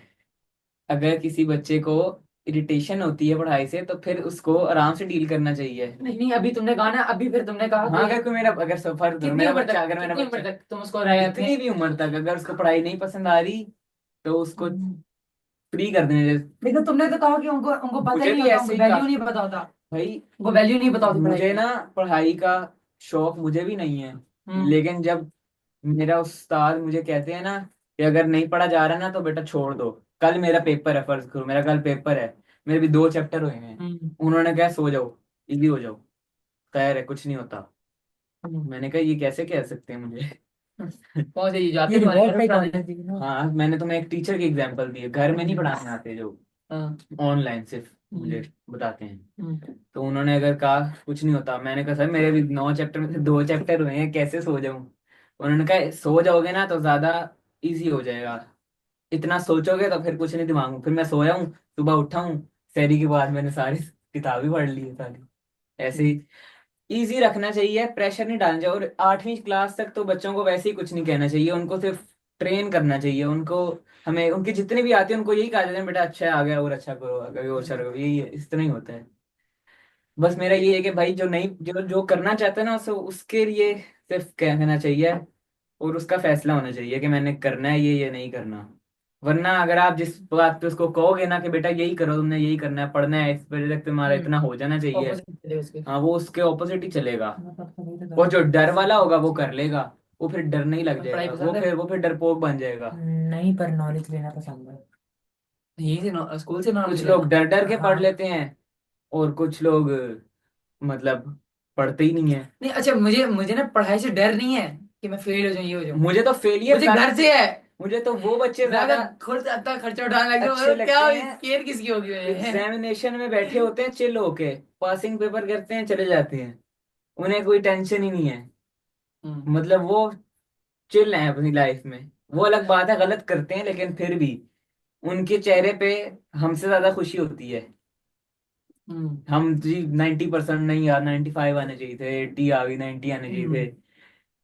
अगर किसी बच्चे को इरिटेशन होती है पढ़ाई से, तो फिर उसको आराम से डील करना चाहिए। नहीं नहीं, अभी तुमने कहा ना, अभी फिर तुमने कहा हाँ, कि अगर कोई मेरा अगर सफर कितनी मेरा उम्र बच्चा तक, अगर मेरा कितनी उम्र बच्चा तक तुम उसको रहे अपने। जितनी भी उम्र तक अगर उसको पढ़ाई नहीं पसंद आ रही, तो उसको फ्री कर देने दे। लेकिन तुमने तो कहा कि उनको उनको पता ही मुझे नहीं भी होता, ऐसे उनको ही वैल्यू का नहीं पता होता, भाई, उनको वैल्यू नहीं पता होती पढ़ाई मुझे की। ना पढ़ाई का शौक मुझे भी नहीं है। हम्म। लेकिन जब मेरा उस्ताद मुझे कहते हैं ना कि अगर नहीं पढ़ा जा रहा ना तो बेटा छोड़ दो। कल मेरा पेपर है, फर्ज करो मेरा कल पेपर है, मेरे भी 2 चैप्टर हुए हैं। हम्म। उन्होंने कहा सो जाओ, इजी हो जाओ, खैर है कुछ नहीं होता। हम्म। मैंने कहा ये कैसे कह सकते हैं मुझे। पहुंच जाइए, जाते तुम्हारे घर पे पढ़ाने चाहिए ना। हाँ, मैंने तुम्हें एक टीचर की एग्जांपल दी है, घर में नहीं पढ़ाने आते जो। हाँ। ऑनलाइन सिर्फ मुझे हम्म। बताते हैं। हम्म। तो उन्होंने अगर कहा कुछ नहीं होता, मैंने कहा सर मेरे भी 9 चैप्टर में से 2 चैप्टर हुए हैं, कैसे सो जाऊं? उन्होंने कहा सो जाओगे ना तो ज्यादा इजी हो जाएगा, इतना सोचोगे तो फिर कुछ नहीं दिमाग में। फिर मैं सोया हूँ, सुबह उठा हूँ, शहरी के बाद मैंने सारी किताबें पढ़ ली है सारी। ऐसे हम्म। ही इजी रखना चाहिए, प्रेशर नहीं डालना चाहिए। और 8वीं क्लास तक तो बच्चों को वैसे ही कुछ नहीं कहना चाहिए, उनको सिर्फ ट्रेन करना चाहिए उनको। हमें उनके जितने भी आते हैं उनको यही कहा जाता है बेटा अच्छा है, आ गया और अच्छा करो, आगे और अच्छा करो, यही है, इस तरह ही होता है। बस मेरा ये है कि भाई जो नहीं, जो जो करना चाहता है ना उसे उसके लिए सिर्फ कहना चाहिए, और उसका फैसला होना चाहिए कि मैंने करना है ये नहीं करना। वरना अगर आप जिस बात पे उसको कहोगे ना कि बेटा यही करो, तुमने यही करना है, पढ़ना है, इस बजे तक तुम्हारा हम्म। इतना हो जाना चाहिए, ऑपोजिट चले उसके। हाँ वो उसके ऑपोजिट ही चलेगा। और जो डर वाला होगा वो कर नहीं लेगा, वो फिर डर नहीं लग पढ़ाई जाएगा, पसंद है। वो फिर डरपोक बन जाएगा। पर नॉलेज लेना पसंद है। यही से स्कूल से नॉलेज कुछ लोग लेना। डर डर के पढ़ हाँ। लेते हैं, और कुछ लोग मतलब पढ़ते ही नहीं है। नहीं अच्छा, मुझे मुझे ना पढ़ाई से डर नहीं है कि मैं फेल हो जाऊं, ये हो जाऊं। मुझे तो फेलियर मुझे ज्यादा, घर से है। मुझे तो वो बच्चे मैं ज्यादा अगर खुद से अपना खर्चा उठाने लग जाऊं, अच्छे क्या लगते हैं, केयर किसकी होगी मुझे। एग्जामिनेशन में बैठे होते हैं चिल होके, पासिंग पेपर करते हैं चले जाते हैं, उन्हें कोई टेंशन ही नहीं है। हम्म। मतलब वो चिल है अपनी लाइफ में। वो अलग बात है गलत करते हैं, लेकिन फिर भी उनके चेहरे पे हमसे ज्यादा खुशी होती है। हम्म। हम जी 90% नहीं यार, 95 आने चाहिए थे, 80 आ गई, 90 आने चाहिए थे। हम्म।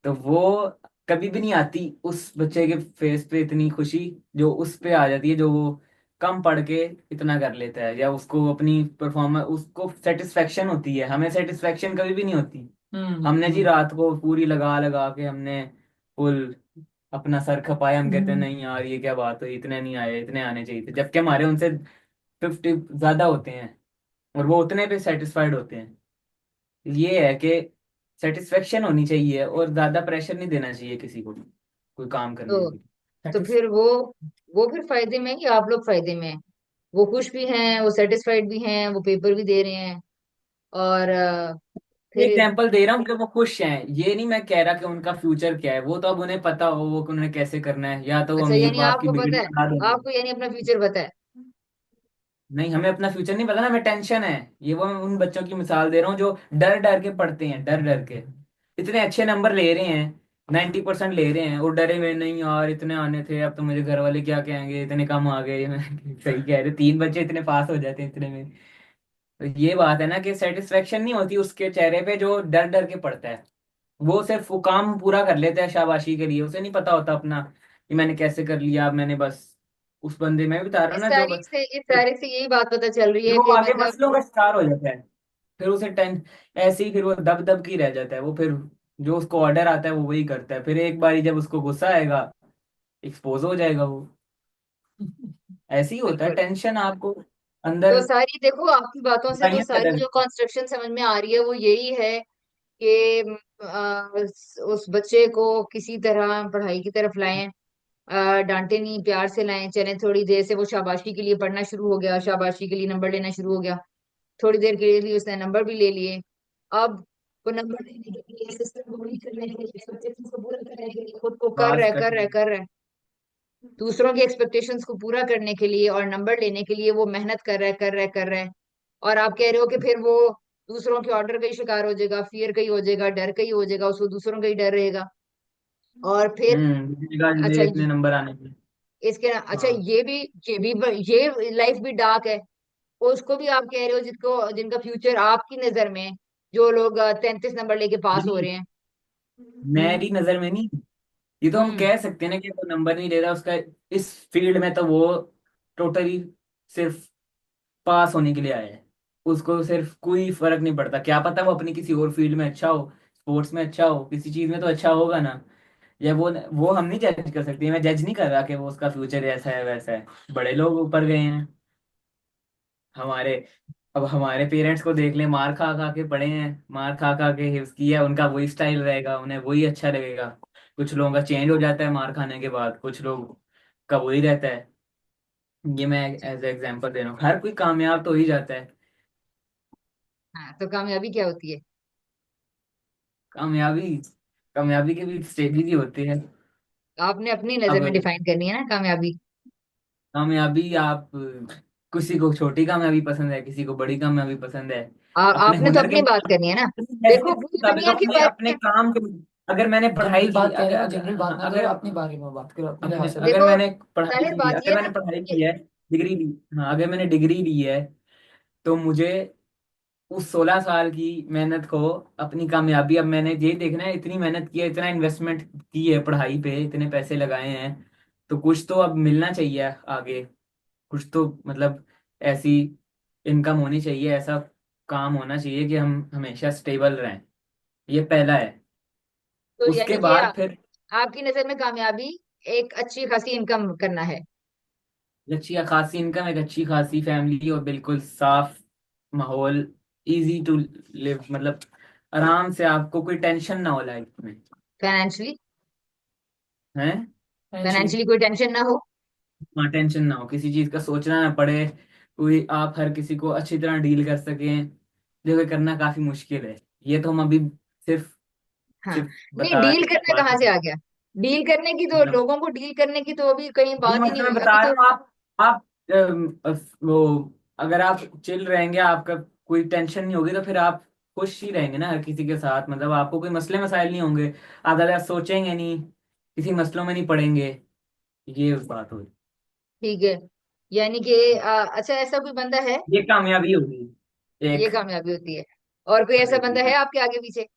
तो वो कभी भी नहीं आती उस बच्चे के फेस पे इतनी खुशी, जो उस पे आ जाती है जो वो कम पढ़ के इतना कर लेता है, या उसको अपनी परफॉर्मेंस, उसको सेटिस्फेक्शन होती है, हमें सेटिस्फेक्शन कभी भी नहीं होती। हम्म। हमने जी रात को पूरी लगा लगा के हमने फुल अपना सर खपाया, हम कहते हैं हम्म। नहीं यार ये क्या बात है, इतने नहीं आए, इतने आने चाहिए थे, जबकि हमारे उनसे 50 ज्यादा होते हैं, और वो उतने पे सेटिस्फाइड होते हैं। ये है कि सेटिस्फेक्शन होनी चाहिए, और ज्यादा प्रेशर नहीं देना चाहिए किसी को भी कोई काम करने तो के लिए। तो फिर वो फिर फायदे में है कि आप लोग फायदे में हैं? वो खुश भी हैं, वो सेटिस्फाइड भी हैं, वो पेपर भी दे रहे हैं, और फिर एग्जाम्पल दे रहा हूँ कि वो खुश हैं, ये नहीं मैं कह रहा कि उनका फ्यूचर क्या है, वो तो अब उन्हें पता हो वो कि उन्हें कैसे करना है, या तो वो अच्छा, अमीर यानी बाप की आपको बिगड़ी पता है, बना देंगे। आपको यानी अपना फ्यूचर पता है। नहीं हमें अपना फ्यूचर नहीं पता ना, हमें टेंशन है। ये वो मैं उन बच्चों की मिसाल दे रहा हूँ जो डर डर के पढ़ते हैं, डर डर के इतने अच्छे नंबर ले रहे हैं, 90% ले रहे हैं, और डरे हुए नहीं यार इतने आने थे, अब तो मुझे घर वाले क्या कहेंगे, इतने कम आ गए। मैं सही कह रहे, 3 बच्चे इतने पास हो जाते हैं इतने में। तो ये बात है ना कि सेटिस्फेक्शन नहीं होती उसके चेहरे पे जो डर डर के पढ़ता है। वो सिर्फ वो काम पूरा कर लेता है शाबाशी के लिए, उसे नहीं पता होता अपना कि मैंने कैसे कर लिया। अब मैंने बस उस बंदे में भी बता रहा हूँ ना जो इस तारीख से यही बात पता चल रही फिर है वो कि आगे मतलब मसलों का शिकार हो जाता है। फिर उसे टेंस ऐसे ही फिर वो दब दब की रह जाता है, वो फिर जो उसको ऑर्डर आता है वो वही करता है, फिर एक बारी जब उसको गुस्सा आएगा एक्सपोज हो जाएगा वो। ऐसे ही होता है, बिल्कुल। टेंशन आपको तो अंदर सारी देखो आपकी बातों से तो बुराइयां पैदा सारी जो करती कंस्ट्रक्शन समझ में आ रही है वो यही है कि उस बच्चे को किसी तरह पढ़ाई की तरफ लाएं। डांटे नहीं, प्यार से लाएं। चले थोड़ी देर से वो शाबाशी के लिए पढ़ना शुरू हो गया, शाबाशी के लिए नंबर लेना शुरू हो गया, थोड़ी देर के लिए उसने नंबर भी ले लिए। अब वो नंबर लेने के लिए, सिस्टम को रीड करने के लिए, expectations को पूरा करने के लिए खुद को कर आवाज रहा है, कट कर रहा है, रही कर रहा है। दूसरों की एक्सपेक्टेशंस को पूरा करने के लिए और नंबर लेने के लिए वो मेहनत कर रहा है, कर रहा है, कर रहा है। और आप कह रहे हो कि फिर वो दूसरों के ऑर्डर का ही शिकार हो जाएगा, फियर का ही हो जाएगा, डर का ही हो जाएगा, उसको दूसरों का ही डर रहेगा। और फिर अच्छा मेरे इतने नंबर आने के। अच्छा, हाँ ये लाइफ भी डार्क है। उसको भी आप कह रहे हो जिसको जिनका फ्यूचर आपकी नजर में, जो लोग 33 नंबर लेके पास हो नहीं, रहे हैं। मेरी नजर में नहीं, ये तो हम हम्म। कह सकते हैं ना कि वो नंबर नहीं ले रहा उसका इस फील्ड में, तो वो टोटली सिर्फ पास होने के लिए आया है। उसको सिर्फ कोई फर्क नहीं पड़ता, क्या पता वो अपनी किसी और फील्ड में अच्छा हो, स्पोर्ट्स में अच्छा हो, किसी चीज में तो अच्छा होगा ना। या वो हम नहीं जज कर सकते, मैं जज नहीं कर रहा कि वो उसका फ्यूचर ऐसा है वैसा है। बड़े लोग ऊपर गए हैं हमारे, अब हमारे पेरेंट्स को देख ले, मार खा खा के पढ़े हैं, मार खा खा के हिफ्ज किया, उनका वही स्टाइल रहेगा, उन्हें वही अच्छा लगेगा। कुछ लोगों का चेंज हो जाता है मार खाने के बाद, कुछ लोग का वही रहता है। ये मैं एज एग्जांपल दे रहा हूँ, हर कोई कामयाब तो हो ही जाता है। हाँ, तो कामयाबी क्या होती है? कामयाबी, कामयाबी के भी स्टेजेस ही होते हैं। आपने अपनी नजर अब में डिफाइन करनी है ना कामयाबी। कामयाबी आप किसी को छोटी कामयाबी पसंद है, किसी को बड़ी कामयाबी पसंद है। अपने आपने तो हुनर के अपनी बात करनी है ना। अपनी देखो हैसियत के पूरी मुताबिक, दुनिया के अपने बारे अपने में। काम के, अगर मैंने पढ़ाई जनरल की, बात कह रहे अगर हैं, अगर जनरल बात ना करो, अगर अपनी बारे में बात करो, अपने अपने लिहाज से बात अगर देखो मैंने पढ़ाई जाहिर की, बात अगर ये है ना मैंने पढ़ाई कि की है, डिग्री ली, हाँ अगर मैंने डिग्री ली है, तो मुझे उस 16 साल की मेहनत को, अपनी कामयाबी, अब मैंने ये देखना है, इतनी मेहनत की है, इतना इन्वेस्टमेंट की है पढ़ाई पे, इतने पैसे लगाए हैं, तो कुछ तो अब मिलना चाहिए आगे। कुछ तो मतलब ऐसी इनकम होनी चाहिए, ऐसा काम होना चाहिए कि हम हमेशा स्टेबल रहें। ये पहला है। तो उसके यानी कि बाद फिर आपकी नजर में कामयाबी एक अच्छी खासी इनकम करना है। अच्छी खासी इनकम, एक अच्छी खासी फैमिली, और बिल्कुल साफ माहौल, इजी टू लिव, मतलब आराम से, आपको कोई टेंशन ना हो लाइफ में। फाइनेंशियली। है। फाइनेंशियली। फाइनेंशियली कोई टेंशन ना हो। हाँ, टेंशन ना हो, किसी चीज का सोचना ना पड़े, कोई आप हर किसी को अच्छी तरह डील कर सकें, जो कि करना काफी मुश्किल है। ये तो हम अभी सिर्फ हाँ। सिर्फ नहीं, बता डील रहे हैं करना बात। कहाँ से आ गया। डील करने की तो, मतलब लोगों को डील करने की तो अभी कहीं नहीं, बात ही नहीं मतलब मैं हुई बता अभी रहा तो। हूँ, आप वो, अगर आप चिल रहेंगे, आपका कोई टेंशन नहीं होगी, तो फिर आप खुश ही रहेंगे ना हर किसी के साथ, मतलब आपको कोई मसले मसाइल नहीं होंगे, आप ज्यादा सोचेंगे नहीं, किसी मसलों में नहीं पड़ेंगे। ये बात होगी। ठीक है। यानी कि अच्छा ऐसा कोई बंदा है। ये कामयाबी होगी ये एक। कामयाबी होती है। और कोई ऐसा बंदा है आपके आगे पीछे,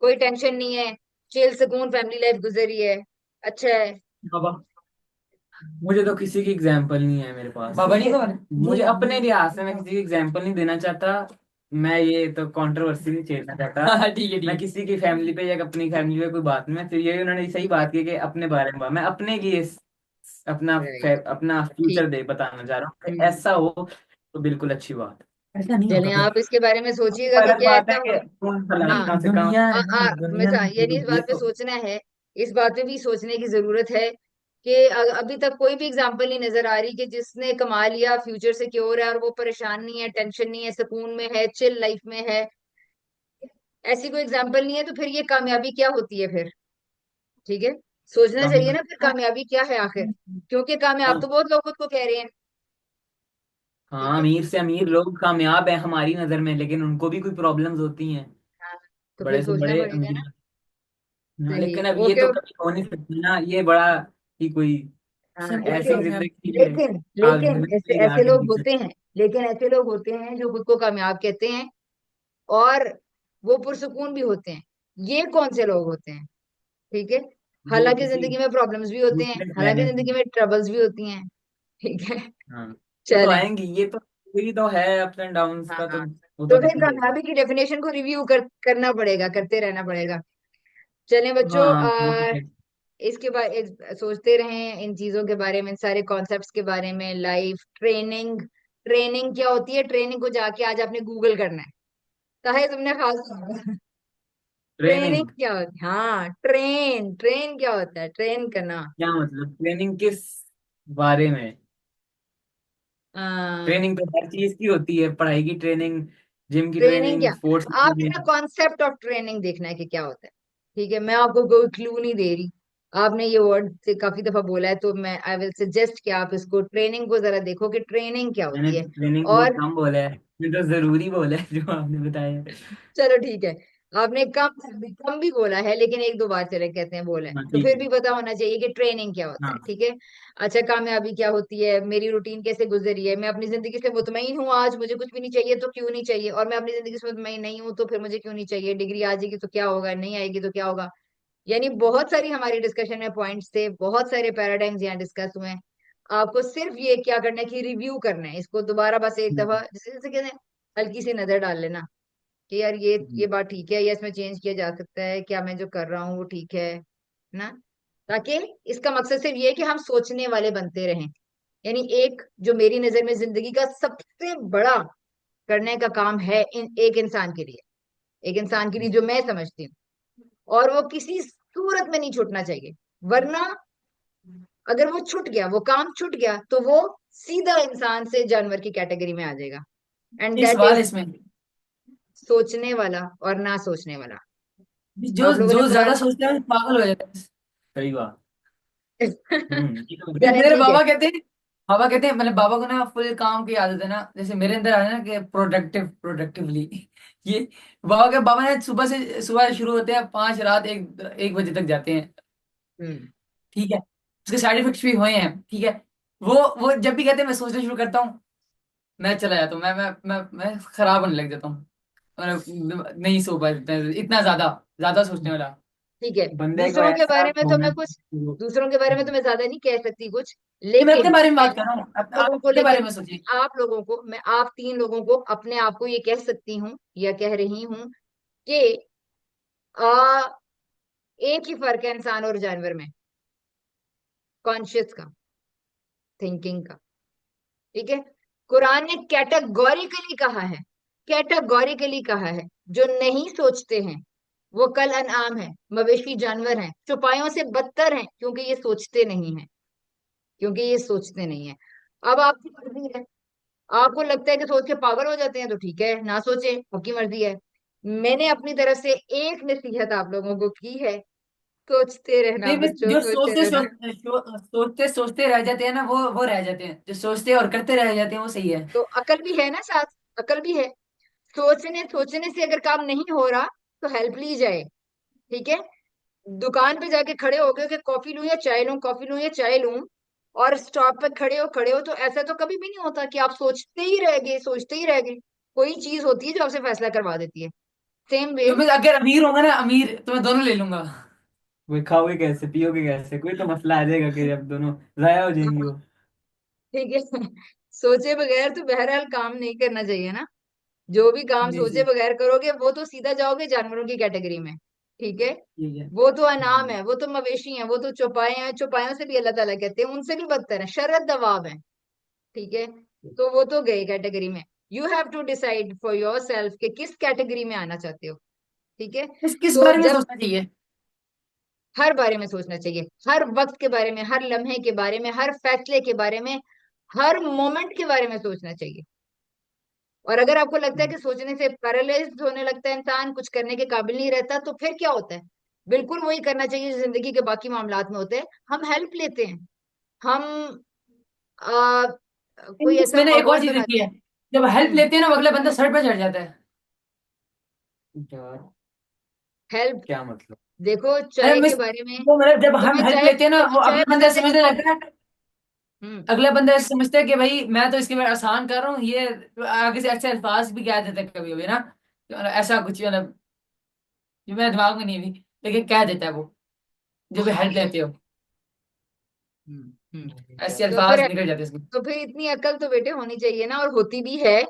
कोई टेंशन नहीं है, चिल सुकून फैमिली लाइफ गुजरी है, अच्छा है। बाबा, मुझे तो किसी की एग्जाम्पल नहीं है मेरे पास। बाबा नहीं कौन। मुझे अपने लिहाज से मैं किसी की एग्जाम्पल नहीं देना चाहता। मैं ये तो कंट्रोवर्सी नहीं छेड़ना चाहता। हाँ ठीक है, ठीक मैं है। किसी की फैमिली पे या अपनी फैमिली पे कोई बात नहीं, मैं तो ये उन्होंने सही बात की कि अपने बारे में मैं अपने लिए राइट। अपना ठीक। फ्यूचर दे बताना चाह रहा हूँ कि हम्म। ऐसा हो तो बिल्कुल अच्छी बात है। ऐसा नहीं चलें, होगा फिर। आप इसके बारे में सोचिएगा कि अलग क्या बात ऐसा है हो। कि कौन फलाना हाँ। कहाँ से कहाँ। दुनिया है ना, मैं दुनिया में यानी इस ये बात पे तो। सोचना है। इस बात पे भी सोचने की जरूरत है कि अभी तक कोई भी एग्जाम्पल नहीं नजर आ रही कि जिसने कमा लिया, फ्यूचर सिक्योर है और वो परेशान नहीं है, टेंशन नहीं है, सुकून में है, चिल लाइफ में है। ऐसी कोई एग्जाम्पल नहीं है, तो फिर ये कामयाबी क्या होती है फिर। ठीक है। सोचना चाहिए ना फिर कामयाबी क्या है आखिर। क्योंकि कामयाब तो बहुत लोग खुद को कह रहे हैं। ठीक हाँ, है। अमीर से अमीर लोग कामयाब हैं हमारी नजर में, लेकिन उनको भी कोई प्रॉब्लम्स होती हैं। हाँ, तो फिर बड़े से सोचना बड़े पड़ेगा ना। अमीर। हाँ, सही। लेकिन अब ये ओके। तो कभी हो नहीं सकती ना, ये बड़ा ही कोई हाँ। सिंपल सी ओके। ऐसी बात है। जिंदगी है, लेकिन आगे लेकिन ऐसे जिंदगी ऐसे आगे लोग नहीं है। होते हैं। लेकिन ऐसे लोग होते हैं जो खुद को कामयाब कहते हैं और वो पुरसुकून भी होते हैं। ये कौन से लोग होते हैं। ठीक है। ये हालांकि किसी जिंदगी में प्रॉब्लम्स भी होते हैं, दूसरे हालांकि प्लेनेट जिंदगी में। में ट्रबल्स भी होती हैं। ठीक है। हाँ, वो तो चलें। आएंगी, ये तो वही तो है, अप्स एंड डाउन्स का तो हाँ। वो तो तो फिर नहीं रहेगा। कामयाबी की डेफिनेशन को रिव्यू करना पड़ेगा, करते रहना पड़ेगा। चलें बच्चों, हाँ, वो तो है। इसके बारे सोचते रहें इन चीजों के बारे में, इन सारे कॉन्सेप्ट्स के बारे में। लाइफ ट्रेनिंग, ट्रेनिंग क्या होती है, ट्रेनिंग को जाके आज आपने गूगल करना है। ताहे तुमने खास ट्रेनिंग ट्रेनिंग क्या होती है, हाँ ट्रेन, ट्रेन क्या होता है, ट्रेन करना। क्या मतलब, ट्रेनिंग किस बारे में? ट्रेनिंग तो हर चीज की होती है, पढ़ाई की ट्रेनिंग, जिम की ट्रेनिंग ट्रेनिंग, क्या, स्पोर्ट्स की आपने ना ट्रेनिंग। कॉन्सेप्ट ऑफ ट्रेनिंग देखना है कि क्या होता है। ठीक है, मैं आपको कोई क्लू नहीं दे रही। आपने ये वर्ड से काफी दफा बोला है, तो मैं आई विल सजेस्ट कि आप इसको, ट्रेनिंग को जरा देखो कि ट्रेनिंग क्या मैंने होती है। तो ट्रेनिंग बहुत और कम बोला है, ये तो जरूरी बोला है जो आपने बताया है। चलो ठीक है, आपने कम भी बोला है, लेकिन एक दो बार चले कहते हैं बोला है, हाँ तो ठीक फिर है। भी पता होना चाहिए कि ट्रेनिंग क्या होता है। हाँ। ठीक है। अच्छा, कामयाबी क्या होती है, मेरी रूटीन कैसे गुजरी है, मैं अपनी जिंदगी से मुतमईन हूँ आज, मुझे कुछ भी नहीं चाहिए तो क्यों नहीं चाहिए, और मैं अपनी जिंदगी से मुतमईन नहीं हूँ तो फिर मुझे क्यों नहीं चाहिए, डिग्री आ जाएगी तो क्या होगा, नहीं आएगी तो क्या होगा। यानी बहुत सारी हमारी डिस्कशन में पॉइंट्स थे, बहुत सारे पैराडाइम्स यहाँ डिस्कस हुए हैं। आपको सिर्फ ये क्या करना है कि रिव्यू करना है इसको दोबारा, बस एक दफा, जैसे जैसे कहते हैं, हल्की सी नजर डाल लेना कि यार ये बात ठीक है या इसमें चेंज किया जा सकता है, क्या मैं जो कर रहा हूँ वो ठीक है ना। ताकि इसका मकसद सिर्फ ये है कि हम सोचने वाले बनते रहें। यानी एक जो मेरी नजर में जिंदगी का सबसे बड़ा करने का काम है एक इंसान के लिए, एक इंसान के लिए जो मैं समझती हूँ, और वो किसी सूरत में नहीं छूटना चाहिए। वरना अगर वो छूट गया, वो काम छूट गया, तो वो सीधा इंसान से जानवर की कैटेगरी में आ जाएगा। एंड एक दैट सवाल है इज इसमें। सोचने वाला और ना सोचने वाला। जो आप लोगों ने जो ज्यादा पुराने सोचता है वो पागल हो जाता है। सही बात। ये तो मेरे चलें मेरे ठीक है। बाबा कहते हैं, बाबा कहते हैं, मतलब बाबा को ना फुल काम की आदत है ना, जैसे मेरे अंदर आया ना कि प्रोडक्टिवली ये बाबा ने सुबह शुरू होते हैं 5, रात 1 बजे तक जाते हैं। हम्म। ठीक है, उसके साइड इफेक्ट्स भी हुए हैं। ठीक है, वो जब भी कहते हैं मैं सोचना शुरू करता हूँ, मैं चला जाता हूँ, मैं खराब होने लग जाता हूँ, और नहीं सो पाता, इतना ज्यादा ज्यादा सोचने वाला। ठीक है। बंदे को दूसरों के ऐसा बारे में तो होना मैं कुछ दूसरों के बारे में तो मैं ज्यादा नहीं कह सकती कुछ, ये मैं अपने लेकिन बारे में मैं बात कर रहा हूँ, आप लोगों को, अपने बारे लेकिन में सोचिए। आप लोगों को, मैं आप 3 लोगों को, अपने आप को ये कह सकती हूँ या कह रही हूँ कि आ, एक ही फर्क है इंसान और जानवर में, कॉन्शियस का, थिंकिंग का। ठीक है। कुरान ने कैटेगोरिकली कहा है, कैटेगोरिकली कहा है, जो नहीं सोचते हैं वो कल अनआम है, मवेशी जानवर हैं, चौपायों से बदतर हैं, क्योंकि ये सोचते नहीं है, क्योंकि ये सोचते नहीं है। अब आपकी मर्जी है, आपको लगता है कि सोच के पागल हो जाते हैं तो ठीक है, ना सोचे, आपकी मर्जी है। मैंने अपनी तरफ से एक नसीहत आप लोगों को की है, सोचते रहना नहीं, बस बच्चों, जो सोचते रहना। सोचते सोचते रह जाते हैं ना, वो रह जाते हैं, जो सोचते और करते रह जाते हैं वो सही है। तो अकल भी है ना साथ, अकल भी है। सोचने सोचने से अगर काम नहीं हो रहा तो हेल्प ली जाए। ठीक है। दुकान पे जाके खड़े हो गए कि कॉफी लूं या चाय लूं, कॉफी लूं या चाय लूं, और स्टॉप पे खड़े हो तो ऐसा तो कभी भी नहीं होता कि आप सोचते ही रह गए, सोचते ही रह गए। कोई चीज होती है जो आपसे फैसला करवा देती है। Same way. तो मैं अगर अमीर होगा ना, अमीर, तो मैं दोनों ले लूंगा। वो खाओगे कैसे पियोगे कैसे, कोई तो मसला आ जाएगा कि जब दोनों जाया हो जाएंगे वो। ठीक है। सोचे बगैर तो बहरहाल काम नहीं करना चाहिए ना। जो भी काम जी सोचे जी, बगैर करोगे वो तो सीधा जाओगे जानवरों की कैटेगरी में। ठीक है। ठीक है। वो तो अनाम है, वो तो मवेशी है, वो तो चौपाए हैं, चौपायों से भी अल्लाह ताला कहते हैं उनसे भी बदतर है, शरद दवाब है। ठीक है। तो वो तो गए कैटेगरी में। You have to decide for yourself कि किस कैटेगरी में आना चाहते हो। ठीक है। किस तो बारे में जब सोचना चाहिए? हर बारे में सोचना चाहिए, हर वक्त के बारे में, हर लम्हे के बारे में, हर फैसले के बारे में, हर मोमेंट के बारे में सोचना चाहिए। और अगर आपको लगता है कि सोचने से पैरालाइज्ड होने लगता है इंसान, कुछ करने के काबिल नहीं रहता, तो फिर क्या होता है? बिल्कुल वही करना चाहिए जो जिंदगी के बाकी मामलात में होते हैं। हम हेल्प लेते हैं, हम आ, कोई ऐसा मैंने एक और माहौल चीज देखी बनाते है, जब हेल्प हैं। लेते हैं ना, वो अगला बंदा सर पे चढ़ जाता है। यार हेल्प, क्या मतलब। देखो अरे चाय मिस, के बारे में, वो मतलब जब हम तुम्हें हेल्प चाय लेते हैं ना, वो तुम्हें चाय अगला बंदा पसंद है कि समझने कॉफी? लगता है, हम्म। अगला बंदा ऐसे समझता है कि भाई मैं तो इसके बारे आसान कर रहा हूँ, ये आगे से ऐसे अल्फाज भी कह देता है कभी कभी ना, मतलब ऐसा कुछ, मतलब जो मेरे दिमाग में नहीं भी, लेकिन कह देता है वो, जब हेल्प लेते हो हम्म। हम्म। ऐसे तो फिर अल्फाज निकल जाते हैं इसमें। तो फिर इतनी अकल तो बेटे होनी चाहिए ना, और होती भी है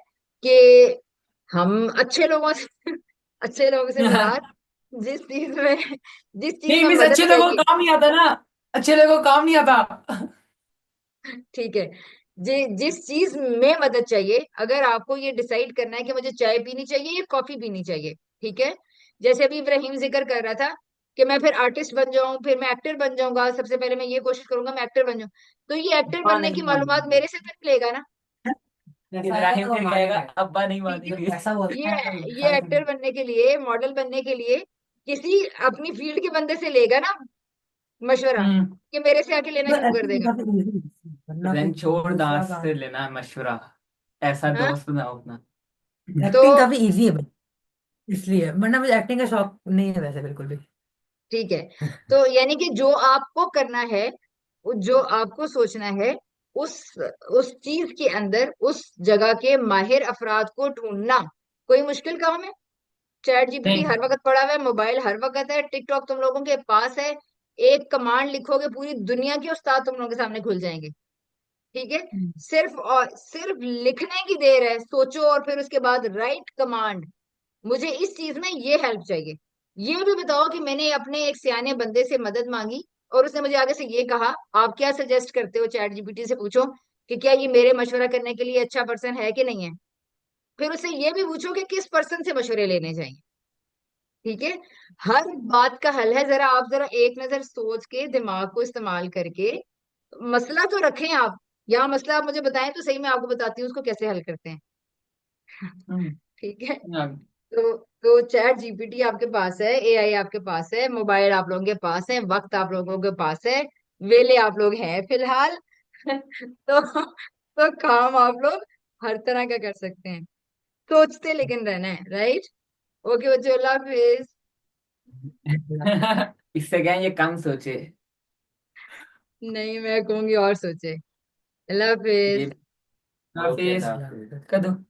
कि हम अच्छे लोगों से अच्छे लोगों से मुराद जिस चीज में जिस चीज नहीं में मिस, मदद अच्छे लोगों चाहिए। को काम नहीं आता ना, अच्छे लोगों को काम नहीं आता। ठीक है। जिस चीज में मदद चाहिए, अगर आपको ये डिसाइड करना है कि मुझे चाय पीनी चाहिए या कॉफी पीनी चाहिए। ठीक है। जैसे अभी इब्राहिम जिक्र कर रहा था कि मैं फिर आर्टिस्ट बन जाऊं, फिर मैं एक्टर बन जाऊंगा, सबसे पहले मैं ये कोशिश करूंगा मैं एक्टर बन जाऊं। तो ये एक्टर हाँ बनने की नहीं मालूमात मानेंगे, मेरे से तो लेगा ना। ऐसा है इब्राहिम तो फिर कहेगा मानेंगे, अब्बा नहीं ठीक है। मानेंगे। ऐसा बोलते ये हैं तो ये ट्राई एक्टर करेंगे। बनने के लिए, मॉडल बनने के लिए किसी अपनी फील्ड के बंदे से लेगा ना मशवरा, हम्म। कि मेरे से आके लेना तो शुरू कर एक्टिंग देगा। काफी इजी है, वरना फिर रन छोड़ दूसरा दांत काम। से लेना है मशवरा, ऐसा हाँ। दोस्त बनाओ अपना। तो एक्टिंग काफी इजी है भाई, इसलिए, वरना मुझे एक्टिंग का शौक नहीं है वैसे बिल्कुल भी। ठीक है। तो यानी कि जो आपको करना है, जो आपको सोचना है, उस उस चीज के अंदर उस जगह के माहिर अफराद को ढूंढना कोई मुश्किल काम है? चैट जीपीटी नहीं। हर वक्त पड़ा हुआ है, मोबाइल हर वक्त है, टिकटॉक तुम लोगों के पास है। एक कमांड लिखोगे पूरी दुनिया के उस्ताद तुम लोगों के सामने खुल जाएंगे। ठीक है। सिर्फ और सिर्फ लिखने की देर है, सोचो और फिर उसके बाद राइट कमांड, मुझे इस चीज में ये हेल्प चाहिए। ये भी बताओ कि मैंने अपने एक सियाने बंदे से मदद मांगी और उसने मुझे आगे से ये कहा, आप क्या सजेस्ट करते हो? चैट जीपीटी से पूछो कि क्या ये मेरे मशवरा करने के लिए अच्छा पर्सन है कि नहीं है। फिर उससे ये भी पूछो कि किस पर्सन से मशवरे लेने चाहिए। ठीक है। हर बात का हल है, जरा आप जरा एक नजर सोच के दिमाग को इस्तेमाल करके मसला तो रखें आप। यहाँ मसला आप मुझे बताएं तो सही, मैं आपको बताती हूँ उसको कैसे हल करते हैं। हम्म। ठीक है। हाँ। तो चैट जीपीटी आपके पास है, एआई आपके पास है, मोबाइल आप लोगों के पास है, वक्त आप लोगों के पास है, वेले आप लोग हैं फिलहाल। तो काम आप लोग हर तरह का कर सकते हैं, सोचते लेकिन रहना है, राइट? ओके बच्चों, अल्लाह हाफिज। इससे क्या है, ये कम सोचे। नहीं, मैं कहूंगी और सोचे। अल्लाह हाफिज। ये हाफिज। ओके। कर दो।